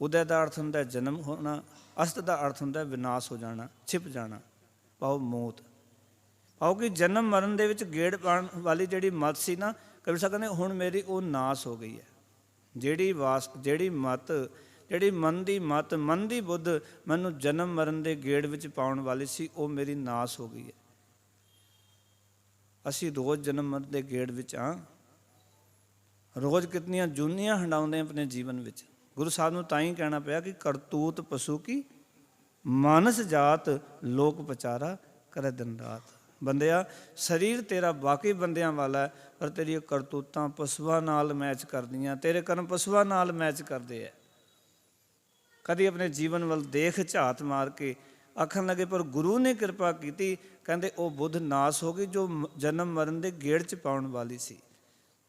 ਉਦੈ ਦਾ ਅਰਥ ਹੁੰਦਾ ਜਨਮ ਹੋਣਾ, ਅਸਤ ਦਾ ਅਰਥ ਹੁੰਦਾ ਵਿਨਾਸ਼ ਹੋ ਜਾਣਾ, ਛਿਪ ਜਾਣਾ, ਪਾਓ ਮੌਤ। ਪਾਓ ਕਿ ਜਨਮ ਮਰਨ ਦੇ ਵਿੱਚ ਗੇੜ ਪਾਉਣ ਵਾਲੀ ਜਿਹੜੀ ਮੱਤ ਸੀ ਨਾ, ਕਬੀਰ ਸਾਹਿਬ ਕਹਿੰਦੇ ਹੁਣ ਮੇਰੀ ਉਹ ਨਾਸ ਹੋ ਗਈ ਹੈ। ਜਿਹੜੀ ਮੱਤ, ਜਿਹੜੀ ਮਨ ਦੀ ਮੱਤ, ਮਨ ਦੀ ਬੁੱਧ ਮੈਨੂੰ ਜਨਮ ਮਰਨ ਦੇ ਗੇੜ ਵਿੱਚ ਪਾਉਣ ਵਾਲੀ ਸੀ, ਉਹ ਮੇਰੀ ਨਾਸ ਹੋ ਗਈ ਹੈ। ਅਸੀਂ ਰੋਜ਼ ਜਨਮ ਮਰਨ ਦੇ ਗੇੜ ਵਿੱਚ ਹਾਂ, ਰੋਜ਼ ਕਿਤਨੀਆਂ ਜੂਨੀਆਂ ਹੰਡਾਉਂਦੇ ਆਪਣੇ ਜੀਵਨ ਵਿੱਚ। ਗੁਰੂ ਸਾਹਿਬ ਨੂੰ ਤਾਂ ਹੀ ਕਹਿਣਾ ਪਿਆ ਕਿ ਕਰਤੂਤ ਪਸ਼ੂ ਕੀ ਮਾਨਸ ਜਾਤ, ਲੋਕ ਪਚਾਰਾ ਕਰੇ ਦਿਨ ਰਾਤ। ਬੰਦਿਆ, ਸਰੀਰ ਤੇਰਾ ਬਾਕੀ ਬੰਦਿਆਂ ਵਾਲਾ, ਪਰ ਤੇਰੀਆਂ ਕਰਤੂਤਾਂ ਪਸ਼ੂਆਂ ਨਾਲ ਮੈਚ ਕਰਦੀਆਂ, ਤੇਰੇ ਕਰਮ ਪਸ਼ੂਆਂ ਨਾਲ ਮੈਚ ਕਰਦੇ ਹੈ। ਕਦੀ ਆਪਣੇ ਜੀਵਨ ਵੱਲ ਦੇਖ ਝਾਤ ਮਾਰ ਕੇ ਆਖਣ ਲੱਗੇ, ਪਰ ਗੁਰੂ ਨੇ ਕਿਰਪਾ ਕੀਤੀ। ਕਹਿੰਦੇ ਉਹ ਬੁੱਧ ਨਾਸ ਹੋ ਗਈ ਜੋ ਜਨਮ ਮਰਨ ਦੇ ਗੇੜ 'ਚ ਪਾਉਣ ਵਾਲੀ ਸੀ।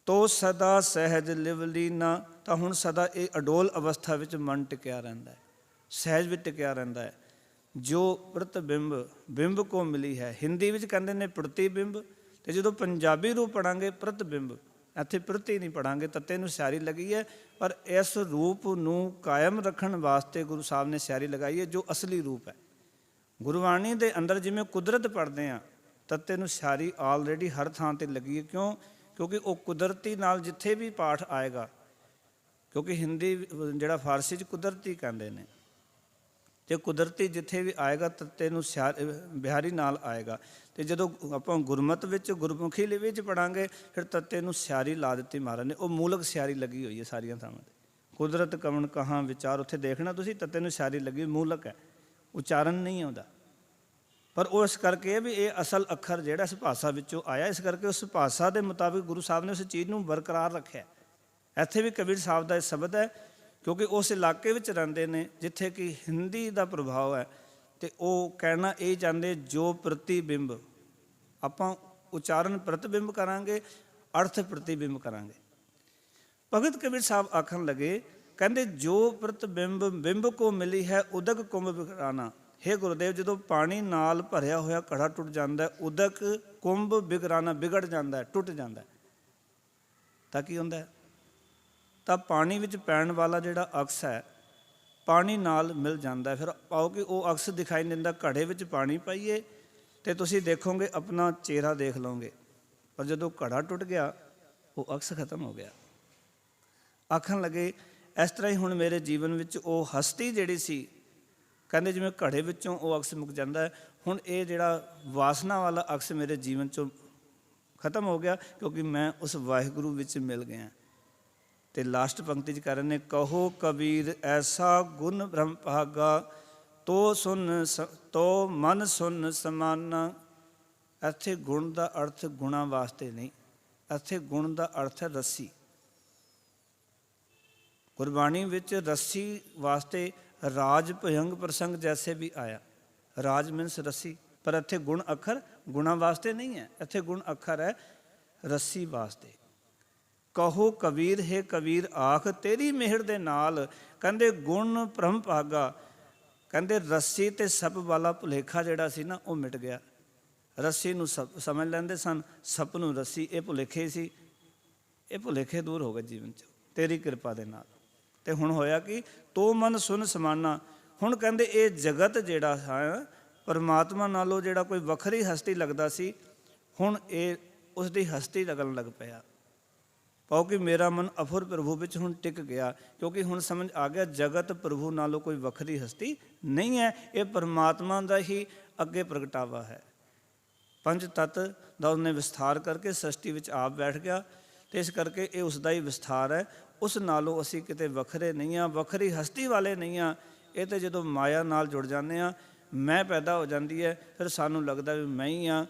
ਤੋ ਸਦਾ ਸਹਿਜ ਲਿਵਲੀਨਾ, ਤਾਂ ਹੁਣ ਸਦਾ ਇਹ ਅਡੋਲ ਅਵਸਥਾ ਵਿੱਚ ਮਨ ਟਿਕਿਆ ਰਹਿੰਦਾ ਹੈ, ਸਹਿਜ ਵਿੱਚ ਟਿਕਿਆ ਰਹਿੰਦਾ ਹੈ। ਜੋ ਪ੍ਰਤਿਬਿੰਬ ਬਿੰਬ ਕੋ ਮਿਲੀ ਹੈ, ਹਿੰਦੀ ਵਿੱਚ ਕਹਿੰਦੇ ਨੇ ਪ੍ਰਤੀਬਿੰਬ, ਅਤੇ ਜਦੋਂ ਪੰਜਾਬੀ ਰੂਪ ਪੜ੍ਹਾਂਗੇ ਪ੍ਰਤਿਬਿੰਬ। ਇੱਥੇ ਪ੍ਰਤੀ ਨਹੀਂ ਪੜ੍ਹਾਂਗੇ, ਤੱਤੇ ਨੂੰ ਸਿਆਰੀ ਲੱਗੀ ਹੈ, ਪਰ ਇਸ ਰੂਪ ਨੂੰ ਕਾਇਮ ਰੱਖਣ ਵਾਸਤੇ ਗੁਰੂ ਸਾਹਿਬ ਨੇ ਸਿਆਰੀ ਲਗਾਈ ਹੈ, ਜੋ ਅਸਲੀ ਰੂਪ ਹੈ। ਗੁਰਬਾਣੀ ਦੇ ਅੰਦਰ ਜਿਵੇਂ ਕੁਦਰਤ ਪੜ੍ਹਦੇ ਹਾਂ, ਤੱਤੇ ਨੂੰ ਸਿਆਰੀ ਆਲਰੇਡੀ ਹਰ ਥਾਂ 'ਤੇ ਲੱਗੀ ਹੈ। ਕਿਉਂ? ਕਿਉਂਕਿ ਉਹ ਕੁਦਰਤੀ ਨਾਲ ਜਿੱਥੇ ਵੀ ਪਾਠ ਆਏਗਾ, ਕਿਉਂਕਿ ਹਿੰਦੀ ਜਿਹੜਾ ਫਾਰਸੀ 'ਚ ਕੁਦਰਤੀ ਕਹਿੰਦੇ ਨੇ, ਅਤੇ ਕੁਦਰਤੀ ਜਿੱਥੇ ਵੀ ਆਏਗਾ ਤੱਤੇ ਨੂੰ ਬਿਹਾਰੀ ਨਾਲ ਆਏਗਾ। ਅਤੇ ਜਦੋਂ ਆਪਾਂ ਗੁਰਮਤ ਵਿੱਚ, ਗੁਰਮੁਖੀ ਲਿਪੀ ਵਿੱਚ ਪੜ੍ਹਾਂਗੇ, ਫਿਰ ਤੱਤੇ ਨੂੰ ਸਿਆਰੀ ਲਾ ਦਿੱਤੀ ਮਹਾਰਾਜ ਨੇ। ਉਹ ਮੂਲਕ ਸਿਆਰੀ ਲੱਗੀ ਹੋਈ ਹੈ ਸਾਰੀਆਂ ਥਾਵਾਂ 'ਤੇ। ਕੁਦਰਤ ਕਵਣ ਕਹਾਂ ਵਿਚਾਰ, ਉੱਥੇ ਦੇਖਣਾ ਤੁਸੀਂ, ਤੱਤੇ ਨੂੰ ਸਿਆਰੀ ਲੱਗੀ, ਮੂਲਕ ਹੈ, ਉਚਾਰਨ ਨਹੀਂ ਆਉਂਦਾ। ਪਰ ਉਹ ਇਸ ਕਰਕੇ ਵੀ ਇਹ ਅਸਲ ਅੱਖਰ ਜਿਹੜਾ ਇਸ ਭਾਸ਼ਾ ਵਿੱਚੋਂ ਆਇਆ, ਇਸ ਕਰਕੇ ਉਸ ਭਾਸ਼ਾ ਦੇ ਮੁਤਾਬਿਕ ਗੁਰੂ ਸਾਹਿਬ ਨੇ ਉਸ ਚੀਜ਼ ਨੂੰ ਬਰਕਰਾਰ ਰੱਖਿਆ। ਇੱਥੇ ਵੀ ਕਬੀਰ ਸਾਹਿਬ ਦਾ ਇਹ ਸ਼ਬਦ ਹੈ, ਕਿਉਂਕਿ ਉਸ ਇਲਾਕੇ ਵਿੱਚ ਰਹਿੰਦੇ ਨੇ ਜਿੱਥੇ ਕਿ ਹਿੰਦੀ ਦਾ ਪ੍ਰਭਾਵ ਹੈ, ਅਤੇ ਉਹ ਕਹਿਣਾ ਇਹ ਚਾਹੁੰਦੇ ਜੋ ਪ੍ਰਤੀਬਿੰਬ, ਆਪਾਂ ਉਚਾਰਨ ਪ੍ਰਤੀਬਿੰਬ ਕਰਾਂਗੇ, ਅਰਥ ਪ੍ਰਤੀਬਿੰਬ ਕਰਾਂਗੇ। ਭਗਤ ਕਬੀਰ ਸਾਹਿਬ ਆਖਣ ਲੱਗੇ, ਕਹਿੰਦੇ ਜੋ ਪ੍ਰਤਿਬਿੰਬ ਬਿੰਬ ਕੋ ਮਿਲੀ ਹੈ, ਉਦਕ ਕੁੰਭ ਬਿਗਰਾਨਾ। ਹੇ ਗੁਰੂਦੇਵ, ਜਦੋਂ ਪਾਣੀ ਨਾਲ ਭਰਿਆ ਹੋਇਆ ਘੜਾ ਟੁੱਟ ਜਾਂਦਾ, ਉਦਕ ਕੁੰਭ ਬਿਗਰਾਨਾ, ਵਿਗੜ ਜਾਂਦਾ, ਟੁੱਟ ਜਾਂਦਾ, ਤਾਂ ਕੀ ਹੁੰਦਾ? ਤਾਂ ਪਾਣੀ ਵਿੱਚ ਪੈਣ ਵਾਲਾ ਜਿਹੜਾ ਅਕਸ ਹੈ, ਪਾਣੀ ਨਾਲ ਮਿਲ ਜਾਂਦਾ। ਫਿਰ ਪਾਓ ਕਿ ਉਹ ਅਕਸ ਦਿਖਾਈ ਨਹੀਂ ਦਿੰਦਾ। ਘੜੇ ਵਿੱਚ ਪਾਣੀ ਪਾਈਏ ਅਤੇ ਤੁਸੀਂ ਦੇਖੋਗੇ ਆਪਣਾ ਚਿਹਰਾ ਦੇਖ ਲਓਗੇ, ਪਰ ਜਦੋਂ ਘੜਾ ਟੁੱਟ ਗਿਆ, ਉਹ ਅਕਸ ਖਤਮ ਹੋ ਗਿਆ। ਆਖਣ ਲੱਗੇ ਇਸ ਤਰ੍ਹਾਂ ਹੀ ਹੁਣ ਮੇਰੇ ਜੀਵਨ ਵਿੱਚ ਉਹ ਹਸਤੀ ਜਿਹੜੀ ਸੀ, ਕਹਿੰਦੇ ਜਿਵੇਂ ਘੜੇ ਵਿੱਚੋਂ ਉਹ ਅਕਸ ਮੁੱਕ ਜਾਂਦਾ ਹੈ, ਹੁਣ ਇਹ ਜਿਹੜਾ ਵਾਸਨਾ ਵਾਲਾ ਅਕਸ ਮੇਰੇ ਜੀਵਨ 'ਚੋਂ ਖਤਮ ਹੋ ਗਿਆ, ਕਿਉਂਕਿ ਮੈਂ ਉਸ ਵਾਹਿਗੁਰੂ ਵਿੱਚ ਮਿਲ ਗਿਆ। ਤੇ ਲਾਸਟ ਪੰਕਤੀ 'ਚ ਕਰ ਰਹੇ ਨੇ, ਕਹੋ ਕਬੀਰ ਐਸਾ ਗੁਣ ਬ੍ਰਹਮ ਭਾਗਾ, ਤੋ ਮਨ ਸੁਨ ਸਮਾਨਾ। ਇੱਥੇ ਗੁਣ ਦਾ ਅਰਥ ਗੁਣਾਂ ਵਾਸਤੇ ਨਹੀਂ, ਇੱਥੇ ਗੁਣ ਦਾ ਅਰਥ ਹੈ ਰੱਸੀ। ਗੁਰਬਾਣੀ ਵਿੱਚ ਰੱਸੀ ਵਾਸਤੇ ਰਾਜ ਭਯੰਗ ਪ੍ਰਸੰਗ ਜੈਸੇ ਵੀ ਆਇਆ, ਰਾਜ ਮੀਨਸ ਰੱਸੀ, ਪਰ ਇੱਥੇ ਗੁਣ ਅੱਖਰ ਗੁਣਾਂ ਵਾਸਤੇ ਨਹੀਂ ਹੈ, ਇੱਥੇ ਗੁਣ ਅੱਖਰ ਹੈ ਰੱਸੀ ਵਾਸਤੇ। ਕਹੋ ਕਬੀਰ, ਹੈ ਕਬੀਰ ਆਖ ਤੇਰੀ ਮਿਹਰ ਦੇ ਨਾਲ, ਕਹਿੰਦੇ ਗੁਣ ਬ੍ਰਹਮ ਭਾਗਾ, ਕਹਿੰਦੇ ਰੱਸੀ ਤੇ ਸੱਪ ਵਾਲਾ ਭੁਲੇਖਾ ਜਿਹੜਾ ਸੀ ਨਾ ਉਹ ਮਿਟ ਗਿਆ। ਰੱਸੀ ਨੂੰ ਸੱਪ ਸਮਝ ਲੈਂਦੇ ਸਨ, ਸੱਪ ਨੂੰ ਰੱਸੀ, ਇਹ ਭੁਲੇਖੇ ਸੀ, ਇਹ ਭੁਲੇਖੇ ਦੂਰ ਹੋ ਗਏ ਜੀਵਨ 'ਚ ਤੇਰੀ ਕਿਰਪਾ ਦੇ ਨਾਲ। ਤੇ ਹੁਣ ਹੋਇਆ ਕਿ ਤੋ ਮਨ ਸੁਨ ਸਮਾਨਾ, ਹੁਣ ਕਹਿੰਦੇ ਇਹ ਜਗਤ ਜਿਹੜਾ ਹੈ ਪਰਮਾਤਮਾ ਨਾਲੋਂ ਜਿਹੜਾ ਕੋਈ ਵੱਖਰੀ ਹਸਤੀ ਲੱਗਦਾ ਸੀ, ਹੁਣ ਇਹ ਉਸ ਦੀ ਹਸਤੀ ਲੱਗਣ ਲੱਗ ਪਿਆ। ਪਾਓ ਕਿ ਮੇਰਾ ਮਨ ਅਫੁਰ ਪ੍ਰਭੂ ਵਿੱਚ ਹੁਣ ਟਿਕ ਗਿਆ, ਕਿਉਂਕਿ ਹੁਣ ਸਮਝ ਆ ਗਿਆ ਜਗਤ ਪ੍ਰਭੂ ਨਾਲੋਂ ਕੋਈ ਵੱਖਰੀ ਹਸਤੀ ਨਹੀਂ ਹੈ, ਇਹ ਪਰਮਾਤਮਾ ਦਾ ਹੀ ਅੱਗੇ ਪ੍ਰਗਟਾਵਾ ਹੈ। ਪੰਜ ਤੱਤ ਦਾ ਉਹਨੇ ਵਿਸਥਾਰ ਕਰਕੇ ਸ੍ਰਿਸ਼ਟੀ ਵਿੱਚ ਆਪ ਬੈਠ ਗਿਆ, ਅਤੇ ਇਸ ਕਰਕੇ ਇਹ ਉਸ ਦਾ ਹੀ ਵਿਸਥਾਰ ਹੈ। ਉਸ ਨਾਲੋਂ ਅਸੀਂ ਕਿਤੇ ਵੱਖਰੇ ਨਹੀਂ ਹਾਂ, ਵੱਖਰੀ ਹਸਤੀ ਵਾਲੇ ਨਹੀਂ ਹਾਂ। ਇਹ ਤਾਂ ਜਦੋਂ ਮਾਇਆ ਨਾਲ ਜੁੜ ਜਾਂਦੇ ਹਾਂ, ਮੈਂ ਪੈਦਾ ਹੋ ਜਾਂਦੀ ਹੈ, ਫਿਰ ਸਾਨੂੰ ਲੱਗਦਾ ਵੀ ਮੈਂ ਹੀ ਹਾਂ,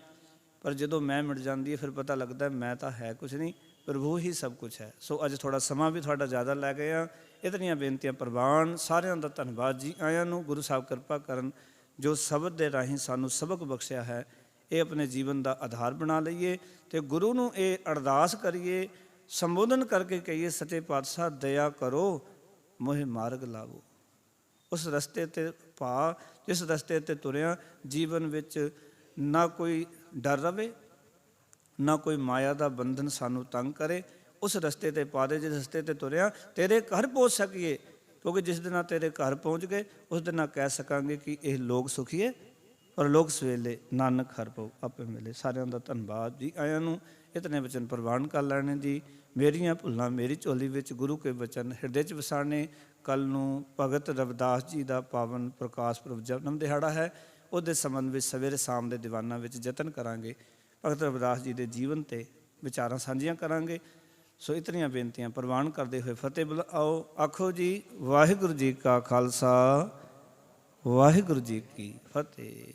ਪਰ ਜਦੋਂ ਮੈਂ ਮਿਟ ਜਾਂਦੀ ਹੈ ਫਿਰ ਪਤਾ ਲੱਗਦਾ ਮੈਂ ਤਾਂ ਹੈ ਕੁਛ ਨਹੀਂ, ਪ੍ਰਭੂ ਹੀ ਸਭ ਕੁਛ ਹੈ। ਸੋ ਅੱਜ ਥੋੜ੍ਹਾ ਸਮਾਂ ਵੀ ਤੁਹਾਡਾ ਜ਼ਿਆਦਾ ਲੈ ਗਏ ਹਾਂ। ਇਤਨੀਆਂ ਬੇਨਤੀਆਂ ਪ੍ਰਵਾਨ। ਸਾਰਿਆਂ ਦਾ ਧੰਨਵਾਦ ਜੀ ਆਇਆਂ ਨੂੰ। ਗੁਰੂ ਸਾਹਿਬ ਕਿਰਪਾ ਕਰਨ, ਜੋ ਸ਼ਬਦ ਦੇ ਰਾਹੀਂ ਸਾਨੂੰ ਸਬਕ ਬਖਸ਼ਿਆ ਹੈ, ਇਹ ਆਪਣੇ ਜੀਵਨ ਦਾ ਆਧਾਰ ਬਣਾ ਲਈਏ ਅਤੇ ਗੁਰੂ ਨੂੰ ਇਹ ਅਰਦਾਸ ਕਰੀਏ, ਸੰਬੋਧਨ ਕਰਕੇ ਕਹੀਏ, ਸੱਚੇ ਪਾਤਸ਼ਾਹ ਦਇਆ ਕਰੋ, ਮੋਹਿ ਮਾਰਗ ਲਾਵੋ। ਉਸ ਰਸਤੇ 'ਤੇ ਭਾ ਜਿਸ ਰਸਤੇ 'ਤੇ ਤੁਰਿਆ, ਜੀਵਨ ਵਿੱਚ ਨਾ ਕੋਈ ਡਰ ਰਵੇ, ਨਾ ਕੋਈ ਮਾਇਆ ਦਾ ਬੰਧਨ ਸਾਨੂੰ ਤੰਗ ਕਰੇ। ਉਸ ਰਸਤੇ 'ਤੇ ਪਾ ਦੇ ਜਿਸ ਰਸਤੇ 'ਤੇ ਤੁਰਿਆ, ਤੇਰੇ ਘਰ ਪਹੁੰਚ ਸਕੀਏ, ਕਿਉਂਕਿ ਜਿਸ ਦਿਨ ਤੇਰੇ ਘਰ ਪਹੁੰਚ ਗਏ ਉਸ ਦਿਨ ਕਹਿ ਸਕਾਂਗੇ ਕਿ ਇਹ ਲੋਕ ਸੁਖੀਏ ਔਰ ਲੋਕ ਸਵੇਲੇ ਨਾਨਕ ਹਰ ਪਉ ਆਪੇ ਮਿਲੇ। ਸਾਰਿਆਂ ਦਾ ਧੰਨਵਾਦ ਜੀ ਆਇਆਂ ਨੂੰ। ਇਤਨੇ ਬਚਨ ਪ੍ਰਵਾਨ ਕਰ ਲੈਣੇ ਜੀ। ਮੇਰੀਆਂ ਭੁੱਲਾਂ ਮੇਰੀ ਝੋਲੀ ਵਿੱਚ, ਗੁਰੂ ਕੇ ਬਚਨ ਹਿਰਦੇ 'ਚ ਵਸਾਣੇ। ਕੱਲ੍ਹ ਨੂੰ ਭਗਤ ਰਵਿਦਾਸ ਜੀ ਦਾ ਪਾਵਨ ਪ੍ਰਕਾਸ਼ ਪੁਰਬ ਜਨਮ ਦਿਹਾੜਾ ਹੈ, ਉਹਦੇ ਸੰਬੰਧ ਵਿੱਚ ਸਵੇਰੇ ਸ਼ਾਮ ਦੇ ਦੀਵਾਨਾਂ ਵਿੱਚ ਯਤਨ ਕਰਾਂਗੇ, ਭਗਤ ਰਵਿਦਾਸ ਜੀ ਦੇ ਜੀਵਨ 'ਤੇ ਵਿਚਾਰਾਂ ਸਾਂਝੀਆਂ ਕਰਾਂਗੇ। ਸੋ ਇਤਨੀਆਂ ਬੇਨਤੀਆਂ ਪ੍ਰਵਾਨ ਕਰਦੇ ਹੋਏ ਫਤਿਹ ਬੁਲਾਓ। ਆਖੋ ਜੀ ਵਾਹਿਗੁਰੂ ਜੀ ਕਾ ਖਾਲਸਾ, ਵਾਹਿਗੁਰੂ ਜੀ ਕੀ ਫਤਿਹ।